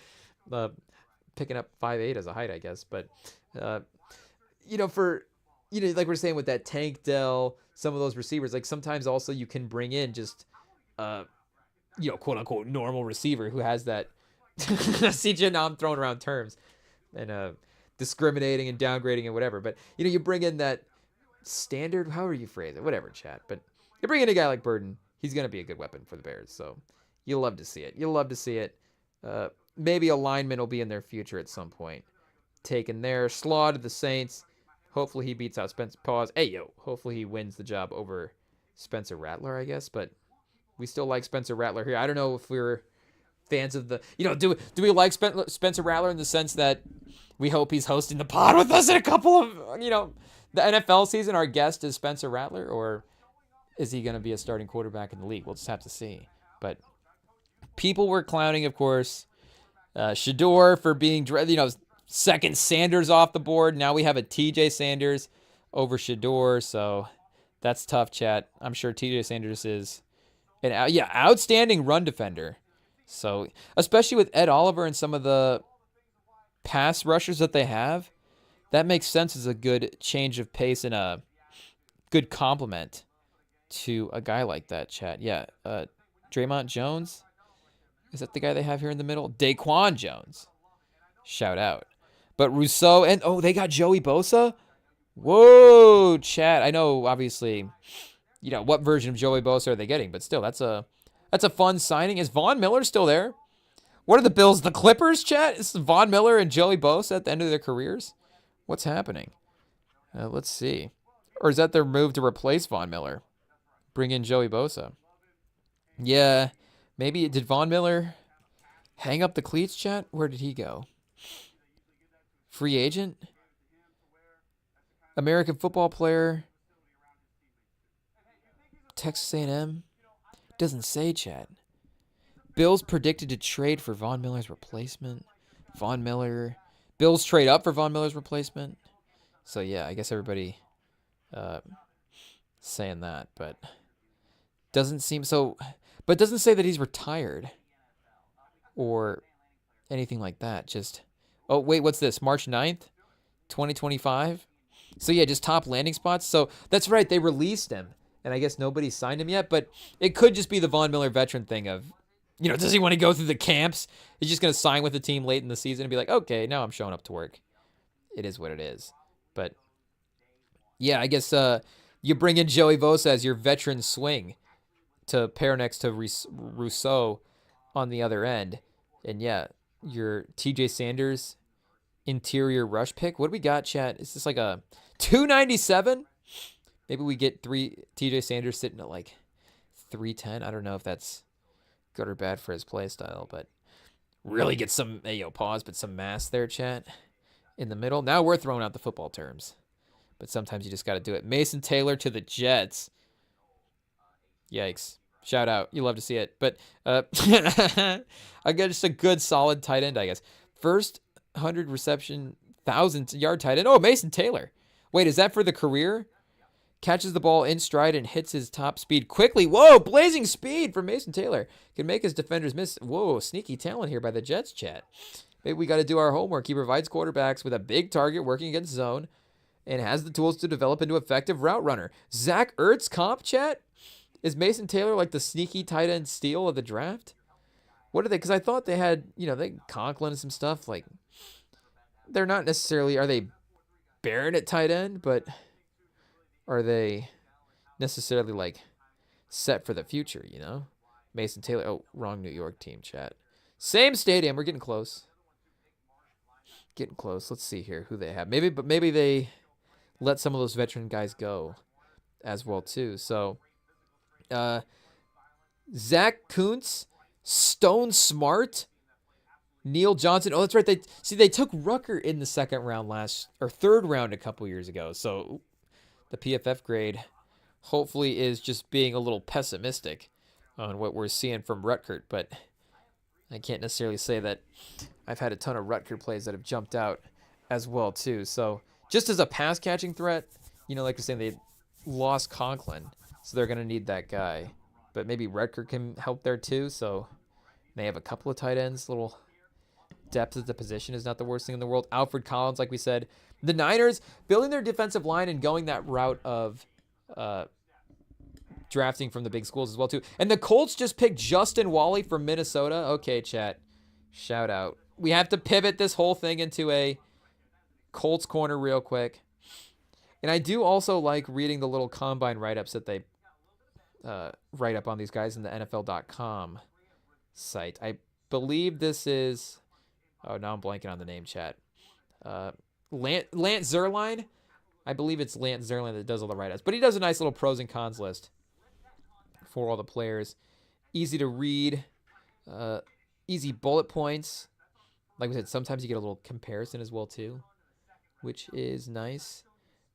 picking up 5'8" as a height, I guess. But, like we're saying with that Tank Dell, some of those receivers, like sometimes also you can bring in just, quote unquote normal receiver who has that. CJ, now I'm throwing around terms and discriminating and downgrading and whatever. But, you bring in that standard, however you phrase it, whatever, chat. But you bring in a guy like Burden, he's going to be a good weapon for the Bears. So you'll love to see it. You'll love to see it. Maybe a lineman will be in their future at some point. Taken there, slaughtered the Saints. Hopefully he beats out Spencer. Pause. Hey, yo. Hopefully he wins the job over Spencer Rattler, I guess. But we still like Spencer Rattler here. I don't know if we're fans of the... do we like Spencer Rattler in the sense that we hope he's hosting the pod with us in a couple of... the NFL season, our guest is Spencer Rattler, or is he going to be a starting quarterback in the league? We'll just have to see. But people were clowning, of course, Shedeur for being, second Sanders off the board. Now we have a TJ Sanders over Shedeur, so that's tough, chat. I'm sure TJ Sanders is an outstanding run defender. So especially with Ed Oliver and some of the pass rushers that they have, that makes sense as a good change of pace and a good compliment to a guy like that, chat. Yeah, Draymond Jones, is that the guy they have here in the middle? Daquan Jones, shout out. But Rousseau, and they got Joey Bosa. Whoa, chat. I know, obviously, what version of Joey Bosa are they getting? But still, that's a fun signing. Is Von Miller still there? What are the Bills? The Clippers, chat? Is Von Miller and Joey Bosa at the end of their careers? What's happening? Let's see. Or is that their move to replace Von Miller? Bring in Joey Bosa. Yeah, maybe. Did Von Miller hang up the cleats, chat? Where did he go? Free agent? American football player? Texas A&M? Doesn't say, chat. Bills predicted to trade for Von Miller's replacement. Von Miller. Bills trade up for Von Miller's replacement. So, yeah, I guess everybody saying that. But doesn't seem so. But doesn't say that he's retired or anything like that. Just, oh, wait, what's this? March 9th, 2025? So, yeah, just top landing spots. So, that's right. They released him. And I guess nobody signed him yet. But it could just be the Von Miller veteran thing of, does he want to go through the camps? He's just going to sign with the team late in the season and be like, okay, now I'm showing up to work. It is what it is. But, yeah, I guess you bring in Joey Bosa as your veteran swing to pair next to Rousseau on the other end. And, yeah, your TJ Sanders interior rush pick. What do we got, chat? Is this like a 297? Maybe we get TJ Sanders sitting at like 310. I don't know if that's good or bad for his play style, but really get some but some mass there, chat, in the middle. Now we're throwing out the football terms, but sometimes you just got to do it. Mason Taylor to the Jets. Yikes. Shout out. You love to see it. But I got just a good solid tight end, I guess. First 100 reception, 1,000-yard tight end. Oh, Mason Taylor. Wait, is that for the career? Catches the ball in stride and hits his top speed quickly. Whoa, blazing speed from Mason Taylor. Can make his defenders miss. Whoa, sneaky talent here by the Jets, chat. Maybe we got to do our homework. He provides quarterbacks with a big target working against zone and has the tools to develop into effective route runner. Zach Ertz comp, chat? Is Mason Taylor like the sneaky tight end steal of the draft? What are they? Because I thought they had, they Conklin and some stuff. Like, they're not necessarily, are they Barron at tight end? But are they necessarily like set for the future, Mason Taylor. Oh, wrong New York team, chat. Same stadium. We're getting close. Getting close. Let's see here who they have. Maybe they let some of those veteran guys go as well too. So Zach Kuntz, Stone Smart, Neil Johnson. Oh, that's right. They took Rucker in the second round third round a couple years ago. So the PFF grade hopefully is just being a little pessimistic on what we're seeing from Rutgers, but I can't necessarily say that I've had a ton of Rutgers plays that have jumped out as well too. So just as a pass catching threat, like you're saying, they lost Conklin, so they're going to need that guy. But maybe Rutgers can help there too. So they have a couple of tight ends. Little depth at the position is not the worst thing in the world. Alfred Collins, like we said. The Niners building their defensive line and going that route of drafting from the big schools as well too. And the Colts just picked Justin Wally from Minnesota. Okay, chat. Shout out. We have to pivot this whole thing into a Colts corner real quick. And I do also like reading the little combine write-ups that they write up on these guys in the NFL.com site. I believe this is... Oh, now I'm blanking on the name, chat. Lance Zierlein? I believe it's Lance Zierlein that does all the write-ups. But he does a nice little pros and cons list for all the players. Easy to read. Easy bullet points. Like we said, sometimes you get a little comparison as well too, which is nice.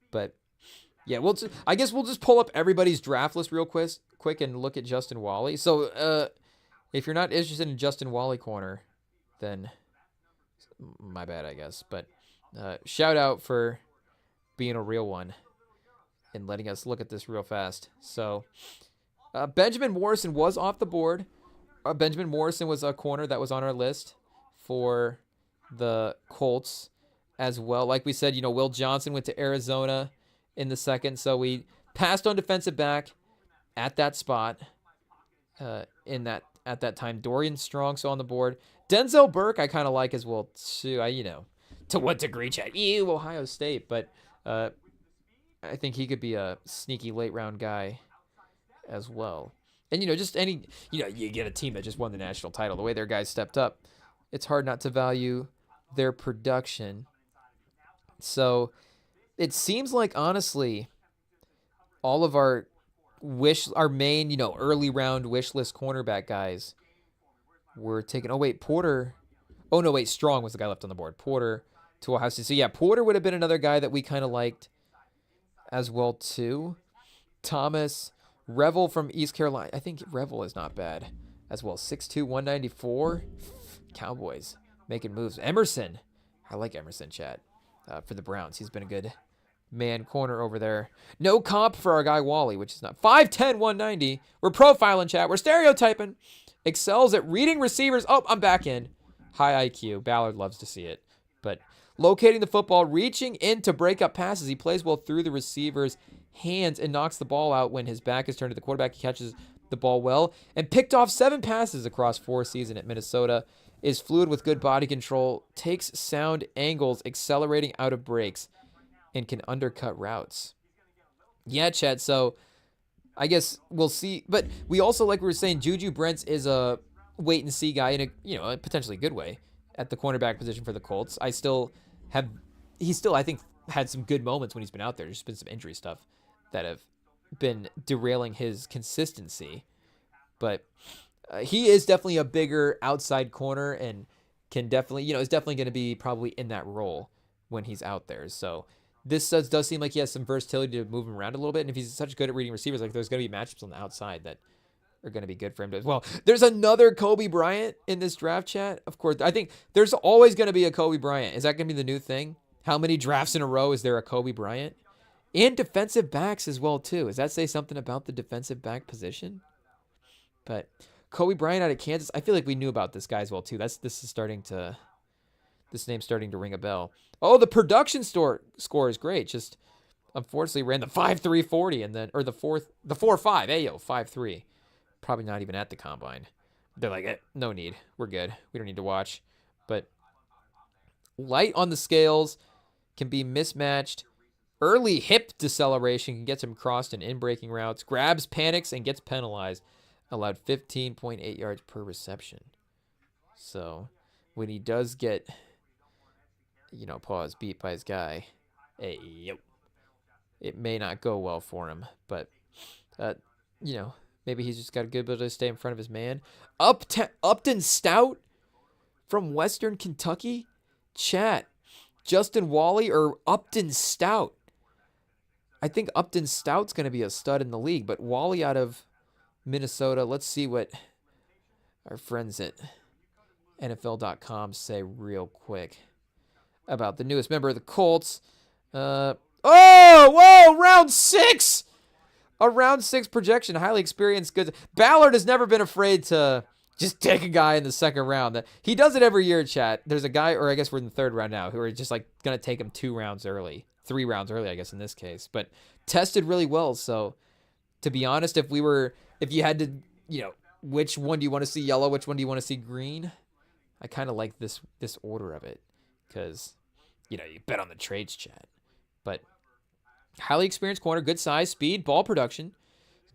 But yeah, I guess we'll just pull up everybody's draft list real quick and look at Justin Wally. So if you're not interested in Justin Wally corner, then my bad, I guess. But shout out for being a real one and letting us look at this real fast. So Benjamin Morrison was off the board. Benjamin Morrison was a corner that was on our list for the Colts as well. Like we said, Will Johnson went to Arizona in the second, so we passed on defensive back at that spot at that time. Dorian Strong so on the board. Denzel Burke I kind of like as well too. To what degree, chat? Ohio State, but I think he could be a sneaky late round guy as well. And just any you get a team that just won the national title, the way their guys stepped up, it's hard not to value their production. So it seems like, honestly, all of our main, early round wish list cornerback guys were taken. Oh wait, Porter. Oh no, wait, Strong was the guy left on the board. Porter to Ohio State. So yeah, Porter would have been another guy that we kind of liked as well too. Thomas Revel from East Carolina. I think Revel is not bad as well. 6'2", 194. Cowboys making moves. Emerson. I like Emerson, chat, for the Browns. He's been a good man corner over there. No comp for our guy Wally, which is not 5'10", 190. We're profiling, chat. We're stereotyping. Excels at reading receivers. Oh, I'm back in. High IQ. Ballard loves to see it. But locating the football, reaching in to break up passes. He plays well through the receiver's hands and knocks the ball out when his back is turned to the quarterback. He catches the ball well and picked off 7 passes across 4 seasons at Minnesota. Is fluid with good body control, takes sound angles, accelerating out of breaks, and can undercut routes. Yeah, Chad, so I guess we'll see. But we also, like we were saying, Juju Brents is a wait-and-see guy in a potentially good way at the cornerback position for the Colts. He still, I think, had some good moments when he's been out there. There's just been some injury stuff that have been derailing his consistency. But he is definitely a bigger outside corner and can definitely, is definitely going to be probably in that role when he's out there. So this does seem like he has some versatility to move him around a little bit. And if he's such good at reading receivers, like there's going to be matchups on the outside that are going to be good for him as well. There's another Kobe Bryant in this draft, chat. Of course, I think there's always going to be a Kobe Bryant. Is that going to be the new thing? How many drafts in a row is there a Kobe Bryant? And defensive backs as well, too. Does that say something about the defensive back position? But Kobe Bryant out of Kansas, I feel like we knew about this guy as well, too. This name's starting to ring a bell. Oh, the production score is great. Just unfortunately ran the 5.3 40 and then, or the 4.5, 5.3. Probably not even at the combine. They're like, no need. We're good. We don't need to watch. But light on the scales, can be mismatched. Early hip deceleration can get him crossed in breaking routes. Grabs, panics, and gets penalized. Allowed 15.8 yards per reception. So when he does get, beat by his guy, it may not go well for him. But, maybe he's just got a good ability to stay in front of his man. Upton Stout from Western Kentucky? Chat. Justin Wally or Upton Stout? I think Upton Stout's going to be a stud in the league, but Wally out of Minnesota. Let's see what our friends at NFL.com say real quick about the newest member of the Colts. Oh, whoa, round 6! A round 6 projection, highly experienced, good. Ballard has never been afraid to just take a guy in the second round. He does it every year, chat. There's a guy, or I guess we're in the third round now, who are just like going to take him 2 rounds early. 3 rounds early, I guess, in this case. But tested really well. So, to be honest, if you had to, which one do you want to see yellow? Which one do you want to see green? I kind of like this order of it. Because, you bet on the trades, chat. But highly experienced corner, good size, speed, ball production,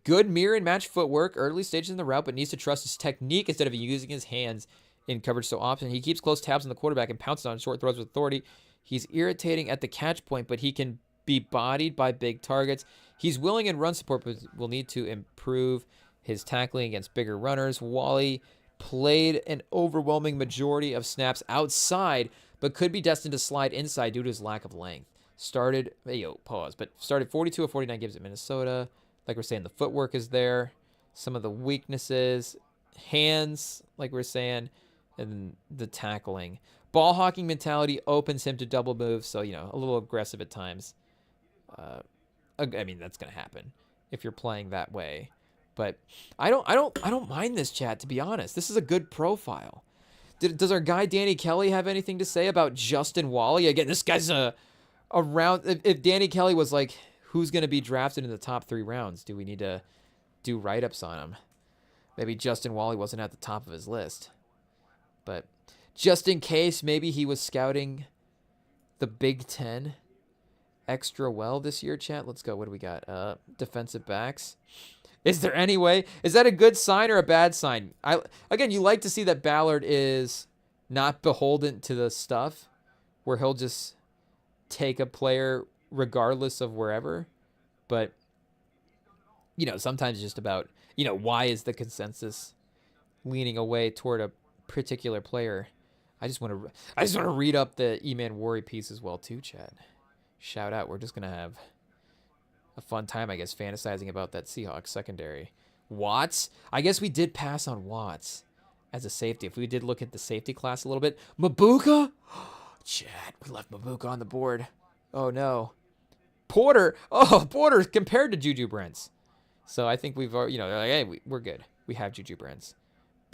good mirror and match footwork, early stages in the route, but needs to trust his technique instead of using his hands in coverage so often. He keeps close tabs on the quarterback and pounces on short throws with authority. He's irritating at the catch point, but he can be bodied by big targets. He's willing in run support, but will need to improve his tackling against bigger runners. Wally played an overwhelming majority of snaps outside, but could be destined to slide inside due to his lack of length. Started 42 of 49 games at Minnesota. Like we're saying, the footwork is there. Some of the weaknesses, hands, like we're saying, and the tackling. Ball hawking mentality opens him to double moves, so, a little aggressive at times. I mean, that's going to happen if you're playing that way. But I don't mind this, chat, to be honest. This is a good profile. Does our guy Danny Kelly have anything to say about Justin Wally? Again, this guy's around. If Danny Kelly was like, who's going to be drafted in the top 3 rounds? Do we need to do write-ups on him? Maybe Justin Wally wasn't at the top of his list. But just in case, maybe he was scouting the Big Ten extra well this year, chat. Let's go. What do we got? Defensive backs. Is there any way? Is that a good sign or a bad sign? Again, you like to see that Ballard is not beholden to the stuff where he'll just take a player regardless of wherever. But, sometimes it's just about, why is the consensus leaning away toward a particular player? I just want to read up the E-Man Worry piece as well too, chat. Shout out. We're just going to have a fun time, I guess, fantasizing about that Seahawks secondary. Watts? I guess we did pass on Watts as a safety. If we did look at the safety class a little bit. Mabuka? Chat, we left Mabuka on the board. Oh, no. Porter? Oh, Porter compared to Juju Brents. So I think we've already, they're like, hey, we're good. We have Juju Brents.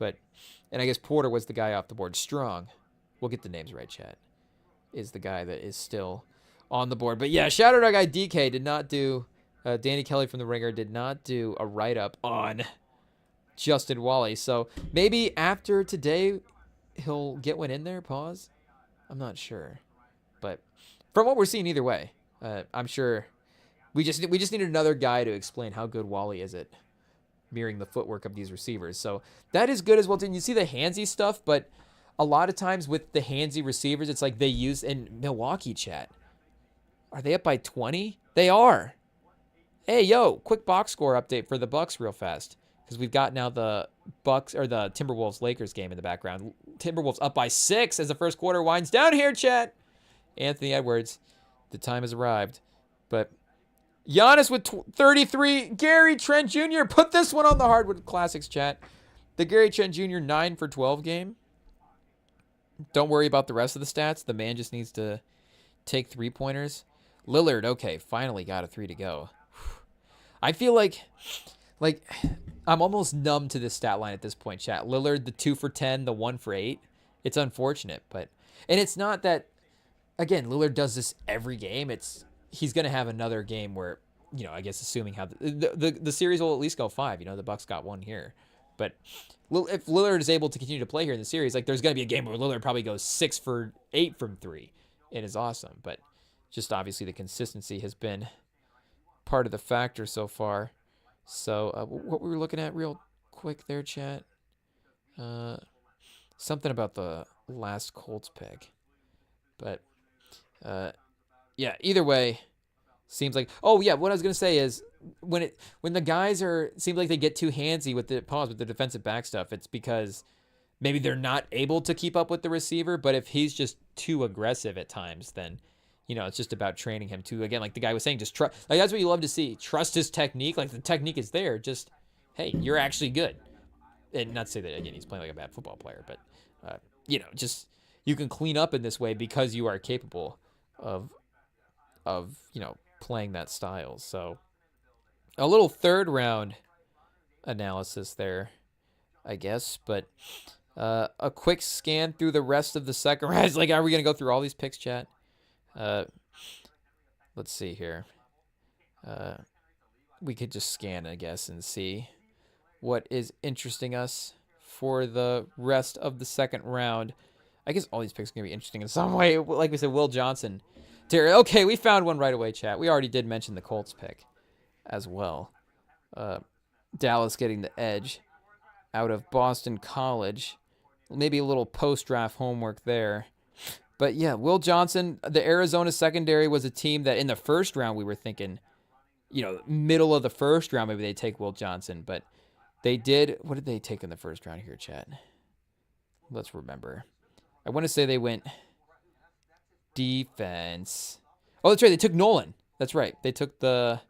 And I guess Porter was the guy off the board. Strong. We'll get the names right, chat. Is the guy that is still on the board. But yeah, shout out to our guy DK. Did not do, Danny Kelly from The Ringer did not do a write-up on Justin Wally. So maybe after today, he'll get one in there. Pause. I'm not sure. But from what we're seeing either way, I'm sure we just needed another guy to explain how good Wally is at mirroring the footwork of these receivers. So that is good as well. And you see the handsy stuff, but a lot of times with the handsy receivers, it's like they use in Milwaukee, chat. Are they up by 20? They are. Hey, yo, quick box score update for the Bucks real fast. Because we've got now the Bucks or the Timberwolves-Lakers game in the background. Timberwolves up by 6 as the first quarter winds down here, chat. Anthony Edwards, the time has arrived. But Giannis with 33. Gary Trent Jr. Put this one on the Hardwood Classics, chat. The Gary Trent Jr. 9 for 12 game. Don't worry about the rest of the stats. The man just needs to take 3-pointers. Lillard, okay, finally got a 3 to go. I feel like I'm almost numb to this stat line at this point, chat. Lillard, the 2 for 10, the 1 for 8. It's unfortunate, and it's not that, again, Lillard does this every game. He's going to have another game where, I guess assuming how the series will at least go 5. The Bucks got 1 here. But if Lillard is able to continue to play here in the series, there's going to be a game where Lillard probably goes 6 for 8 from 3. It is awesome. But just obviously the consistency has been part of the factor so far. So what we were looking at real quick there, chat. Something about the last Colts pick. But yeah, either way, seems like. Oh yeah, what I was gonna say is when the guys seems like they get too handsy with the defensive back stuff. It's because maybe they're not able to keep up with the receiver, but if he's just too aggressive at times, then, it's just about training him to, again, like the guy was saying, just trust. Like, that's what you love to see. Trust his technique. Like, the technique is there. Just, hey, you're actually good. And not to say that, again, he's playing like a bad football player, but, just you can clean up in this way because you are capable of playing that style. So a little third round analysis there, I guess, but a quick scan through the rest of the second round. Like, are we going to go through all these picks, chat? Let's see here. We could just scan, I guess, and see what is interesting us for the rest of the second round. I guess all these picks are going to be interesting in some way. Like we said, Will Johnson. Okay, we found one right away, chat. We already did mention the Colts pick as well. Dallas getting the edge out of Boston College. Maybe a little post-draft homework there. But yeah, Will Johnson, the Arizona secondary was a team that in the first round we were thinking, middle of the first round, maybe they take Will Johnson. But they did. What did they take in the first round here, chat? Let's remember. I want to say they went defense. Oh, that's right. They took Nolan. That's right. They took the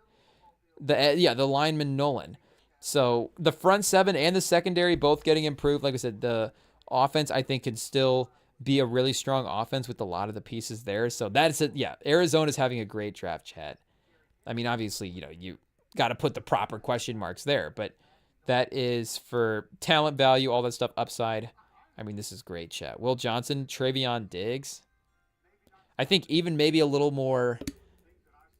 lineman Nolan. So the front seven and the secondary both getting improved. Like I said, the offense I think can still be a really strong offense with a lot of the pieces there. So that's it. Yeah, Arizona's having a great draft, chat. I mean, obviously, you got to put the proper question marks there, but that is for talent value, all that stuff, upside. I mean, this is great, chat. Will Johnson, Travion Diggs. I think even maybe a little more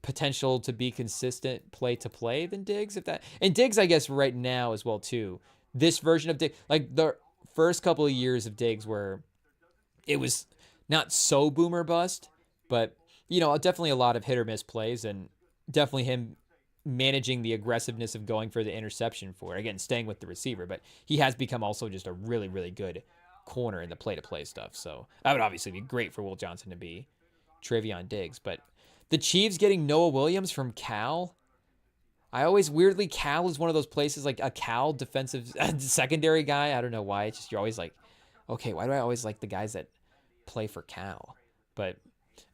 potential to be consistent play to play than Diggs, and Diggs, I guess, right now as well too. This version of Diggs, like the first couple of years of Diggs, where it was not so boomer bust, but definitely a lot of hit or miss plays, and definitely him managing the aggressiveness of going for the interception for, again, staying with the receiver. But he has become also just a really, really good corner in the play-to-play stuff. So that would obviously be great for Will Johnson to be Travion Diggs. But the Chiefs getting Noah Williams from Cal. Weirdly, Cal is one of those places, like a Cal defensive secondary guy. I don't know why. It's just, you're always like, okay, why do I always like the guys that play for Cal? But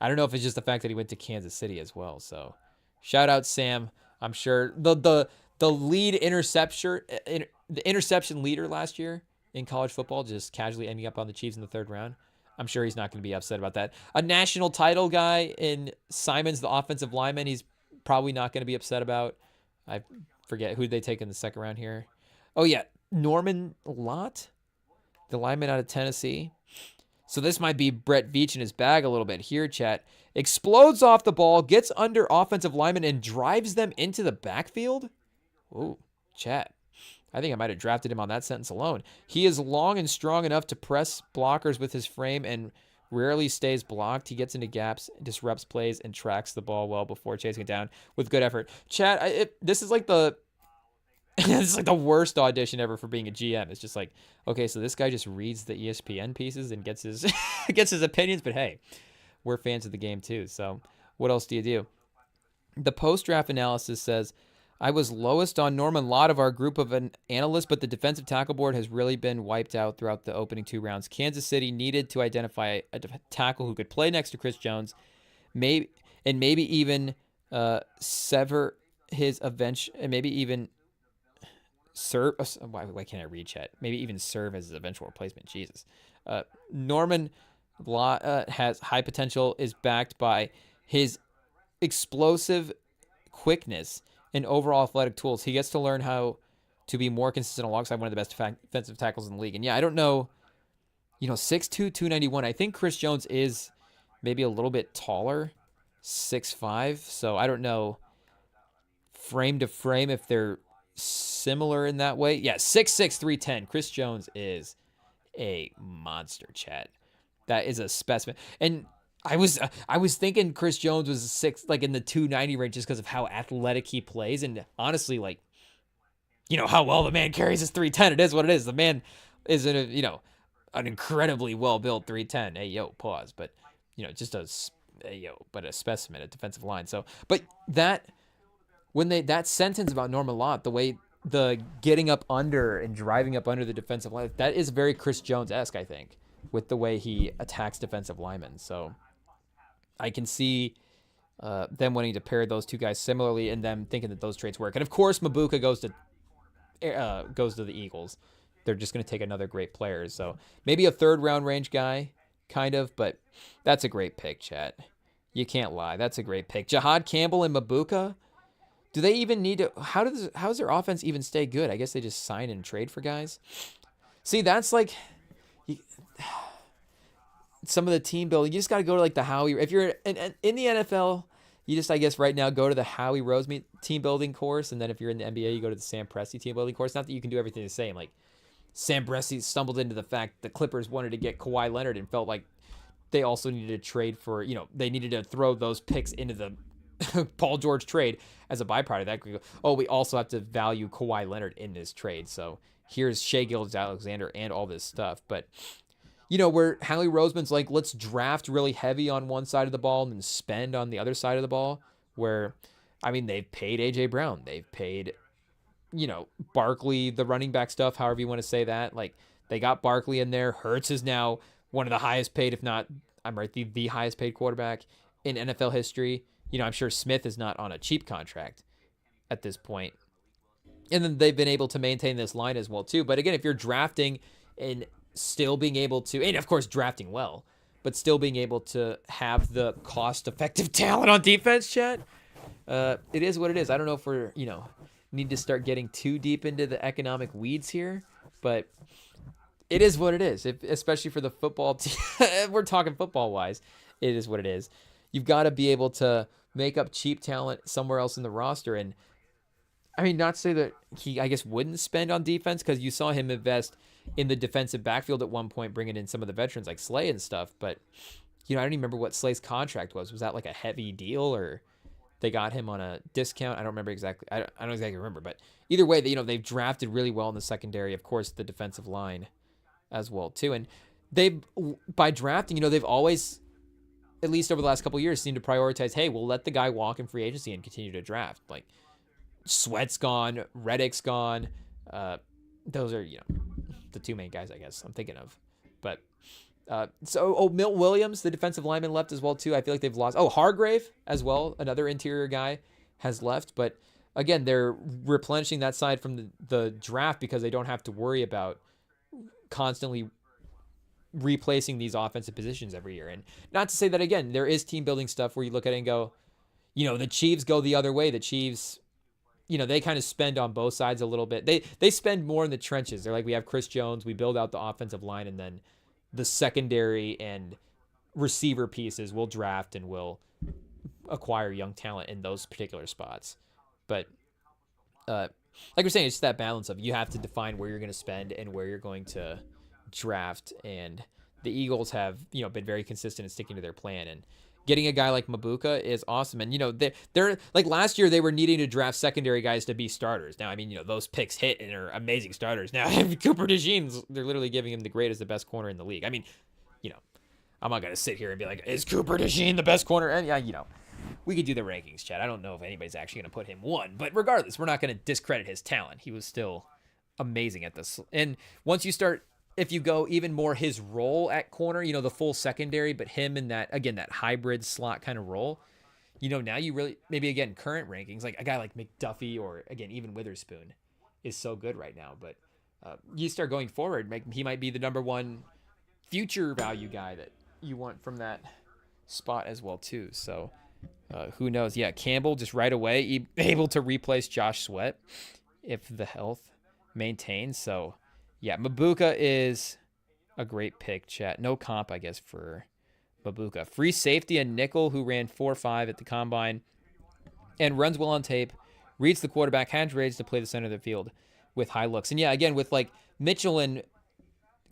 I don't know if it's just the fact that he went to Kansas City as well. So shout out Sam. I'm sure the lead interception leader last year in college football, just casually ending up on the Chiefs in the third round. I'm sure he's not going to be upset about that. A national title guy in Simons, the offensive lineman, he's probably not going to be upset about. I forget who they take in the second round here. Oh, yeah, Norman Lott, the lineman out of Tennessee. So this might be Brett Veach in his bag a little bit here, chat. Explodes off the ball, gets under offensive linemen, and drives them into the backfield. Ooh, chat. I think I might have drafted him on that sentence alone. He is long and strong enough to press blockers with his frame and rarely stays blocked. He gets into gaps, disrupts plays, and tracks the ball well before chasing it down with good effort. Chat, this is like the this is like the worst audition ever for being a GM. It's just like, okay, so this guy just reads the ESPN pieces and gets his gets his opinions, but hey, we're fans of the game too. So what else do you do? The post-draft analysis says, I was lowest on Norman Lott of our group of analysts, but the defensive tackle board has really been wiped out throughout the opening two rounds. Kansas City needed to identify a tackle who could play next to Chris Jones, maybe even sever his maybe even serve. Why can't I read chat? Maybe even serve as his eventual replacement. Jesus. Norman Lott has high potential, is backed by his explosive quickness and overall athletic tools. He gets to learn how to be more consistent alongside one of the best defensive tackles in the league. And yeah, I don't know, 6'2", 291. I think Chris Jones is maybe a little bit taller, 6'5". So I don't know frame to frame if they're similar in that way. Yeah, 6'6", 310. Chris Jones is a monster, chat. That is a specimen. And I was thinking Chris Jones was like in the 290 range just because of how athletic he plays. And honestly, like, how well the man carries his 310. It is what it is. The man is an incredibly well-built 310. Hey, yo, pause. But, just a specimen at defensive line. So, but that sentence about Norman Lott, the way the getting up under and driving up under the defensive line, that is very Chris Jones-esque, I think, with the way he attacks defensive linemen. So I can see them wanting to pair those two guys similarly and them thinking that those traits work. And of course, Mabuka goes to the Eagles. They're just going to take another great player. So maybe a third round range guy, kind of, but that's a great pick, chat. You can't lie. That's a great pick. Jahad Campbell and Mabuka. Do they even need to? How does their offense even stay good? I guess they just sign and trade for guys. See, that's like some of the team building. You just got to go to like the Howie. If you're in the NFL, you just, I guess right now, go to the Howie Rosemead team building course, and then if you're in the NBA, you go to the Sam Presti team building course. Not that you can do everything the same. Like Sam Presti stumbled into the fact the Clippers wanted to get Kawhi Leonard and felt like they also needed to trade for, they needed to throw those picks into the Paul George trade as a byproduct of that. Oh, we also have to value Kawhi Leonard in this trade. So here's Shai Gilgeous-Alexander and all this stuff. But, where Howie Roseman's like, let's draft really heavy on one side of the ball and then spend on the other side of the ball. Where, they've paid A.J. Brown. They've paid, Barkley, the running back stuff, however you want to say that. Like, they got Barkley in there. Hurts is now one of the highest paid, if not, I'm right, the highest paid quarterback in NFL history. I'm sure Smith is not on a cheap contract at this point. And then they've been able to maintain this line as well, too. But again, if you're drafting and still being able to, and of course drafting well, but still being able to have the cost-effective talent on defense, chat, it is what it is. I don't know if we're, need to start getting too deep into the economic weeds here, but it is what it is, especially for the football team. We're talking football-wise. It is what it is. You've got to be able to make up cheap talent somewhere else in the roster. And, not to say that he, I guess, wouldn't spend on defense, because you saw him invest in the defensive backfield at one point, bringing in some of the veterans like Slay and stuff. But, I don't even remember what Slay's contract was. Was that like a heavy deal, or they got him on a discount? I don't remember exactly. I don't exactly remember. But either way, they've drafted really well in the secondary. Of course, the defensive line as well too. And by drafting, they've always, at least over the last couple of years, seemed to prioritize, hey, we'll let the guy walk in free agency and continue to draft. Like Sweat's gone, Reddick's gone. Those are, the two main guys I guess I'm thinking of. But Milton Williams, the defensive lineman, left as well too. I feel like they've lost. Oh, Hargrave as well, another interior guy, has left. But again, they're replenishing that side from the draft because they don't have to worry about constantly replacing these offensive positions every year. And not to say that, again, there is team building stuff where you look at it and go, the Chiefs go the other way. The Chiefs, they kind of spend on both sides a little bit. They spend more in the trenches. They're like, we have Chris Jones, we build out the offensive line, and then the secondary and receiver pieces we'll draft and we'll acquire young talent in those particular spots. But like we're saying, it's just that balance of you have to define where you're going to spend and where you're going to draft. And the Eagles have, been very consistent in sticking to their plan. And getting a guy like Mabuka is awesome. And, they're like last year they were needing to draft secondary guys to be starters. Now, those picks hit and are amazing starters. Now, Cooper DeJean's, they're literally giving him the grade as the best corner in the league. I'm not going to sit here and be like, is Cooper DeJean the best corner? And we could do the rankings, Chad. I don't know if anybody's actually going to put him one, but regardless, we're not going to discredit his talent. He was still amazing at this. And once you start, if you go even more his role at corner, the full secondary, but him in that, again, that hybrid slot kind of role, now you really, maybe again, current rankings, like a guy like McDuffie or again, even Witherspoon is so good right now. But you start going forward, he might be the number one future value guy that you want from that spot as well too. So who knows? Yeah, Campbell just right away able to replace Josh Sweat if the health maintains. So yeah, Mabuka is a great pick, chat. No comp, I guess, for Mabuka. Free safety and nickel who ran 4.5 at the combine and runs well on tape, reads the quarterback, has range to play the center of the field with high looks. And yeah, again, with like Mitchell and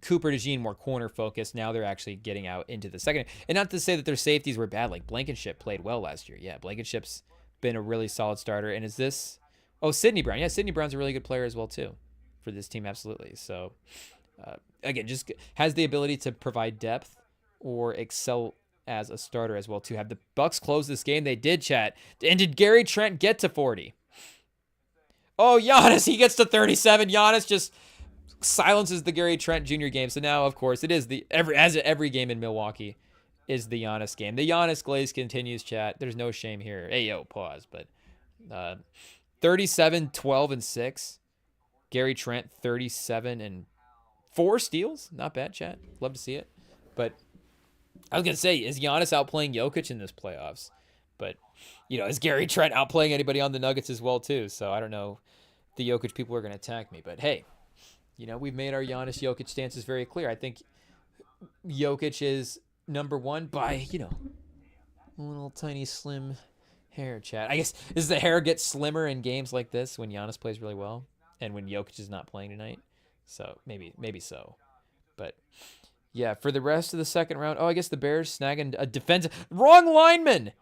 Cooper DeJean more corner focused, now they're actually getting out into the second. And not to say that their safeties were bad, like Blankenship played well last year. Yeah, Blankenship's been a really solid starter. And is this, Sidney Brown. Yeah, Sidney Brown's a really good player as well too for this team, absolutely. So again, just has the ability to provide depth or excel as a starter as well too. Have the Bucks close this game? They did, chat. And did Gary Trent get to 40? Oh, Giannis, he gets to 37. Giannis just silences the Gary Trent Jr. game. So now, of course, it is every game in Milwaukee is the Giannis game. The Giannis glaze continues, chat. There's no shame here. Hey, yo, pause. But 37, 12, and 6. Gary Trent, 37 and 4 steals. Not bad, chat. Love to see it. But I was going to say, is Giannis outplaying Jokic in this playoffs? But, is Gary Trent outplaying anybody on the Nuggets as well, too? So I don't know. The Jokic people are going to attack me. But, hey, we've made our Giannis-Jokic stances very clear. I think Jokic is number one by, a little tiny slim hair, chat. I guess, does the hair get slimmer in games like this when Giannis plays really well and when Jokic is not playing tonight? So, maybe so. But, yeah, for the rest of the second round, I guess the Bears snagging a defensive... Wrong lineman!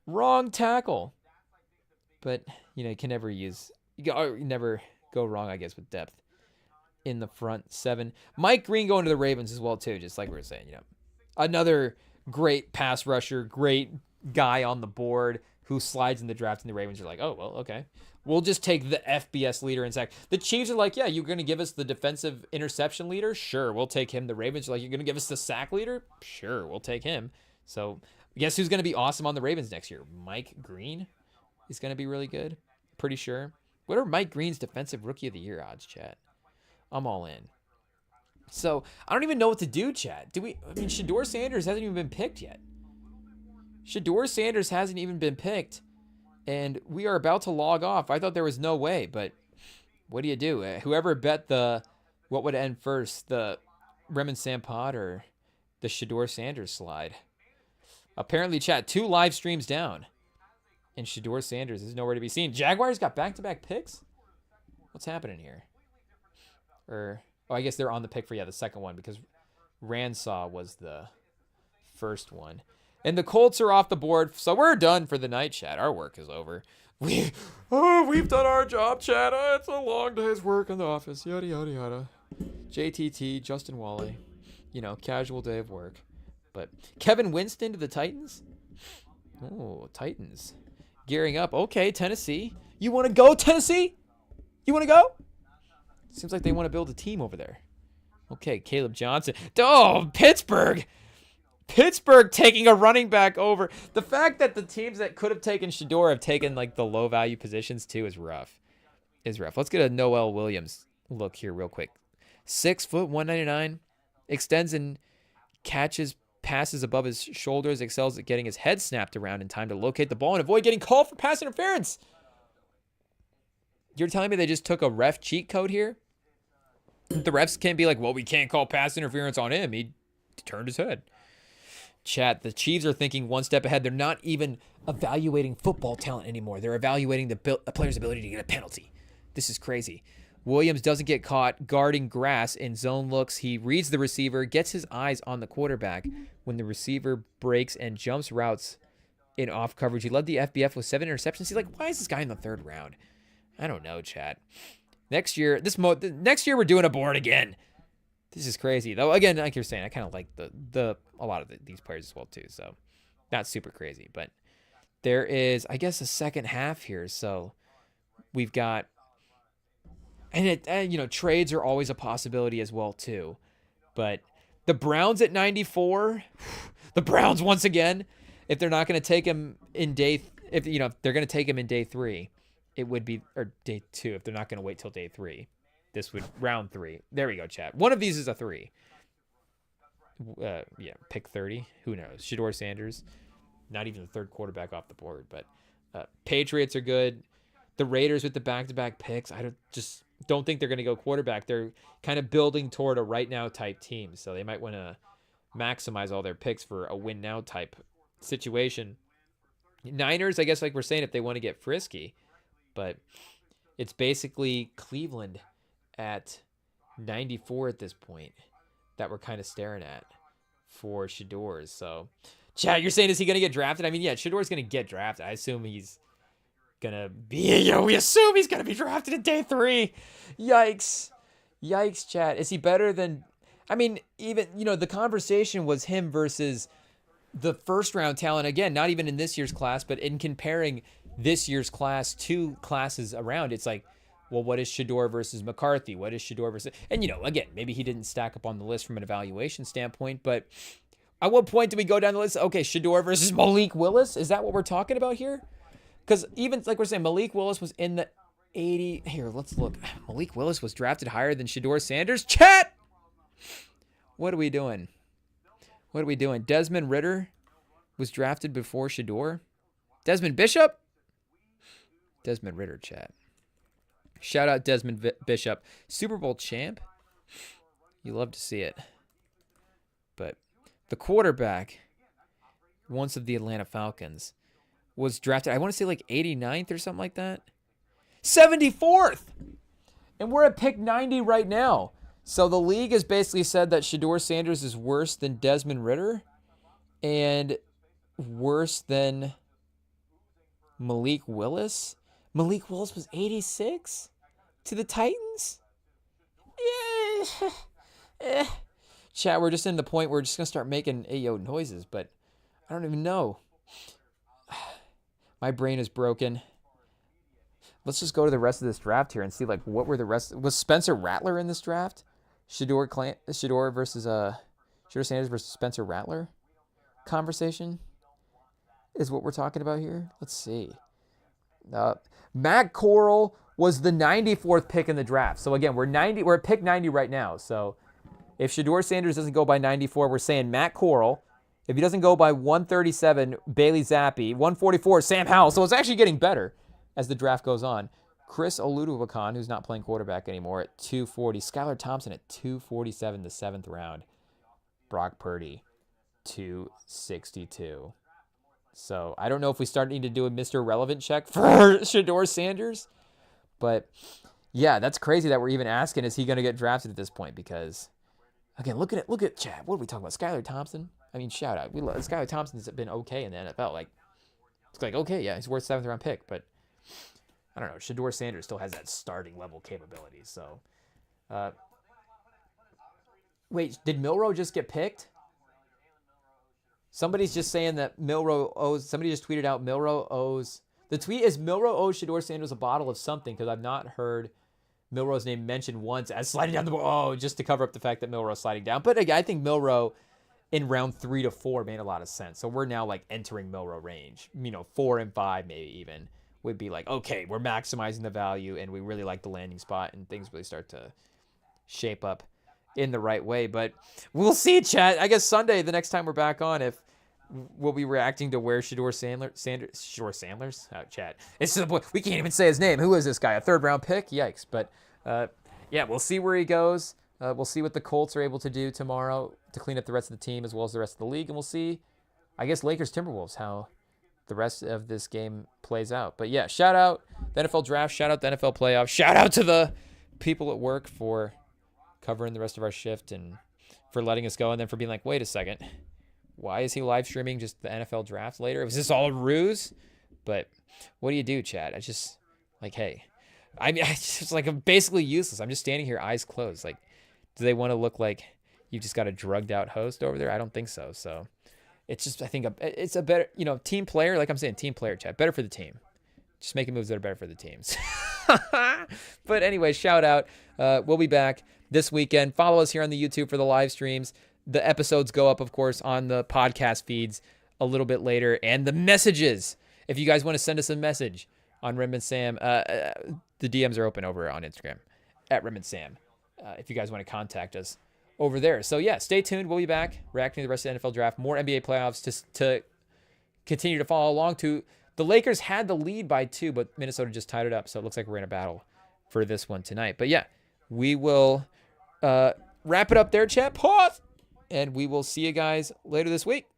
Wrong tackle. But, you can never never go wrong, I guess, with depth in the front seven. Mike Green going to the Ravens as well, too, just like we were saying, Another great pass rusher, great guy on the board who slides in the draft, and the Ravens are like, oh, well, okay. We'll just take the FBS leader in sack. The Chiefs are like, yeah, you're going to give us the defensive interception leader? Sure, we'll take him. The Ravens are like, you're going to give us the sack leader? Sure, we'll take him. So guess who's going to be awesome on the Ravens next year? Mike Green is going to be really good. Pretty sure. What are Mike Green's defensive rookie of the year odds, chat? I'm all in. So I don't even know what to do, chat. Shedeur Sanders hasn't even been picked yet. Shedeur Sanders hasn't even been picked. And we are about to log off. I thought there was no way, but what do you do? Whoever bet what would end first, the REMINGTOM pod or the Shedeur Sanders slide? Apparently, chat, 2 live streams down. And Shedeur Sanders is nowhere to be seen. Jaguars got back-to-back picks? What's happening here? I guess they're on the pick for, the second one because Ransaw was the first one. And the Colts are off the board, so we're done for the night, chat. Our work is over. We've done our job, chat. It's a long day's work in the office. Yada, yada, yada. JTT, Justin Wally. Casual day of work. But Kevin Winston to the Titans? Oh, Titans. Gearing up. Okay, Tennessee. You want to go, Tennessee? You want to go? Seems like they want to build a team over there. Okay, Caleb Johnson. Oh, Pittsburgh. Pittsburgh taking a running back over. The fact that the teams that could have taken Shedeur have taken the low value positions too is rough. Let's get a Noel Williams look here real quick. 6 foot, 199. Extends and catches passes above his shoulders. Excels at getting his head snapped around in time to locate the ball and avoid getting called for pass interference. You're telling me they just took a ref cheat code here? The refs can't be like, well, we can't call pass interference on him. He turned his head. Chat, the Chiefs are thinking one step ahead. They're not even evaluating football talent anymore. They're evaluating the player's ability to get a penalty. This is crazy. Williams doesn't get caught guarding grass in zone looks. He reads the receiver, gets his eyes on the quarterback when the receiver breaks and jumps routes in off coverage. He led the FBF with 7 interceptions. He's like, why is this guy in the 3rd round? I don't know, chat. Next year, next year we're doing a board again. This is crazy. Though, again, like you're saying, I kind of like a lot of these players as well, too. So, not super crazy. But there is, I guess, a second half here. So, we've got, and trades are always a possibility as well, too. But the Browns at 94, the Browns once again, if they're not going to take him in if they're going to take him in day 3, it would be, or day 2, if they're not going to wait till day 3. This would round 3. There we go, chat. One of these is a 3. Pick 30. Who knows? Shedeur Sanders, not even the 3rd quarterback off the board. But Patriots are good. The Raiders with the back-to-back picks. I don't think they're going to go quarterback. They're kind of building toward a right now type team, so they might want to maximize all their picks for a win now type situation. Niners, I guess, like we're saying, if they want to get frisky, but it's basically Cleveland at 94 at this point that we're kind of staring at for Shedeur. So, Chad, you're saying, is he going to get drafted? I mean, yeah, Shedeur's going to get drafted. I assume he's going to be, we assume he's going to be drafted in day 3. Yikes, Chad. Is he better than, I mean, even, the conversation was him versus the 1st round talent. Again, not even in this year's class, but in comparing this year's class to classes around, it's like, well, what is Shedeur versus McCarthy? What is Shedeur versus... And, you know, again, maybe he didn't stack up on the list from an evaluation standpoint, but at what point do we go down the list? Okay, Shedeur versus Malik Willis? Is that what we're talking about here? Because even, like we're saying, Malik Willis was in the 80... Here, let's look. Malik Willis was drafted higher than Shedeur Sanders? Chat! What are we doing? What are we doing? Desmond Ridder was drafted before Shedeur? Desmond Bishop? Desmond Ridder, chat. Shout out Desmond Bishop. Super Bowl champ. You love to see it. But the quarterback, once of the Atlanta Falcons, was drafted, I want to say like 89th or something like that. 74th! And we're at pick 90 right now. So the league has basically said that Shedeur Sanders is worse than Desmond Ridder and worse than Malik Willis. Malik Willis was 86 to the Titans? Yeah. Chat, we're just in the point where we're just going to start making ayo noises, but I don't even know. My brain is broken. Let's just go to the rest of this draft here and see, like, what were the rest. Was Spencer Rattler in this draft? Shedeur versus Shedeur Sanders versus Spencer Rattler conversation is what we're talking about here. Let's see. Matt Corral was the 94th pick in the draft. So again, we're at pick 90 right now. So if Shedeur Sanders doesn't go by 94, we're saying Matt Corral. If he doesn't go by 137, Bailey Zappi. 144, Sam Howell. So it's actually getting better as the draft goes on. Chris Oluwakan, who's not playing quarterback anymore, at 240. Skylar Thompson at 247, the 7th round. Brock Purdy, 262. So I don't know if we start needing to do a Mr. Relevant check for Shedeur Sanders. But, yeah, that's crazy that we're even asking, is he going to get drafted at this point? Because, again, look at Chad. What are we talking about? Skylar Thompson? I mean, shout out. Skylar Thompson's been okay in the NFL. Like, it's like, okay, yeah, he's worth 7th round pick. But, I don't know. Shedeur Sanders still has that starting level capability. So, wait, did Milroe just get picked? Somebody's just saying that Milroe owes... Somebody just tweeted out Milroe owes... The tweet is Milroe owes Shedeur Sanders a bottle of something, because I've not heard Milroe's name mentioned once as sliding down the board. Oh, just to cover up the fact that Milroe's sliding down. But again, I think Milroe in round 3 to 4 made a lot of sense. So we're now like entering Milroe range. 4 and 5 maybe even would be like, okay, we're maximizing the value and we really like the landing spot and things really start to shape up in the right way. But we'll see, chat. I guess Sunday, the next time we're back on, if we'll be reacting to where Shedeur Sanders? Oh, chat. It's to the point, we can't even say his name. Who is this guy? A 3rd round pick? Yikes. But yeah, we'll see where he goes. We'll see what the Colts are able to do tomorrow to clean up the rest of the team as well as the rest of the league. And we'll see, I guess, Lakers-Timberwolves, how the rest of this game plays out. But yeah, shout out the NFL draft. Shout out the NFL playoffs. Shout out to the people at work for covering the rest of our shift and for letting us go. And then for being like, wait a second. Why is he live streaming just the NFL draft later? Was this all a ruse? But what do you do, Chad? I just, like, hey. I mean, it's just like, I'm basically useless. I'm just standing here, eyes closed. Like, do they want to look like you've just got a drugged out host over there? I don't think so. So it's just, I think it's a better, team player. Like I'm saying, team player, Chad. Better for the team. Just making moves that are better for the teams. But anyway, shout out. We'll be back this weekend. Follow us here on the YouTube for the live streams. The episodes go up, of course, on the podcast feeds a little bit later. And the messages, if you guys want to send us a message on Rem and Sam, the DMs are open over on Instagram at Rem and Sam. If you guys want to contact us over there. So, yeah, stay tuned. We'll be back reacting to the rest of the NFL draft. More NBA playoffs to continue to follow along to. The Lakers had the lead by 2, but Minnesota just tied it up. So it looks like we're in a battle for this one tonight. But, yeah, we will wrap it up there, chat. Pause. And we will see you guys later this week.